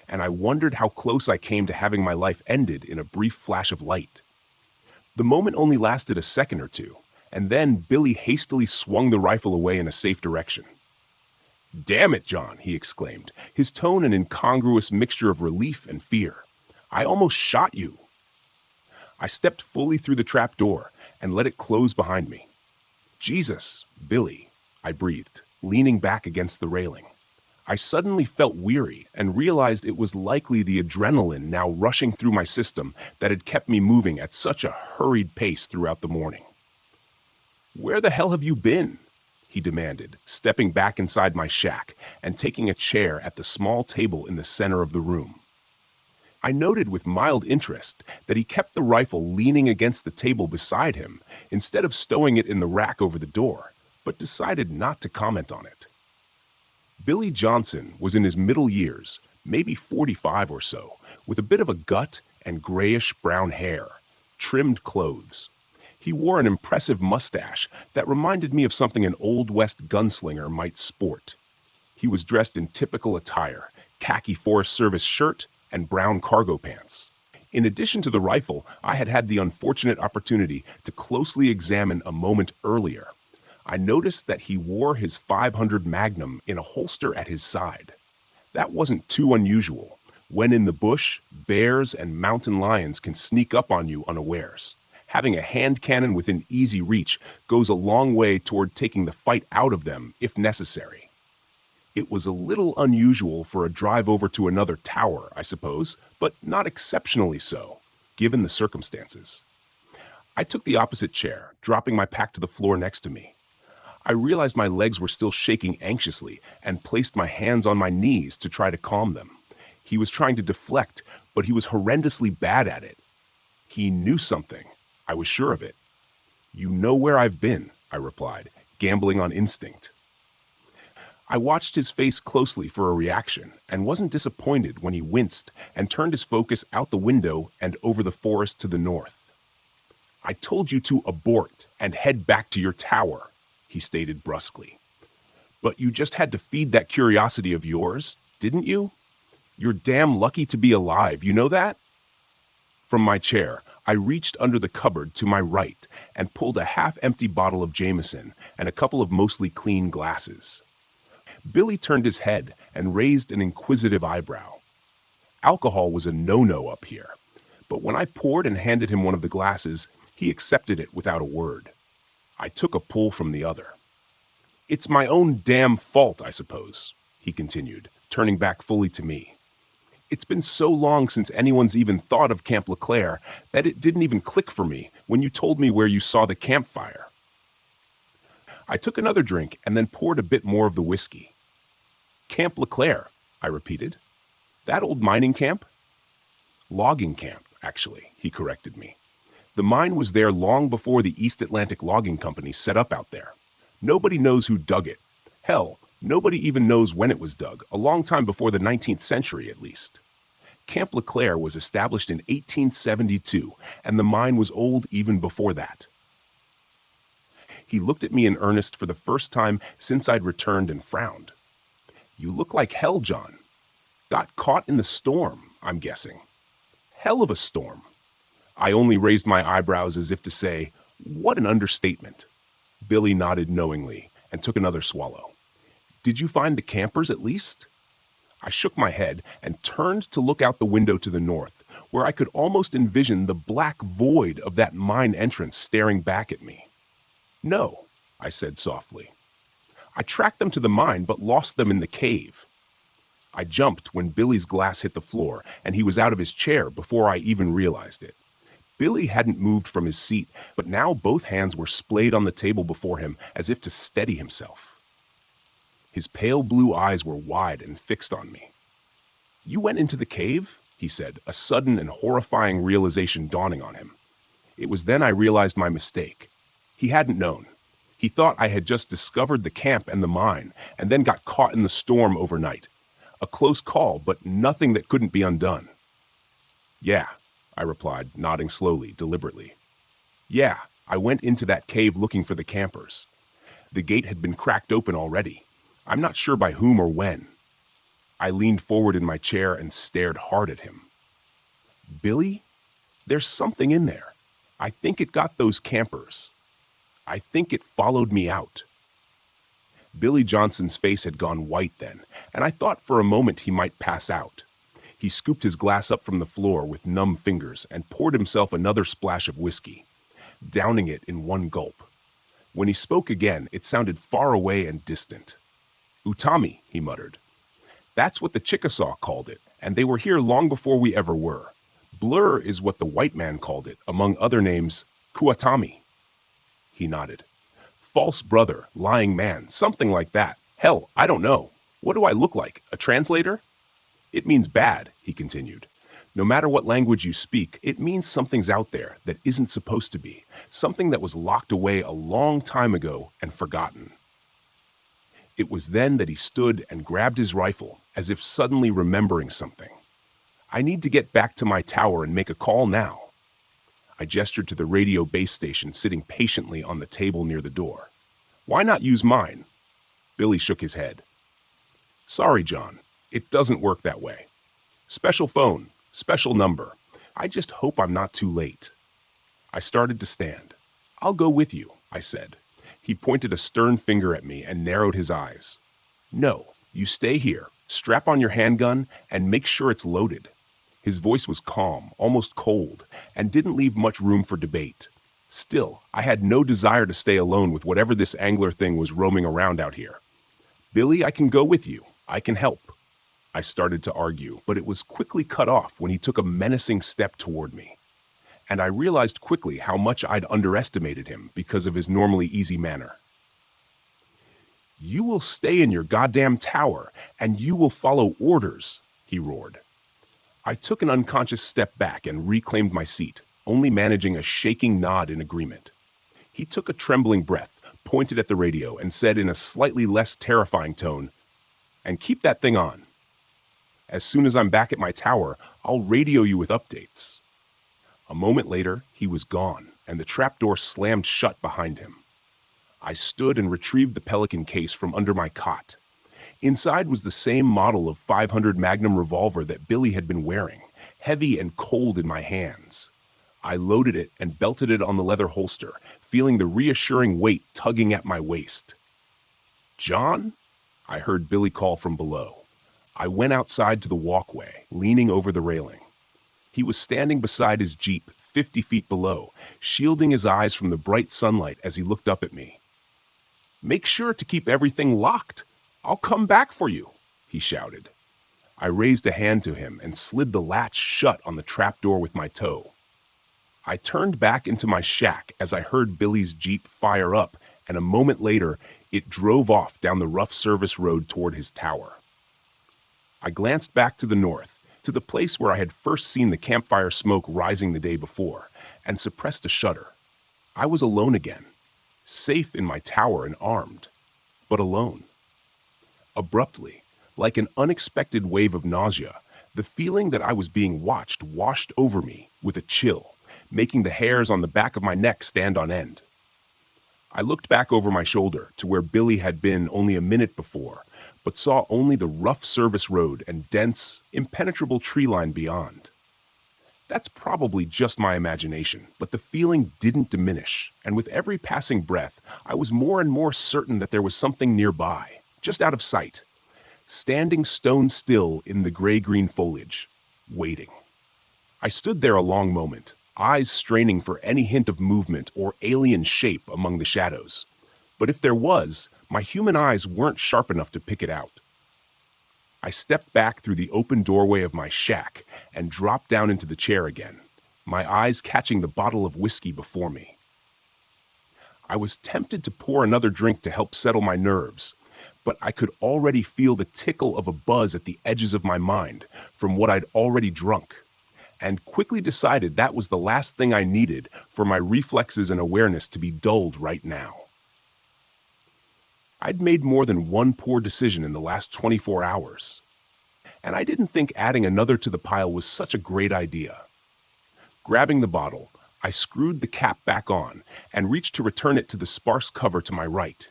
and I wondered how close I came to having my life ended in a brief flash of light. The moment only lasted a second or two, and then Billy hastily swung the rifle away in a safe direction. "Damn it, John," he exclaimed, his tone an incongruous mixture of relief and fear. "I almost shot you." I stepped fully through the trap door and let it close behind me. "Jesus, Billy," I breathed, leaning back against the railing. I suddenly felt weary and realized it was likely the adrenaline now rushing through my system that had kept me moving at such a hurried pace throughout the morning. "Where the hell have you been?" he demanded, stepping back inside my shack and taking a chair at the small table in the center of the room. I noted with mild interest that he kept the rifle leaning against the table beside him instead of stowing it in the rack over the door, but decided not to comment on it. Billy Johnson was in his middle years, maybe 45 or so, with a bit of a gut and grayish-brown hair, trimmed clothes. He wore an impressive mustache that reminded me of something an Old West gunslinger might sport. He was dressed in typical attire, khaki Forest Service shirt and brown cargo pants. In addition to the rifle, I had had the unfortunate opportunity to closely examine a moment earlier. I noticed that he wore his .500 Magnum in a holster at his side. That wasn't too unusual. When in the bush, bears and mountain lions can sneak up on you unawares. Having a hand cannon within easy reach goes a long way toward taking the fight out of them if necessary. It was a little unusual for a drive over to another tower, I suppose, but not exceptionally so, given the circumstances. I took the opposite chair, dropping my pack to the floor next to me. I realized my legs were still shaking anxiously and placed my hands on my knees to try to calm them. He was trying to deflect, but he was horrendously bad at it. He knew something. I was sure of it. "You know where I've been," I replied, gambling on instinct. I watched his face closely for a reaction and wasn't disappointed when he winced and turned his focus out the window and over the forest to the north. "I told you to abort and head back to your tower," he stated brusquely. "But you just had to feed that curiosity of yours, didn't you? You're damn lucky to be alive, you know that?" From my chair, I reached under the cupboard to my right and pulled a half-empty bottle of Jameson and a couple of mostly clean glasses. Billy turned his head and raised an inquisitive eyebrow. Alcohol was a no-no up here, but when I poured and handed him one of the glasses, he accepted it without a word. I took a pull from the other. "It's my own damn fault, I suppose," he continued, turning back fully to me. "It's been so long since anyone's even thought of Camp LeClaire that it didn't even click for me when you told me where you saw the campfire." I took another drink and then poured a bit more of the whiskey. "Camp LeClaire," I repeated. "That old mining camp?" "Logging camp, actually," he corrected me. "The mine was there long before the East Atlantic Logging Company set up out there. Nobody knows who dug it. Hell, nobody even knows when it was dug, a long time before the 19th century at least. Camp LeClaire was established in 1872, and the mine was old even before that." He looked at me in earnest for the first time since I'd returned and frowned. "You look like hell, John. Got caught in the storm, I'm guessing." "Hell of a storm." I only raised my eyebrows as if to say, "What an understatement." Billy nodded knowingly and took another swallow. "Did you find the campers at least?" I shook my head and turned to look out the window to the north, where I could almost envision the black void of that mine entrance staring back at me. "No," I said softly. "I tracked them to the mine but lost them in the cave." I jumped when Billy's glass hit the floor, and he was out of his chair before I even realized it. Billy hadn't moved from his seat, but now both hands were splayed on the table before him as if to steady himself. His pale blue eyes were wide and fixed on me. "You went into the cave?" he said, a sudden and horrifying realization dawning on him. It was then I realized my mistake. He hadn't known. He thought I had just discovered the camp and the mine, and then got caught in the storm overnight. A close call, but nothing that couldn't be undone. "Yeah," I replied, nodding slowly, deliberately. "Yeah, I went into that cave looking for the campers. The gate had been cracked open already. I'm not sure by whom or when." I leaned forward in my chair and stared hard at him. "Billy, there's something in there. I think it got those campers. I think it followed me out." Billy Johnson's face had gone white then, and I thought for a moment he might pass out. He scooped his glass up from the floor with numb fingers and poured himself another splash of whiskey, downing it in one gulp. When he spoke again, it sounded far away and distant. "Utami," he muttered. "That's what the Chickasaw called it, and they were here long before we ever were. Blur is what the white man called it, among other names, Kuatami." He nodded. "False brother, lying man, something like that. Hell, I don't know. What do I look like, a translator?" "It means bad," he continued. "No matter what language you speak, it means something's out there that isn't supposed to be, something that was locked away a long time ago and forgotten." It was then that he stood and grabbed his rifle, as if suddenly remembering something. "I need to get back to my tower and make a call now." I gestured to the radio base station sitting patiently on the table near the door. "Why not use mine?" Billy shook his head. "Sorry, John. It doesn't work that way. Special phone, special number. I just hope I'm not too late." I started to stand. "I'll go with you," I said. He pointed a stern finger at me and narrowed his eyes. "No, you stay here, strap on your handgun, and make sure it's loaded." His voice was calm, almost cold, and didn't leave much room for debate. Still, I had no desire to stay alone with whatever this angler thing was roaming around out here. "Billy, I can go with you. I can help." I started to argue, but it was quickly cut off when he took a menacing step toward me. And I realized quickly how much I'd underestimated him because of his normally easy manner. "You will stay in your goddamn tower, and you will follow orders," he roared. I took an unconscious step back and reclaimed my seat, only managing a shaking nod in agreement. He took a trembling breath, pointed at the radio, and said in a slightly less terrifying tone, "And keep that thing on. As soon as I'm back at my tower, I'll radio you with updates." A moment later, he was gone, and the trapdoor slammed shut behind him. I stood and retrieved the Pelican case from under my cot. Inside was the same model of .500 Magnum revolver that Billy had been wearing, heavy and cold in my hands. I loaded it and belted it on the leather holster, feeling the reassuring weight tugging at my waist. "John?" I heard Billy call from below. I went outside to the walkway, leaning over the railing. He was standing beside his Jeep, 50 feet below, shielding his eyes from the bright sunlight as he looked up at me. "Make sure to keep everything locked. I'll come back for you," he shouted. I raised a hand to him and slid the latch shut on the trapdoor with my toe. I turned back into my shack as I heard Billy's Jeep fire up, and a moment later, it drove off down the rough service road toward his tower. I glanced back to the north, to the place where I had first seen the campfire smoke rising the day before, and suppressed a shudder. I was alone again, safe in my tower and armed, but alone. Abruptly, like an unexpected wave of nausea, the feeling that I was being watched washed over me with a chill, making the hairs on the back of my neck stand on end. I looked back over my shoulder to where Billy had been only a minute before, but saw only the rough service road and dense, impenetrable tree line beyond. That's probably just my imagination, but the feeling didn't diminish, and with every passing breath, I was more and more certain that there was something nearby, just out of sight, standing stone still in the gray-green foliage, waiting. I stood there a long moment, eyes straining for any hint of movement or alien shape among the shadows. But if there was, my human eyes weren't sharp enough to pick it out. I stepped back through the open doorway of my shack and dropped down into the chair again, my eyes catching the bottle of whiskey before me. I was tempted to pour another drink to help settle my nerves, but I could already feel the tickle of a buzz at the edges of my mind from what I'd already drunk, and quickly decided that was the last thing I needed for my reflexes and awareness to be dulled right now. I'd made more than one poor decision in the last 24 hours, and I didn't think adding another to the pile was such a great idea. Grabbing the bottle, I screwed the cap back on and reached to return it to the sparse cover to my right.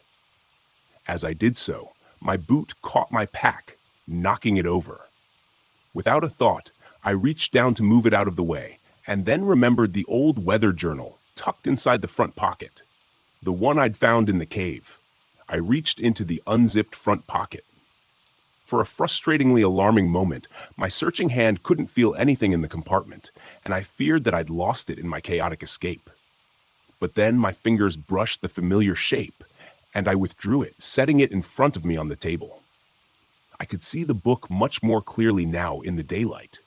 As I did so, my boot caught my pack, knocking it over. Without a thought, I reached down to move it out of the way, and then remembered the old weather journal tucked inside the front pocket, the one I'd found in the cave. I reached into the unzipped front pocket. For a frustratingly alarming moment, my searching hand couldn't feel anything in the compartment, and I feared that I'd lost it in my chaotic escape. But then my fingers brushed the familiar shape, and I withdrew it, setting it in front of me on the table. I could see the book much more clearly now in the daylight.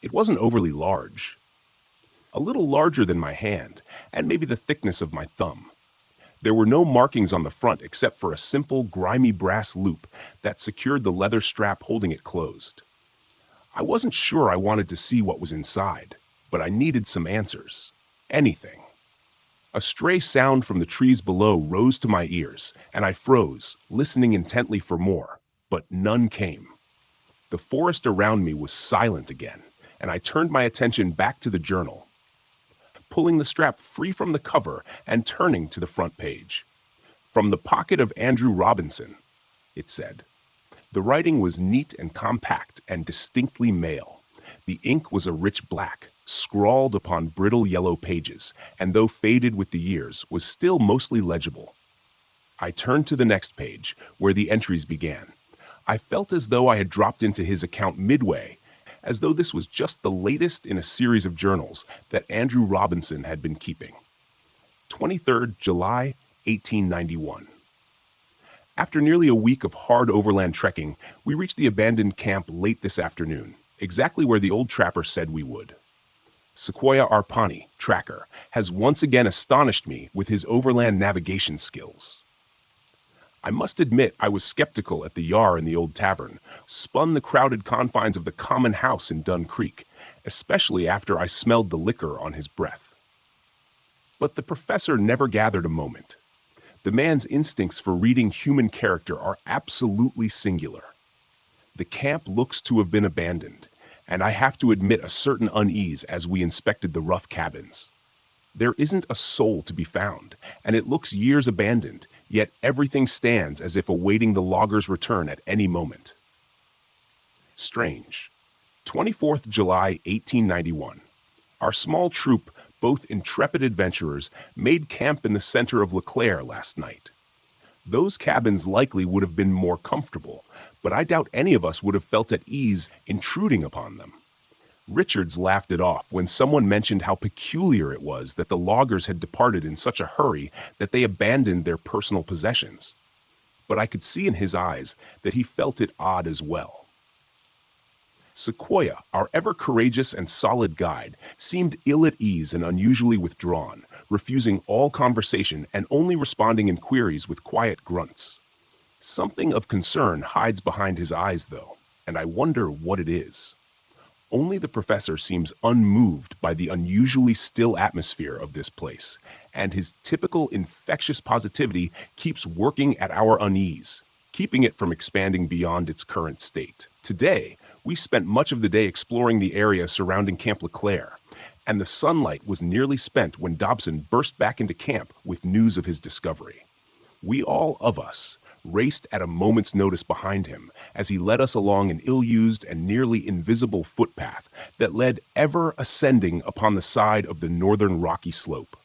It wasn't overly large. A little larger than my hand, and maybe the thickness of my thumb. There were no markings on the front except for a simple, grimy brass loop that secured the leather strap holding it closed. I wasn't sure I wanted to see what was inside, but I needed some answers. Anything. A stray sound from the trees below rose to my ears, and I froze, listening intently for more, but none came. The forest around me was silent again, and I turned my attention back to the journal, pulling the strap free from the cover and turning to the front page. From the pocket of Andrew Robinson, it said. The writing was neat and compact and distinctly male. The ink was a rich black, scrawled upon brittle yellow pages, and though faded with the years, was still mostly legible. I turned to the next page, where the entries began. I felt as though I had dropped into his account midway, as though this was just the latest in a series of journals that Andrew Robinson had been keeping. 23rd July, 1891. After nearly a week of hard overland trekking, we reached the abandoned camp late this afternoon, exactly where the old trapper said we would. Sequoia Arpani, tracker, has once again astonished me with his overland navigation skills. I must admit I was skeptical at the Yar in the old tavern, spun the crowded confines of the common house in Dun Creek, especially after I smelled the liquor on his breath. But the professor never gathered a moment. The man's instincts for reading human character are absolutely singular. The camp looks to have been abandoned, and I have to admit a certain unease as we inspected the rough cabins. There isn't a soul to be found, and it looks years abandoned, yet everything stands as if awaiting the loggers' return at any moment. Strange. 24th July, 1891. Our small troop, both intrepid adventurers, made camp in the center of LeClaire last night. Those cabins likely would have been more comfortable, but I doubt any of us would have felt at ease intruding upon them. Richards laughed it off when someone mentioned how peculiar it was that the loggers had departed in such a hurry that they abandoned their personal possessions. But I could see in his eyes that he felt it odd as well. Sequoia, our ever-courageous and solid guide, seemed ill at ease and unusually withdrawn, refusing all conversation and only responding in queries with quiet grunts. Something of concern hides behind his eyes, though, and I wonder what it is. Only the professor seems unmoved by the unusually still atmosphere of this place, and his typical infectious positivity keeps working at our unease, keeping it from expanding beyond its current state. Today, we spent much of the day exploring the area surrounding Camp LeClaire, and the sunlight was nearly spent when Dobson burst back into camp with news of his discovery. We all of us raced at a moment's notice behind him as he led us along an ill-used and nearly invisible footpath that led ever ascending upon the side of the northern rocky slope.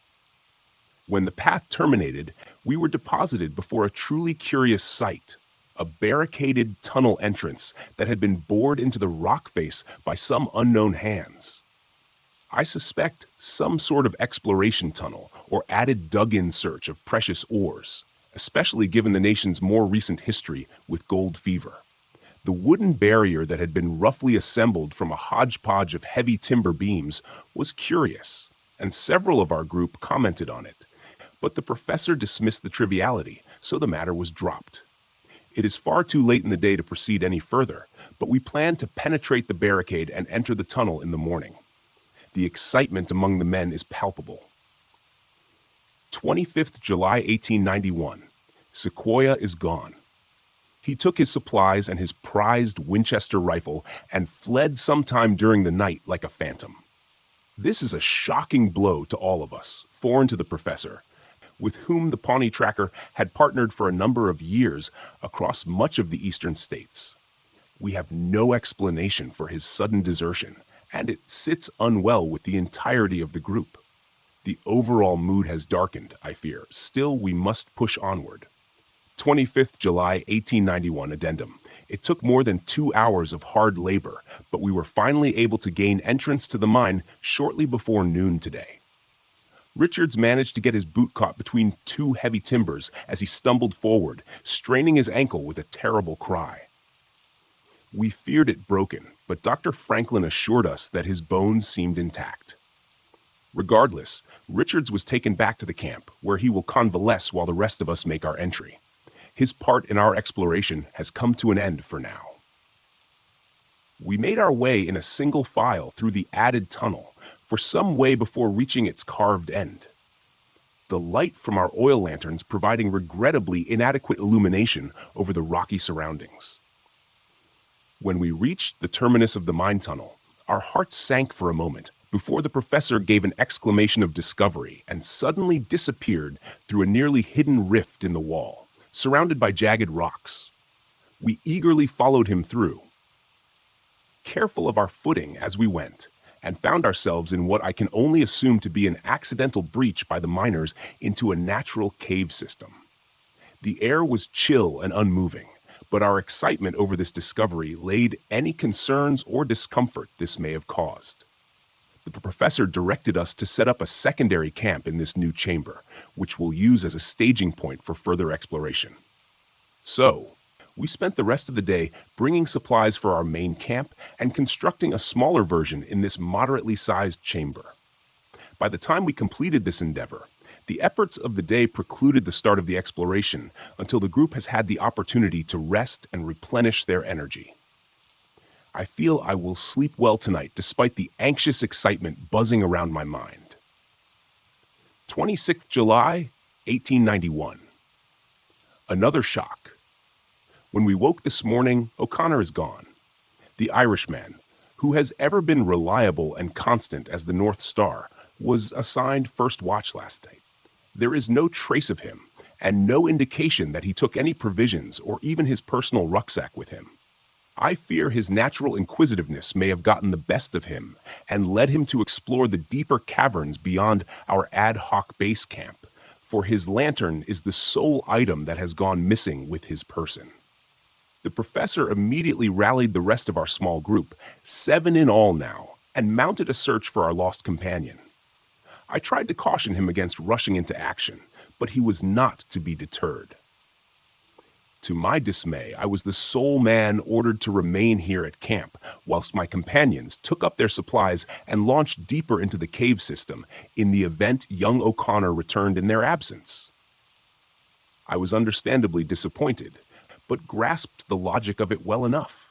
When the path terminated, we were deposited before a truly curious sight, a barricaded tunnel entrance that had been bored into the rock face by some unknown hands. I suspect some sort of exploration tunnel or added dug-in search of precious ores, especially given the nation's more recent history with gold fever. The wooden barrier that had been roughly assembled from a hodgepodge of heavy timber beams was curious, and several of our group commented on it. But the professor dismissed the triviality, so the matter was dropped. It is far too late in the day to proceed any further, but we plan to penetrate the barricade and enter the tunnel in the morning. The excitement among the men is palpable. 25th July 1891. Sequoia is gone. He took his supplies and his prized Winchester rifle and fled sometime during the night like a phantom. This is a shocking blow to all of us, foreign to the professor, with whom the Pawnee Tracker had partnered for a number of years across much of the eastern states. We have no explanation for his sudden desertion, and it sits unwell with the entirety of the group. The overall mood has darkened, I fear. Still, we must push onward. 25th July 1891 addendum. It took more than 2 hours of hard labor, but we were finally able to gain entrance to the mine shortly before noon today. Richards managed to get his boot caught between two heavy timbers as he stumbled forward, straining his ankle with a terrible cry. We feared it broken, but Dr. Franklin assured us that his bones seemed intact. Regardless, Richards was taken back to the camp, where he will convalesce while the rest of us make our entry. His part in our exploration has come to an end for now. We made our way in a single file through the added tunnel for some way before reaching its carved end. The light from our oil lanterns providing regrettably inadequate illumination over the rocky surroundings. When we reached the terminus of the mine tunnel, our hearts sank for a moment before the professor gave an exclamation of discovery and suddenly disappeared through a nearly hidden rift in the wall, surrounded by jagged rocks. We eagerly followed him through, careful of our footing as we went, and found ourselves in what I can only assume to be an accidental breach by the miners into a natural cave system. The air was chill and unmoving, but our excitement over this discovery laid any concerns or discomfort this may have caused. The professor directed us to set up a secondary camp in this new chamber, which we'll use as a staging point for further exploration. So, we spent the rest of the day bringing supplies for our main camp and constructing a smaller version in this moderately sized chamber. By the time we completed this endeavor, the efforts of the day precluded the start of the exploration until the group has had the opportunity to rest and replenish their energy. I feel I will sleep well tonight despite the anxious excitement buzzing around my mind. 26th July, 1891. Another shock. When we woke this morning, O'Connor is gone. The Irishman, who has ever been reliable and constant as the North Star, was assigned first watch last night. There is no trace of him, and no indication that he took any provisions or even his personal rucksack with him. I fear his natural inquisitiveness may have gotten the best of him and led him to explore the deeper caverns beyond our ad hoc base camp, for his lantern is the sole item that has gone missing with his person. The professor immediately rallied the rest of our small group, 7 in all now, and mounted a search for our lost companion. I tried to caution him against rushing into action, but he was not to be deterred. To my dismay, I was the sole man ordered to remain here at camp, whilst my companions took up their supplies and launched deeper into the cave system in the event young O'Connor returned in their absence. I was understandably disappointed, but grasped the logic of it well enough.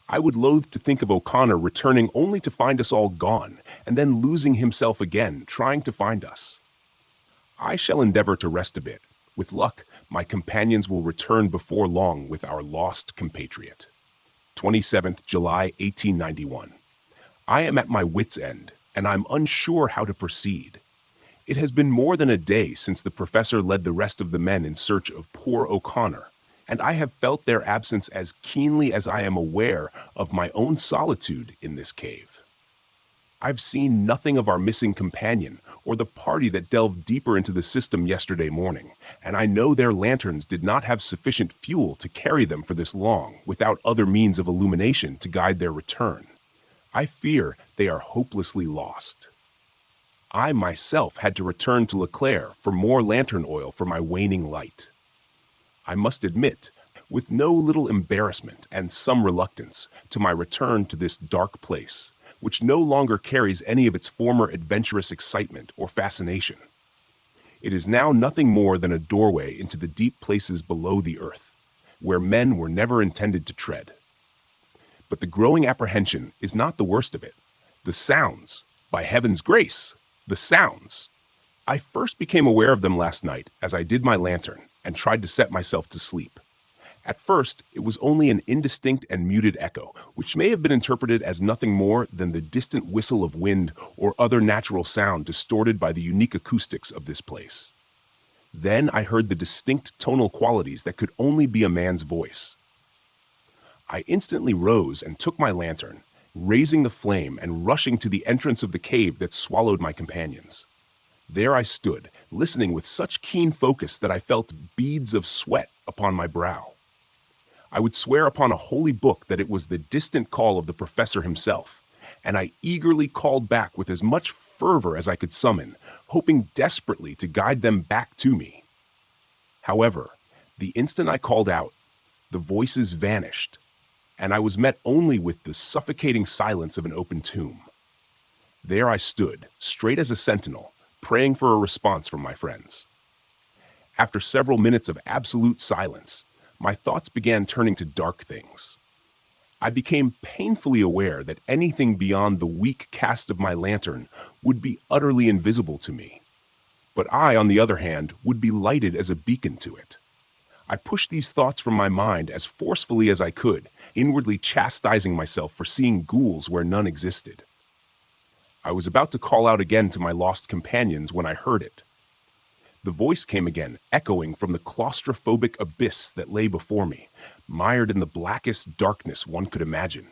I would loathe to think of O'Connor returning only to find us all gone, and then losing himself again, trying to find us. I shall endeavor to rest a bit. With luck, my companions will return before long with our lost compatriot. 27th July 1891. I am at my wit's end, and I'm unsure how to proceed. It has been more than a day since the professor led the rest of the men in search of poor O'Connor, and I have felt their absence as keenly as I am aware of my own solitude in this cave. I've seen nothing of our missing companion or the party that delved deeper into the system yesterday morning, and I know their lanterns did not have sufficient fuel to carry them for this long without other means of illumination to guide their return. I fear they are hopelessly lost. I myself had to return to LeClaire for more lantern oil for my waning light. I must admit, with no little embarrassment and some reluctance, to my return to this dark place, which no longer carries any of its former adventurous excitement or fascination. It is now nothing more than a doorway into the deep places below the earth, where men were never intended to tread. But the growing apprehension is not the worst of it. The sounds, by heaven's grace, the sounds. I first became aware of them last night as I did my lantern and tried to set myself to sleep. At first, it was only an indistinct and muted echo, which may have been interpreted as nothing more than the distant whistle of wind or other natural sound distorted by the unique acoustics of this place. Then I heard the distinct tonal qualities that could only be a man's voice. I instantly rose and took my lantern, raising the flame and rushing to the entrance of the cave that swallowed my companions. There I stood, listening with such keen focus that I felt beads of sweat upon my brow. I would swear upon a holy book that it was the distant call of the professor himself, and I eagerly called back with as much fervor as I could summon, hoping desperately to guide them back to me. However, the instant I called out, the voices vanished, and I was met only with the suffocating silence of an open tomb. There I stood, straight as a sentinel, praying for a response from my friends. After several minutes of absolute silence, my thoughts began turning to dark things. I became painfully aware that anything beyond the weak cast of my lantern would be utterly invisible to me. But I, on the other hand, would be lighted as a beacon to it. I pushed these thoughts from my mind as forcefully as I could, inwardly chastising myself for seeing ghouls where none existed. I was about to call out again to my lost companions when I heard it. The voice came again, echoing from the claustrophobic abyss that lay before me, mired in the blackest darkness one could imagine.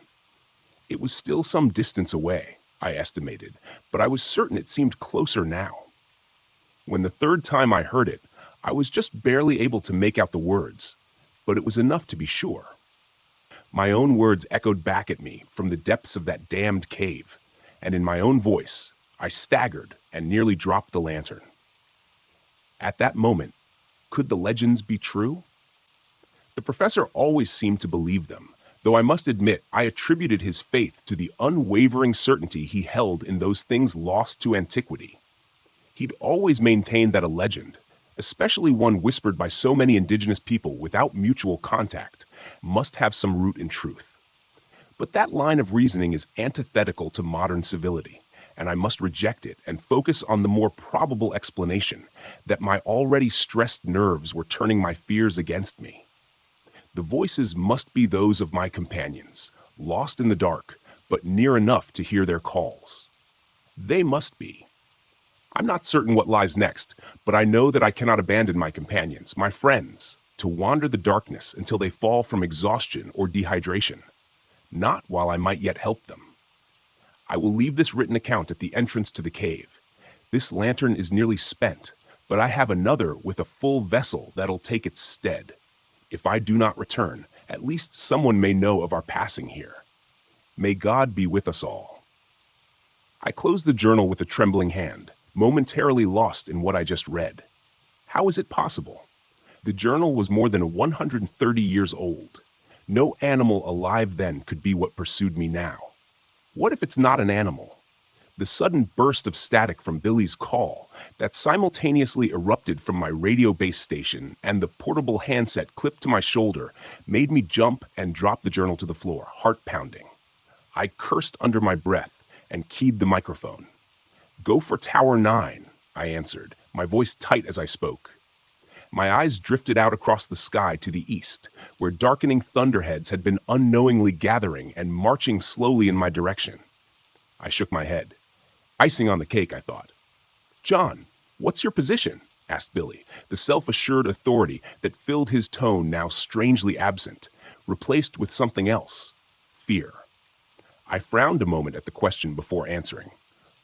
It was still some distance away, I estimated, but I was certain it seemed closer now. When the third time I heard it, I was just barely able to make out the words, but it was enough to be sure. My own words echoed back at me from the depths of that damned cave, and in my own voice, I staggered and nearly dropped the lantern. At that moment, could the legends be true? The professor always seemed to believe them, though I must admit I attributed his faith to the unwavering certainty he held in those things lost to antiquity. He'd always maintained that a legend, especially one whispered by so many indigenous people without mutual contact, must have some root in truth. But that line of reasoning is antithetical to modern civility, and I must reject it and focus on the more probable explanation that my already stressed nerves were turning my fears against me. The voices must be those of my companions, lost in the dark, but near enough to hear their calls. They must be. I'm not certain what lies next, but I know that I cannot abandon my companions, my friends, to wander the darkness until they fall from exhaustion or dehydration. Not while I might yet help them. I will leave this written account at the entrance to the cave. This lantern is nearly spent, but I have another with a full vessel that'll take its stead. If I do not return, at least someone may know of our passing here. May God be with us all. I closed the journal with a trembling hand, momentarily lost in what I just read. How is it possible? The journal was more than 130 years old. No animal alive then could be what pursued me now. What if it's not an animal? The sudden burst of static from Billy's call that simultaneously erupted from my radio base station and the portable handset clipped to my shoulder made me jump and drop the journal to the floor, heart pounding. I cursed under my breath and keyed the microphone. "Go for Tower 9, I answered, my voice tight as I spoke. My eyes drifted out across the sky to the east, where darkening thunderheads had been unknowingly gathering and marching slowly in my direction. I shook my head. Icing on the cake, I thought. "John, what's your position?" asked Billy, the self-assured authority that filled his tone now strangely absent, replaced with something else, fear. I frowned a moment at the question before answering.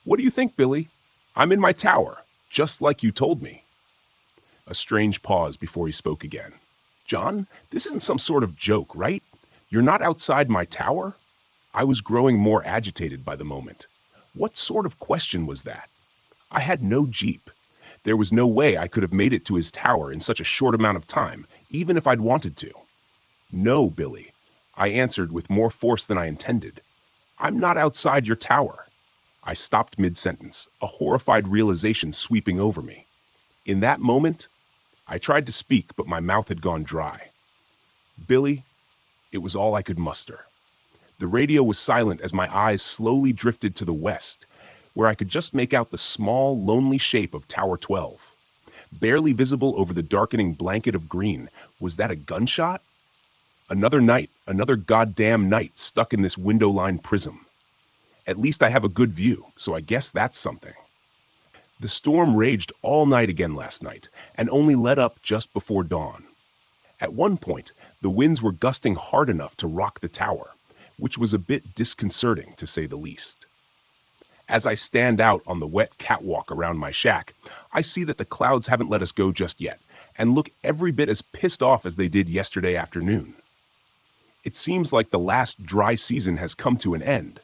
"What do you think, Billy? I'm in my tower, just like you told me." A strange pause before he spoke again. "John, this isn't some sort of joke, right? You're not outside my tower?" I was growing more agitated by the moment. What sort of question was that? I had no Jeep. There was no way I could have made it to his tower in such a short amount of time, even if I'd wanted to. "No, Billy," I answered with more force than I intended. "I'm not outside your tower." I stopped mid-sentence, a horrified realization sweeping over me. In that moment, I tried to speak, but my mouth had gone dry. "Billy," it was all I could muster. The radio was silent as my eyes slowly drifted to the west, where I could just make out the small, lonely shape of Tower 12. Barely visible over the darkening blanket of green. Was that a gunshot? Another night, another goddamn night stuck in this window-lined prism. At least I have a good view, so I guess that's something. The storm raged all night again last night, and only let up just before dawn. At one point, the winds were gusting hard enough to rock the tower, which was a bit disconcerting to say the least. As I stand out on the wet catwalk around my shack, I see that the clouds haven't let us go just yet, and look every bit as pissed off as they did yesterday afternoon. It seems like the last dry season has come to an end,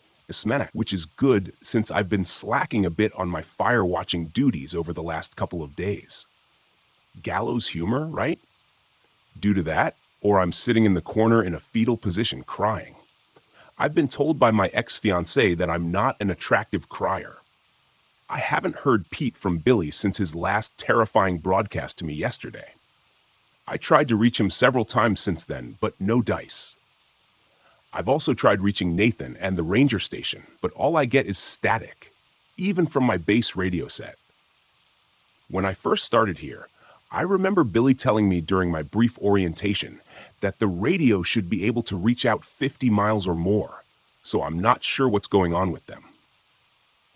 which is good since I've been slacking a bit on my fire-watching duties over the last couple of days. Gallows humor, right? Due to that, or I'm sitting in the corner in a fetal position crying. I've been told by my ex-fiancée that I'm not an attractive crier. I haven't heard Pete from Billy since his last terrifying broadcast to me yesterday. I tried to reach him several times since then, but no dice. I've also tried reaching Nathan and the ranger station, but all I get is static, even from my base radio set. When I first started here, I remember Billy telling me during my brief orientation that the radio should be able to reach out 50 miles or more, so I'm not sure what's going on with them.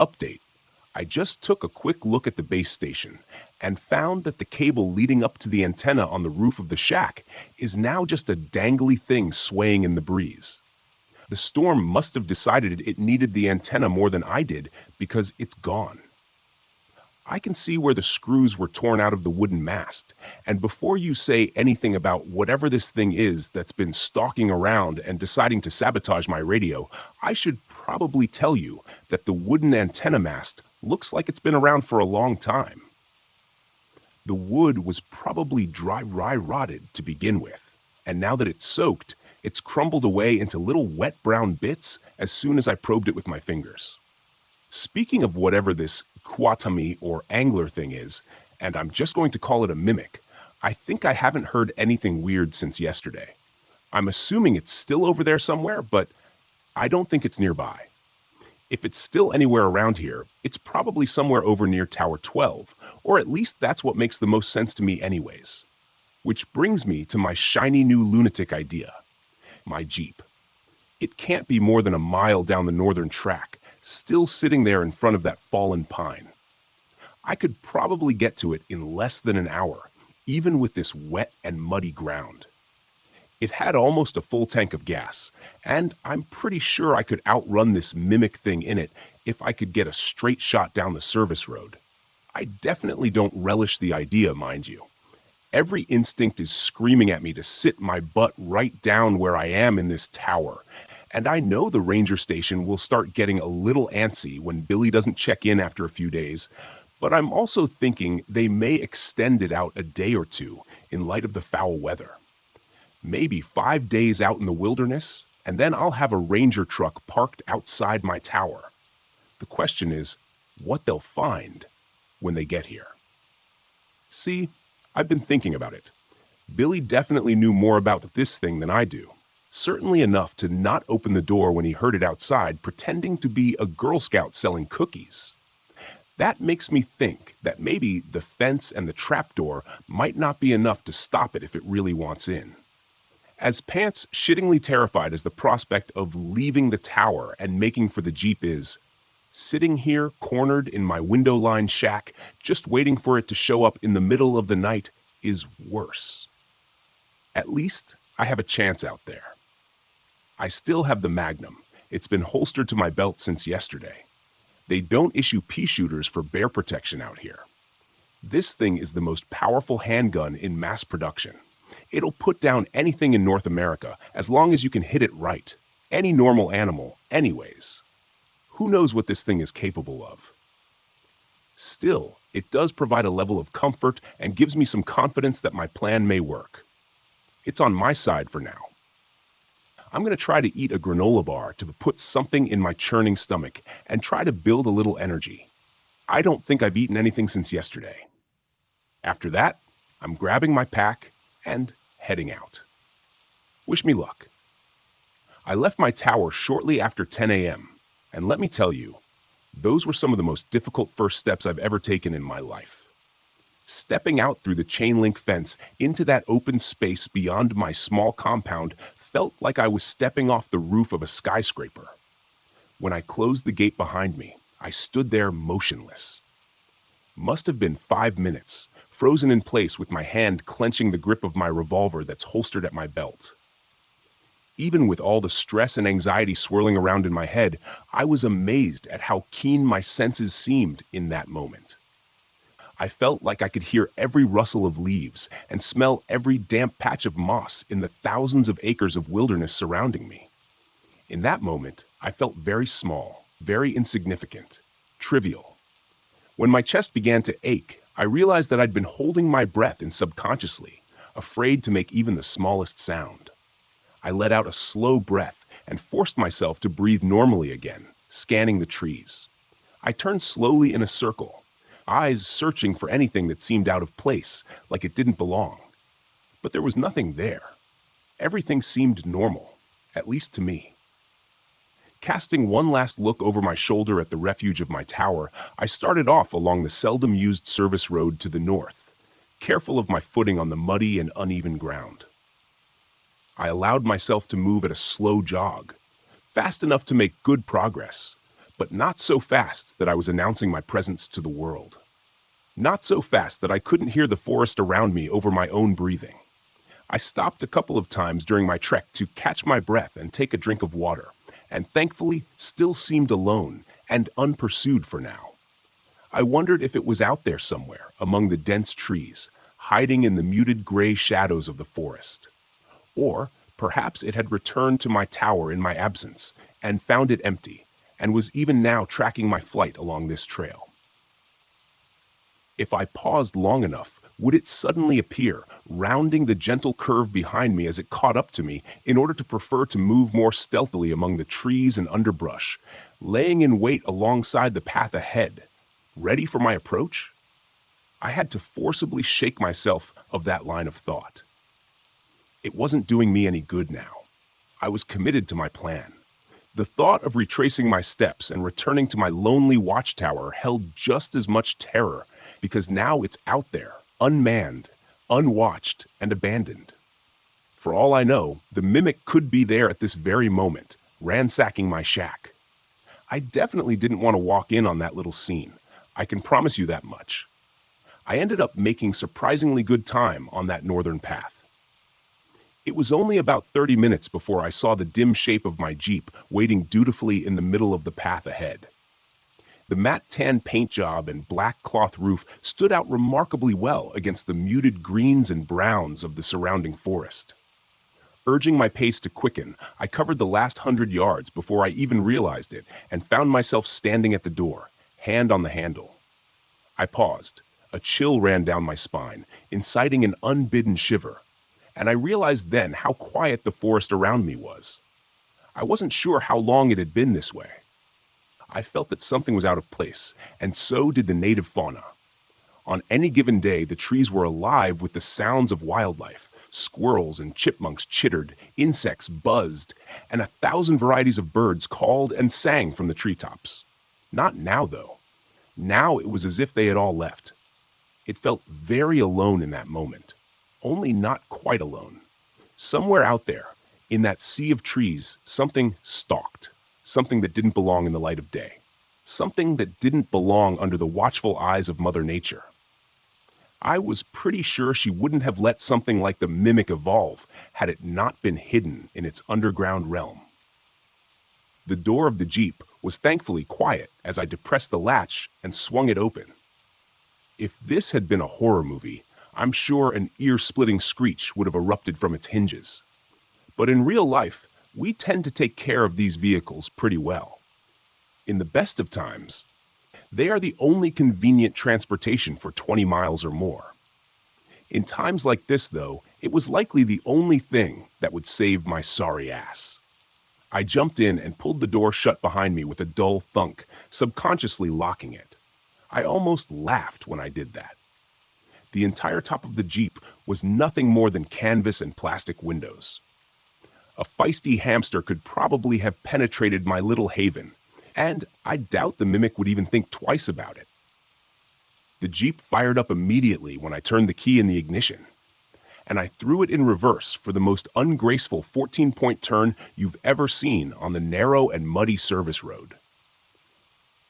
Update: I just took a quick look at the base station and found that the cable leading up to the antenna on the roof of the shack is now just a dangly thing swaying in the breeze. The storm must have decided it needed the antenna more than I did because it's gone. I can see where the screws were torn out of the wooden mast, and before you say anything about whatever this thing is that's been stalking around and deciding to sabotage my radio, I should probably tell you that the wooden antenna mast looks like it's been around for a long time. The wood was probably dry rotted to begin with, and now that it's soaked, it's crumbled away into little wet brown bits as soon as I probed it with my fingers. Speaking of whatever this Kwatami or angler thing is, and I'm just going to call it a mimic, I think I haven't heard anything weird since yesterday. I'm assuming it's still over there somewhere, but I don't think it's nearby. If it's still anywhere around here, it's probably somewhere over near Tower 12, or at least that's what makes the most sense to me anyways. Which brings me to my shiny new lunatic idea. My Jeep. It can't be more than a mile down the northern track, still sitting there in front of that fallen pine. I could probably get to it in less than an hour, even with this wet and muddy ground. It had almost a full tank of gas, and I'm pretty sure I could outrun this mimic thing in it if I could get a straight shot down the service road. I definitely don't relish the idea, mind you. Every instinct is screaming at me to sit my butt right down where I am in this tower, and I know the ranger station will start getting a little antsy when Billy doesn't check in after a few days, but I'm also thinking they may extend it out a day or two in light of the foul weather. Maybe 5 days out in the wilderness, and then I'll have a ranger truck parked outside my tower. The question is, what they'll find when they get here. See, I've been thinking about it. Billy definitely knew more about this thing than I do. Certainly enough to not open the door when he heard it outside, pretending to be a Girl Scout selling cookies. That makes me think that maybe the fence and the trapdoor might not be enough to stop it if it really wants in. As pants shittingly terrified as the prospect of leaving the tower and making for the Jeep is, sitting here cornered in my window-lined shack, just waiting for it to show up in the middle of the night, is worse. At least I have a chance out there. I still have the Magnum. It's been holstered to my belt since yesterday. They don't issue pea shooters for bear protection out here. This thing is the most powerful handgun in mass production. It'll put down anything in North America as long as you can hit it right. Any normal animal, anyways. Who knows what this thing is capable of? Still, it does provide a level of comfort and gives me some confidence that my plan may work. It's on my side for now. I'm going to try to eat a granola bar to put something in my churning stomach and try to build a little energy. I don't think I've eaten anything since yesterday. After that, I'm grabbing my pack and heading out. Wish me luck. I left my tower shortly after 10 a.m., and let me tell you, those were some of the most difficult first steps I've ever taken in my life. Stepping out through the chain link fence into that open space beyond my small compound felt like I was stepping off the roof of a skyscraper. When I closed the gate behind me, I stood there motionless. Must have been 5 minutes, frozen in place with my hand clenching the grip of my revolver that's holstered at my belt. Even with all the stress and anxiety swirling around in my head, I was amazed at how keen my senses seemed in that moment. I felt like I could hear every rustle of leaves and smell every damp patch of moss in the thousands of acres of wilderness surrounding me. In that moment, I felt very small, very insignificant, trivial. When my chest began to ache, I realized that I'd been holding my breath in subconsciously, afraid to make even the smallest sound. I let out a slow breath and forced myself to breathe normally again, scanning the trees. I turned slowly in a circle, eyes searching for anything that seemed out of place, like it didn't belong. But there was nothing there. Everything seemed normal, at least to me. Casting one last look over my shoulder at the refuge of my tower, I started off along the seldom-used service road to the north, careful of my footing on the muddy and uneven ground. I allowed myself to move at a slow jog, fast enough to make good progress, but not so fast that I was announcing my presence to the world. Not so fast that I couldn't hear the forest around me over my own breathing. I stopped a couple of times during my trek to catch my breath and take a drink of water, and thankfully still seemed alone and unpursued for now. I wondered if it was out there somewhere among the dense trees, hiding in the muted gray shadows of the forest. Or perhaps it had returned to my tower in my absence and found it empty, and was even now tracking my flight along this trail. If I paused long enough, would it suddenly appear, rounding the gentle curve behind me as it caught up to me in order to prefer to move more stealthily among the trees and underbrush, laying in wait alongside the path ahead, ready for my approach? I had to forcibly shake myself of that line of thought. It wasn't doing me any good now. I was committed to my plan. The thought of retracing my steps and returning to my lonely watchtower held just as much terror, because now it's out there, unmanned, unwatched, and abandoned. For all I know, the mimic could be there at this very moment, ransacking my shack. I definitely didn't want to walk in on that little scene. I can promise you that much. I ended up making surprisingly good time on that northern path. It was only about 30 minutes before I saw the dim shape of my Jeep waiting dutifully in the middle of the path ahead. The matte tan paint job and black cloth roof stood out remarkably well against the muted greens and browns of the surrounding forest. Urging my pace to quicken, I covered the last 100 yards before I even realized it and found myself standing at the door, hand on the handle. I paused. A chill ran down my spine, inciting an unbidden shiver, and I realized then how quiet the forest around me was. I wasn't sure how long it had been this way. I felt that something was out of place, and so did the native fauna. On any given day, the trees were alive with the sounds of wildlife. Squirrels and chipmunks chittered, insects buzzed, and 1,000 varieties of birds called and sang from the treetops. Not now, though. Now it was as if they had all left. It felt very alone in that moment, only not quite alone. Somewhere out there, in that sea of trees, something stalked, something that didn't belong in the light of day, something that didn't belong under the watchful eyes of Mother Nature. I was pretty sure she wouldn't have let something like the mimic evolve had it not been hidden in its underground realm. The door of the Jeep was thankfully quiet as I depressed the latch and swung it open. If this had been a horror movie, I'm sure an ear-splitting screech would have erupted from its hinges. But in real life, we tend to take care of these vehicles pretty well. In the best of times, they are the only convenient transportation for 20 miles or more. In times like this, though, it was likely the only thing that would save my sorry ass. I jumped in and pulled the door shut behind me with a dull thunk, subconsciously locking it. I almost laughed when I did that. The entire top of the Jeep was nothing more than canvas and plastic windows. A feisty hamster could probably have penetrated my little haven, and I doubt the mimic would even think twice about it. The Jeep fired up immediately when I turned the key in the ignition, and I threw it in reverse for the most ungraceful 14-point turn you've ever seen on the narrow and muddy service road.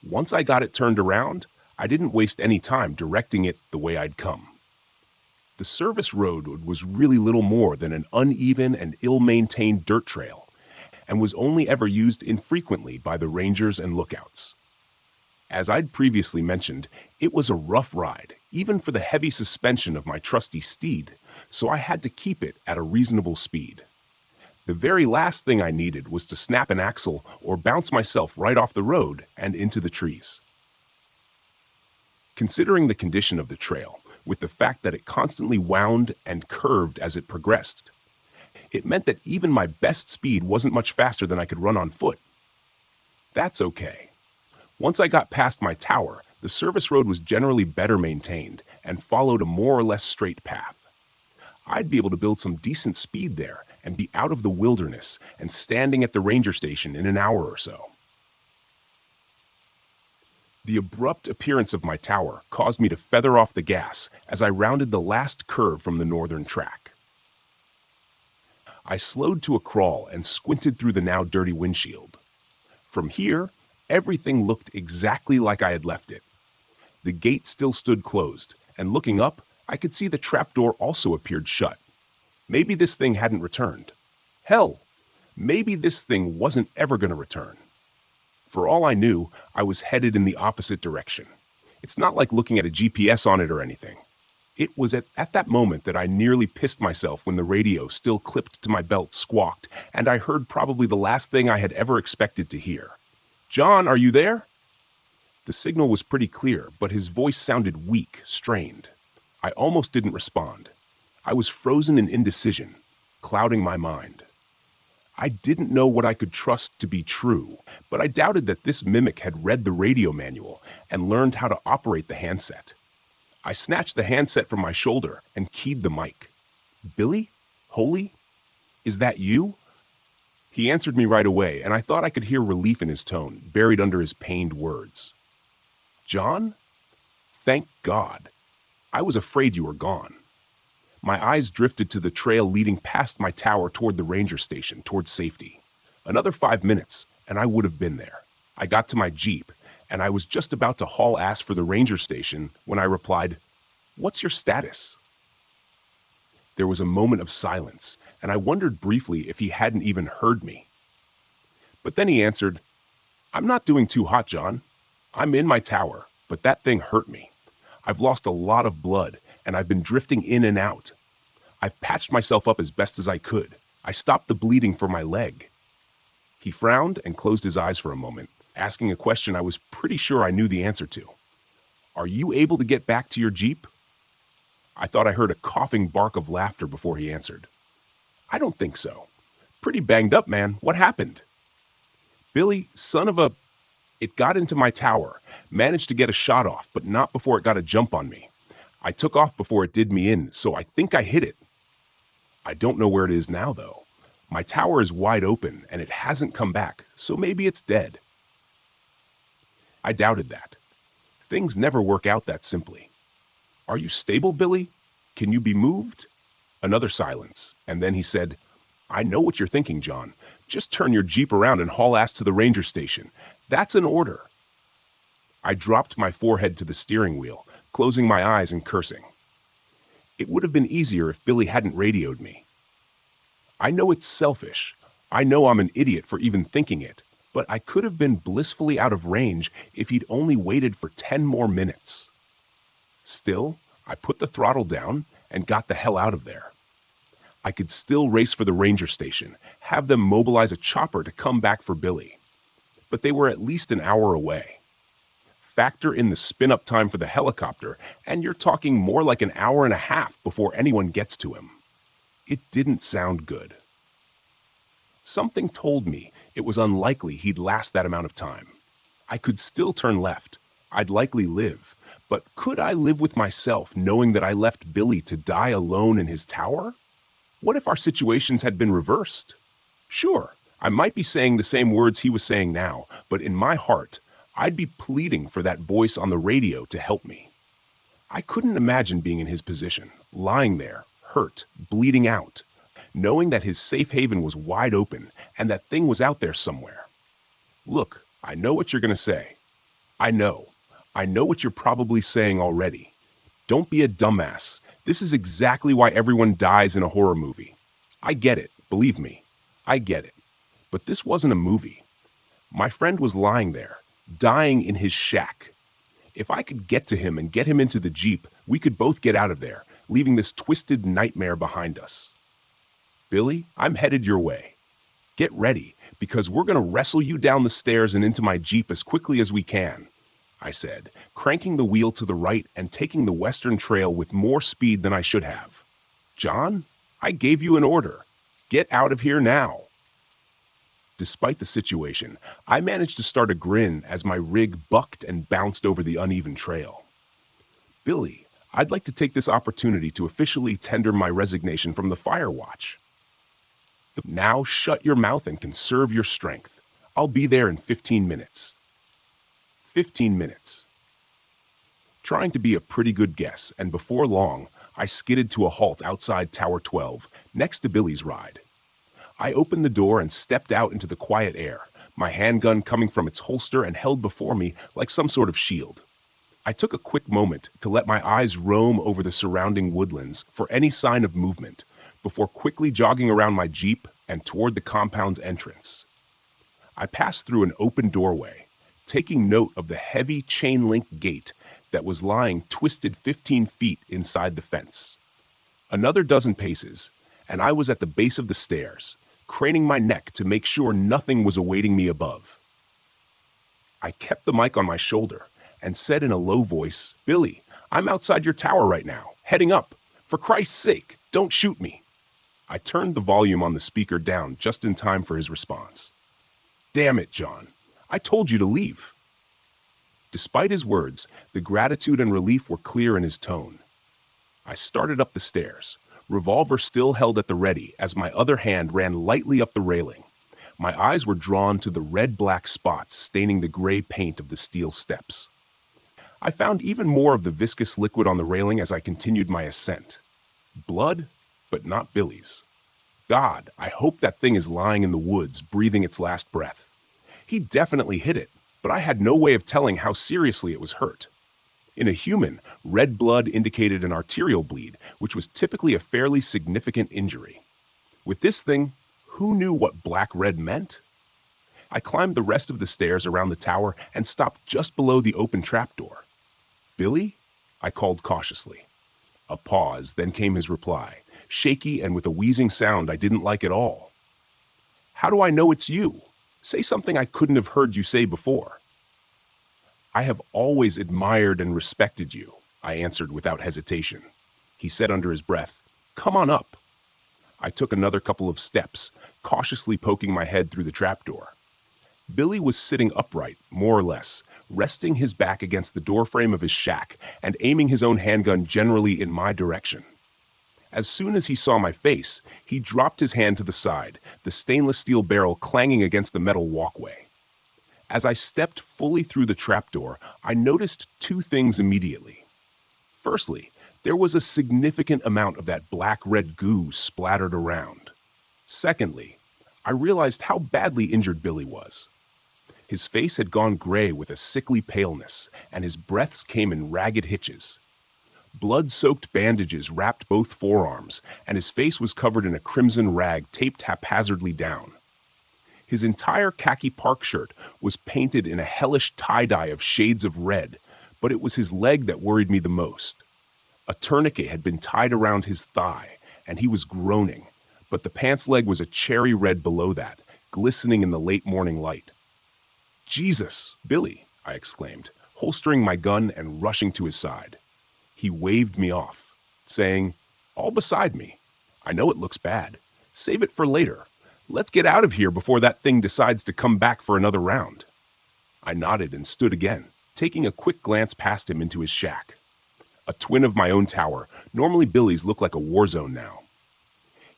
Once I got it turned around, I didn't waste any time directing it the way I'd come. The service road was really little more than an uneven and ill-maintained dirt trail, and was only ever used infrequently by the rangers and lookouts. As I'd previously mentioned, it was a rough ride, even for the heavy suspension of my trusty steed, so I had to keep it at a reasonable speed. The very last thing I needed was to snap an axle or bounce myself right off the road and into the trees. Considering the condition of the trail, with the fact that it constantly wound and curved as it progressed, it meant that even my best speed wasn't much faster than I could run on foot. That's okay. Once I got past my tower, the service road was generally better maintained and followed a more or less straight path. I'd be able to build some decent speed there and be out of the wilderness and standing at the ranger station in an hour or so. The abrupt appearance of my tower caused me to feather off the gas as I rounded the last curve from the northern track. I slowed to a crawl and squinted through the now dirty windshield. From here, everything looked exactly like I had left it. The gate still stood closed, and looking up, I could see the trapdoor also appeared shut. Maybe this thing hadn't returned. Hell, maybe this thing wasn't ever going to return. For all I knew, I was headed in the opposite direction. It's not like looking at a GPS on it or anything. It was at that moment that I nearly pissed myself when the radio, still clipped to my belt, squawked, and I heard probably the last thing I had ever expected to hear. "John, are you there?" The signal was pretty clear, but his voice sounded weak, strained. I almost didn't respond. I was frozen in indecision, clouding my mind. I didn't know what I could trust to be true, but I doubted that this mimic had read the radio manual and learned how to operate the handset. I snatched the handset from my shoulder and keyed the mic. "Billy? Holy? Is that you?" He answered me right away, and I thought I could hear relief in his tone, buried under his pained words. "John? Thank God. I was afraid you were gone." My eyes drifted to the trail leading past my tower toward the ranger station, toward safety. Another 5 minutes, and I would have been there. I got to my Jeep, and I was just about to haul ass for the ranger station when I replied, "What's your status?" There was a moment of silence, and I wondered briefly if he hadn't even heard me. But then he answered, "I'm not doing too hot, John. I'm in my tower, but that thing hurt me. I've lost a lot of blood, and I've been drifting in and out. I've patched myself up as best as I could. I stopped the bleeding for my leg." He frowned and closed his eyes for a moment, asking a question I was pretty sure I knew the answer to. "Are you able to get back to your Jeep?" I thought I heard a coughing bark of laughter before he answered. "I don't think so. Pretty banged up, man. What happened?" "Billy, son of a... It got into my tower, managed to get a shot off, but not before it got a jump on me. I took off before it did me in, so I think I hit it. I don't know where it is now, though. My tower is wide open, and it hasn't come back, so maybe it's dead." I doubted that. Things never work out that simply. "Are you stable, Billy? Can you be moved?" Another silence, and then he said, "I know what you're thinking, John. Just turn your Jeep around and haul ass to the ranger station. That's an order." I dropped my forehead to the steering wheel, closing my eyes and cursing. It would have been easier if Billy hadn't radioed me. I know it's selfish. I know I'm an idiot for even thinking it, but I could have been blissfully out of range if he'd only waited for 10 more minutes. Still, I put the throttle down and got the hell out of there. I could still race for the ranger station, have them mobilize a chopper to come back for Billy. But they were at least an hour away. Factor in the spin-up time for the helicopter, and you're talking more like an hour and a half before anyone gets to him. It didn't sound good. Something told me it was unlikely he'd last that amount of time. I could still turn left. I'd likely live. But could I live with myself knowing that I left Billy to die alone in his tower? What if our situations had been reversed? Sure, I might be saying the same words he was saying now, but in my heart, I'd be pleading for that voice on the radio to help me. I couldn't imagine being in his position, lying there, hurt, bleeding out, knowing that his safe haven was wide open and that thing was out there somewhere. Look, I know what you're going to say. I know what you're probably saying already. Don't be a dumbass. This is exactly why everyone dies in a horror movie. I get it, believe me. I get it. But this wasn't a movie. My friend was lying there, dying in his shack. If I could get to him and get him into the Jeep, we could both get out of there, leaving this twisted nightmare behind us. Billy, I'm headed your way. Get ready, because we're going to wrestle you down the stairs and into my Jeep as quickly as we can, I said, cranking the wheel to the right and taking the western trail with more speed than I should have. John, I gave you an order. Get out of here now. Despite the situation, I managed to start a grin as my rig bucked and bounced over the uneven trail. Billy, I'd like to take this opportunity to officially tender my resignation from the Fire Watch. Now shut your mouth and conserve your strength. I'll be there in 15 minutes. 15 minutes. Trying to be a pretty good guess, and before long, I skidded to a halt outside Tower 12, next to Billy's ride. I opened the door and stepped out into the quiet air, my handgun coming from its holster and held before me like some sort of shield. I took a quick moment to let my eyes roam over the surrounding woodlands for any sign of movement, before quickly jogging around my Jeep and toward the compound's entrance. I passed through an open doorway, taking note of the heavy chain-link gate that was lying twisted 15 feet inside the fence. Another dozen paces, and I was at the base of the stairs, craning my neck to make sure nothing was awaiting me above. I kept the mic on my shoulder and said in a low voice, "Billy, I'm outside your tower right now, heading up. For Christ's sake, don't shoot me." I turned the volume on the speaker down just in time for his response. "Damn it, John. I told you to leave." Despite his words, the gratitude and relief were clear in his tone. I started up the stairs, revolver still held at the ready as my other hand ran lightly up the railing. My eyes were drawn to the red-black spots staining the gray paint of the steel steps. I found even more of the viscous liquid on the railing as I continued my ascent. Blood, but not Billy's. God, I hope that thing is lying in the woods, breathing its last breath. He definitely hit it, but I had no way of telling how seriously it was hurt. In a human, red blood indicated an arterial bleed, which was typically a fairly significant injury. With this thing, who knew what black-red meant? I climbed the rest of the stairs around the tower and stopped just below the open trapdoor. "Billy?" I called cautiously. A pause, then came his reply, shaky and with a wheezing sound I didn't like at all. "How do I know it's you? Say something I couldn't have heard you say before." "I have always admired and respected you," I answered without hesitation. He said under his breath, "Come on up." I took another couple of steps, cautiously poking my head through the trapdoor. Billy was sitting upright, more or less, resting his back against the doorframe of his shack and aiming his own handgun generally in my direction. As soon as he saw my face, he dropped his hand to the side, the stainless steel barrel clanging against the metal walkway. As I stepped fully through the trapdoor, I noticed two things immediately. Firstly, there was a significant amount of that black-red goo splattered around. Secondly, I realized how badly injured Billy was. His face had gone gray with a sickly paleness, and his breaths came in ragged hitches. Blood-soaked bandages wrapped both forearms, and his face was covered in a crimson rag taped haphazardly down. His entire khaki park shirt was painted in a hellish tie-dye of shades of red, but it was his leg that worried me the most. A tourniquet had been tied around his thigh, and he was groaning, but the pants leg was a cherry red below that, glistening in the late morning light. "Jesus, Billy," I exclaimed, holstering my gun and rushing to his side. He waved me off, saying, "All beside me. I know it looks bad. Save it for later. Let's get out of here before that thing decides to come back for another round. I nodded and stood again, taking a quick glance past him into his shack. A twin of my own tower, normally Billy's looked like a war zone now.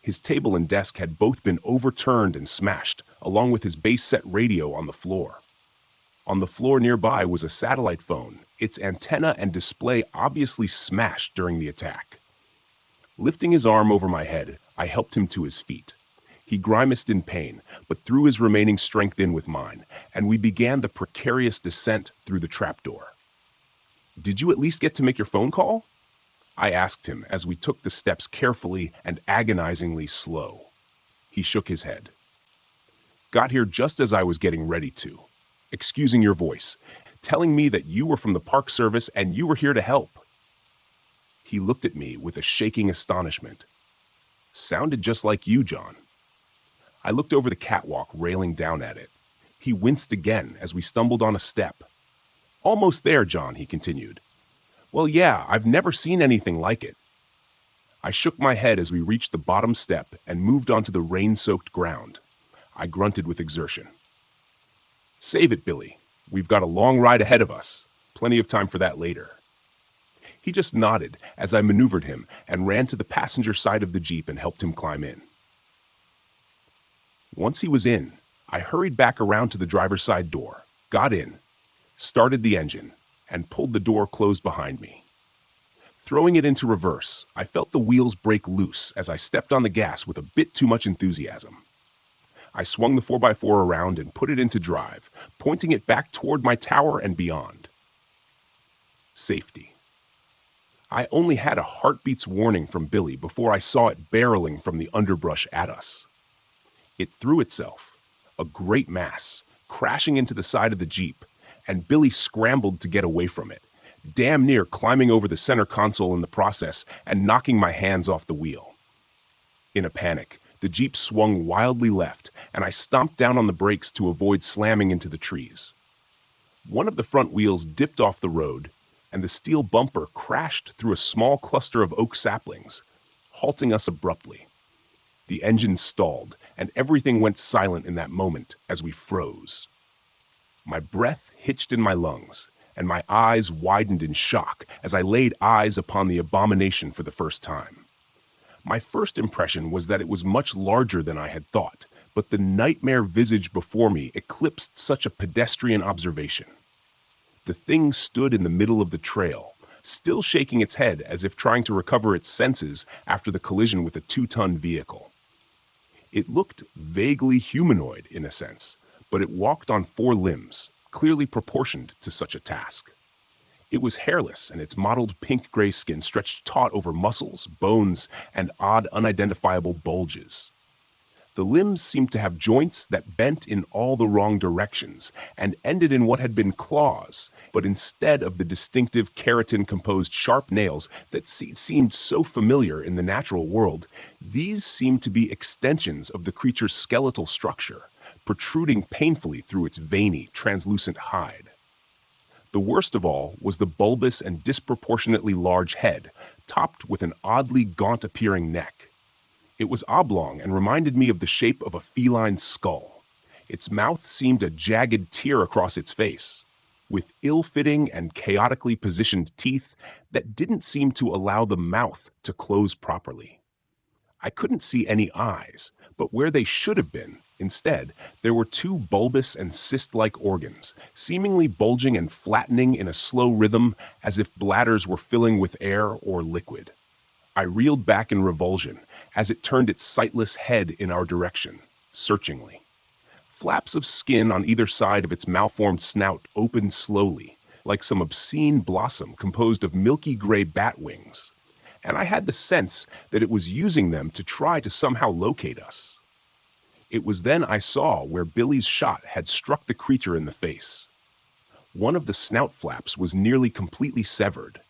His table and desk had both been overturned and smashed, along with his base-set radio on the floor. On the floor nearby was a satellite phone, its antenna and display obviously smashed during the attack. Lifting his arm over my head, I helped him to his feet. He grimaced in pain, but threw his remaining strength in with mine, and we began the precarious descent through the trapdoor. "Did you at least get to make your phone call?" I asked him as we took the steps carefully and agonizingly slow. He shook his head. "Got here just as I was getting ready to. Excusing your voice, telling me that you were from the Park Service and you were here to help." He looked at me with a shaking astonishment. "Sounded just like you, John." I looked over the catwalk, railing down at it. He winced again as we stumbled on a step. "Almost there, John," he continued. "Well, yeah, I've never seen anything like it." I shook my head as we reached the bottom step and moved onto the rain-soaked ground. I grunted with exertion. "Save it, Billy. We've got a long ride ahead of us. Plenty of time for that later." He just nodded as I maneuvered him and ran to the passenger side of the Jeep and helped him climb in. Once he was in, I hurried back around to the driver's side door, got in, started the engine, and pulled the door closed behind me. Throwing it into reverse, I felt the wheels break loose as I stepped on the gas with a bit too much enthusiasm. I swung the 4x4 around and put it into drive, pointing it back toward my tower and beyond. Safety. I only had a heartbeat's warning from Billy before I saw it barreling from the underbrush at us. It threw itself, a great mass, crashing into the side of the Jeep, and Billy scrambled to get away from it, damn near climbing over the center console in the process and knocking my hands off the wheel. In a panic, the Jeep swung wildly left, and I stomped down on the brakes to avoid slamming into the trees. One of the front wheels dipped off the road, and the steel bumper crashed through a small cluster of oak saplings, halting us abruptly. The engine stalled, and everything went silent in that moment as we froze. My breath hitched in my lungs, and my eyes widened in shock as I laid eyes upon the abomination for the first time. My first impression was that it was much larger than I had thought, but the nightmare visage before me eclipsed such a pedestrian observation. The thing stood in the middle of the trail, still shaking its head as if trying to recover its senses after the collision with a 2-ton vehicle. It looked vaguely humanoid in a sense, but it walked on 4 limbs, clearly proportioned to such a task. It was hairless, and its mottled pink-gray skin stretched taut over muscles, bones, and odd unidentifiable bulges. The limbs seemed to have joints that bent in all the wrong directions and ended in what had been claws, but instead of the distinctive keratin-composed sharp nails that seemed so familiar in the natural world, these seemed to be extensions of the creature's skeletal structure, protruding painfully through its veiny, translucent hide. The worst of all was the bulbous and disproportionately large head, topped with an oddly gaunt-appearing neck. It was oblong and reminded me of the shape of a feline's skull. Its mouth seemed a jagged tear across its face, with ill-fitting and chaotically positioned teeth that didn't seem to allow the mouth to close properly. I couldn't see any eyes, but where they should have been, instead, there were 2 bulbous and cyst-like organs, seemingly bulging and flattening in a slow rhythm as if bladders were filling with air or liquid. I reeled back in revulsion as it turned its sightless head in our direction, searchingly. Flaps of skin on either side of its malformed snout opened slowly, like some obscene blossom composed of milky gray bat wings, and I had the sense that it was using them to try to somehow locate us. It was then I saw where Billy's shot had struck the creature in the face. One of the snout flaps was nearly completely severed,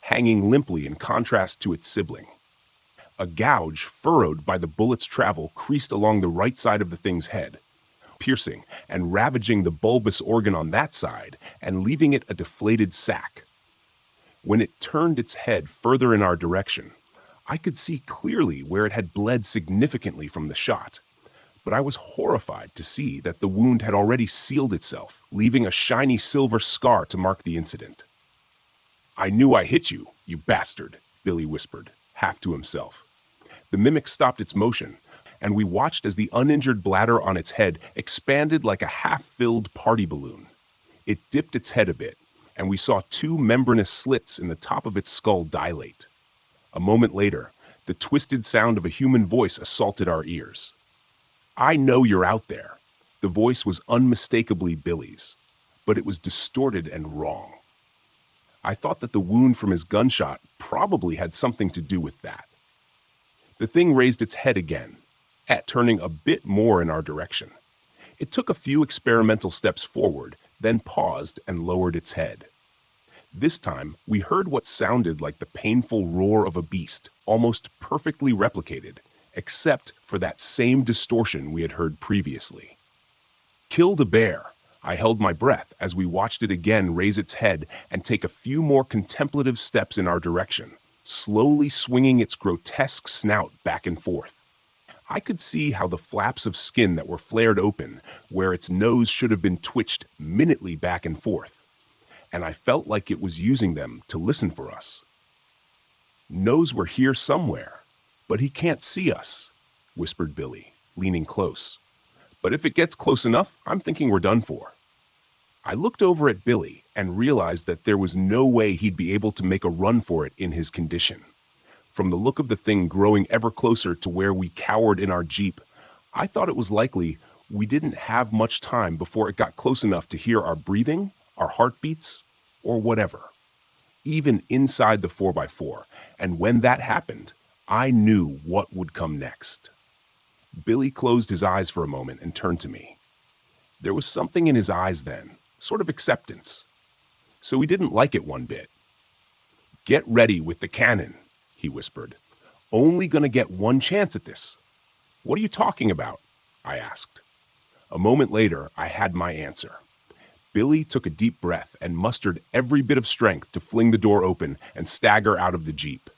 hanging limply in contrast to its sibling. A gouge furrowed by the bullet's travel creased along the right side of the thing's head, piercing and ravaging the bulbous organ on that side and leaving it a deflated sac. When it turned its head further in our direction, I could see clearly where it had bled significantly from the shot, but I was horrified to see that the wound had already sealed itself, leaving a shiny silver scar to mark the incident. "I knew I hit you, you bastard," Billy whispered, half to himself. The mimic stopped its motion, and we watched as the uninjured bladder on its head expanded like a half-filled party balloon. It dipped its head a bit, and we saw two membranous slits in the top of its skull dilate. A moment later, the twisted sound of a human voice assaulted our ears. "I know you're out there." The voice was unmistakably Billy's, but it was distorted and wrong. I thought that the wound from his gunshot probably had something to do with that. The thing raised its head again, turning a bit more in our direction. It took a few experimental steps forward, then paused and lowered its head. This time, we heard what sounded like the painful roar of a beast, almost perfectly replicated, except for that same distortion we had heard previously. "Killed a bear." I held my breath as we watched it again raise its head and take a few more contemplative steps in our direction, slowly swinging its grotesque snout back and forth. I could see how the flaps of skin that were flared open, where its nose should have been twitched minutely back and forth, and I felt like it was using them to listen for us. "Knows we're here somewhere, but he can't see us," whispered Billy, leaning close. "But if it gets close enough, I'm thinking we're done for." I looked over at Billy and realized that there was no way he'd be able to make a run for it in his condition. From the look of the thing growing ever closer to where we cowered in our Jeep, I thought it was likely we didn't have much time before it got close enough to hear our breathing, our heartbeats, or whatever, even inside the 4x4, and when that happened, I knew what would come next. Billy closed his eyes for a moment and turned to me. There was something in his eyes then, sort of acceptance. So he didn't like it one bit. "Get ready with the cannon," he whispered. "Only gonna get one chance at this." "What are you talking about?" I asked. A moment later, I had my answer. Billy took a deep breath and mustered every bit of strength to fling the door open and stagger out of the Jeep.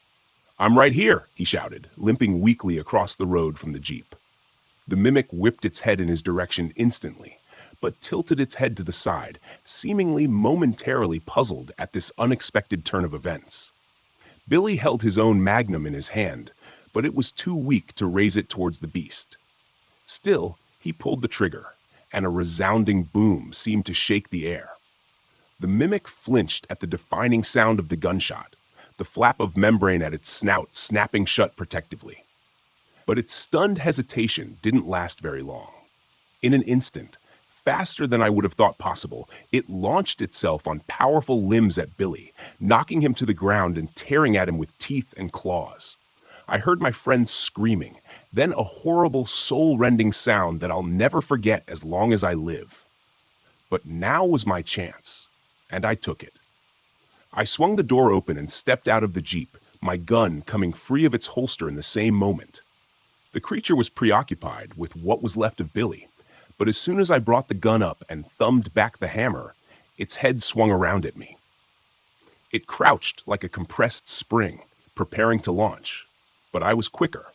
"I'm right here," he shouted, limping weakly across the road from the Jeep. The mimic whipped its head in his direction instantly, but tilted its head to the side, seemingly momentarily puzzled at this unexpected turn of events. Billy held his own magnum in his hand, but it was too weak to raise it towards the beast. Still, he pulled the trigger, and a resounding boom seemed to shake the air. The mimic flinched at the defining sound of the gunshot, the flap of membrane at its snout snapping shut protectively. But its stunned hesitation didn't last very long. In an instant, faster than I would have thought possible, it launched itself on powerful limbs at Billy, knocking him to the ground and tearing at him with teeth and claws. I heard my friend screaming, then a horrible, soul-rending sound that I'll never forget as long as I live. But now was my chance, and I took it. I swung the door open and stepped out of the Jeep, my gun coming free of its holster in the same moment. The creature was preoccupied with what was left of Billy, but as soon as I brought the gun up and thumbed back the hammer, its head swung around at me. It crouched like a compressed spring, preparing to launch, but I was quicker.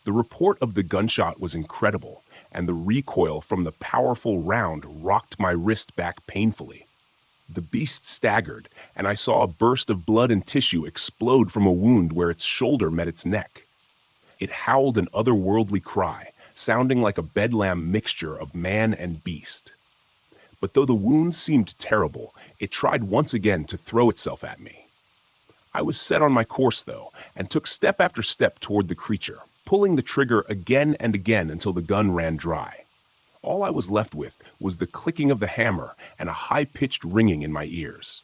The report of the gunshot was incredible, and the recoil from the powerful round rocked my wrist back painfully. The beast staggered, and I saw a burst of blood and tissue explode from a wound where its shoulder met its neck. It howled an otherworldly cry, sounding like a bedlam mixture of man and beast. But though the wound seemed terrible, it tried once again to throw itself at me. I was set on my course, though, and took step after step toward the creature, pulling the trigger again and again until the gun ran dry. All I was left with was the clicking of the hammer and a high-pitched ringing in my ears.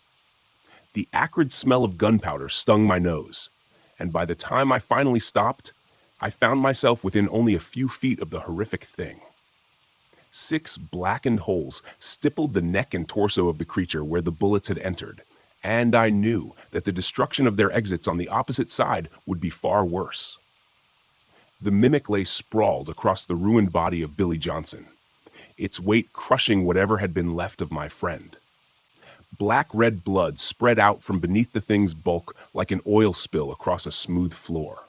The acrid smell of gunpowder stung my nose, and by the time I finally stopped, I found myself within only a few feet of the horrific thing. 6 blackened holes stippled the neck and torso of the creature where the bullets had entered, and I knew that the destruction of their exits on the opposite side would be far worse. The mimic lay sprawled across the ruined body of Billy Johnson, its weight crushing whatever had been left of my friend. Black-red blood spread out from beneath the thing's bulk like an oil spill across a smooth floor.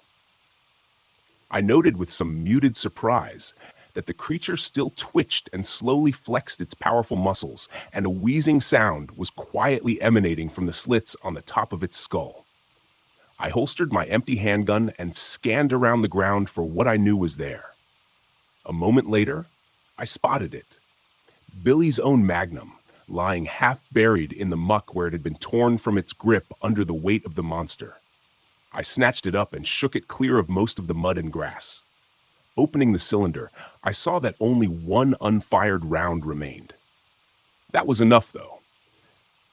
I noted with some muted surprise that the creature still twitched and slowly flexed its powerful muscles, and a wheezing sound was quietly emanating from the slits on the top of its skull. I holstered my empty handgun and scanned around the ground for what I knew was there. A moment later, I spotted it. Billy's own Magnum, lying half buried in the muck where it had been torn from its grip under the weight of the monster. I snatched it up and shook it clear of most of the mud and grass. Opening the cylinder, I saw that only one unfired round remained. That was enough, though.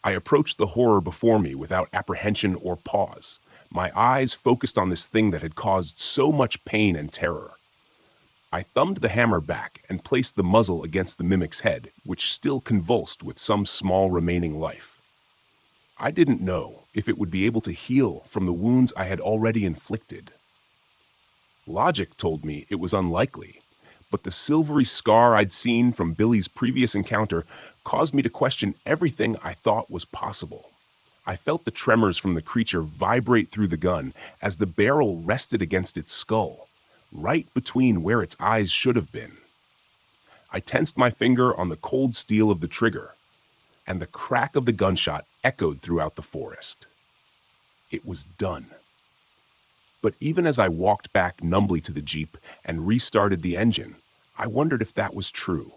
I approached the horror before me without apprehension or pause, my eyes focused on this thing that had caused so much pain and terror. I thumbed the hammer back and placed the muzzle against the mimic's head, which still convulsed with some small remaining life. I didn't know if it would be able to heal from the wounds I had already inflicted. Logic told me it was unlikely, but the silvery scar I'd seen from Billy's previous encounter caused me to question everything I thought was possible. I felt the tremors from the creature vibrate through the gun as the barrel rested against its skull, right between where its eyes should have been. I tensed my finger on the cold steel of the trigger, and the crack of the gunshot echoed throughout the forest. It was done. But even as I walked back numbly to the Jeep and restarted the engine, I wondered if that was true.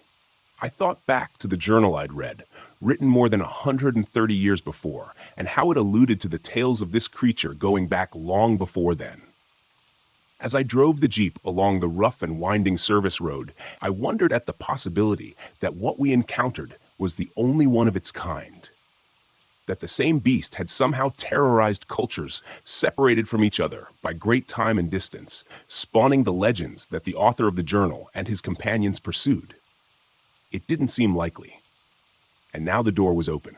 I thought back to the journal I'd read, written more than 130 years before, and how it alluded to the tales of this creature going back long before then. As I drove the Jeep along the rough and winding service road, I wondered at the possibility that what we encountered was the only one of its kind. That the same beast had somehow terrorized cultures separated from each other by great time and distance, spawning the legends that the author of the journal and his companions pursued. It didn't seem likely. And now the door was open.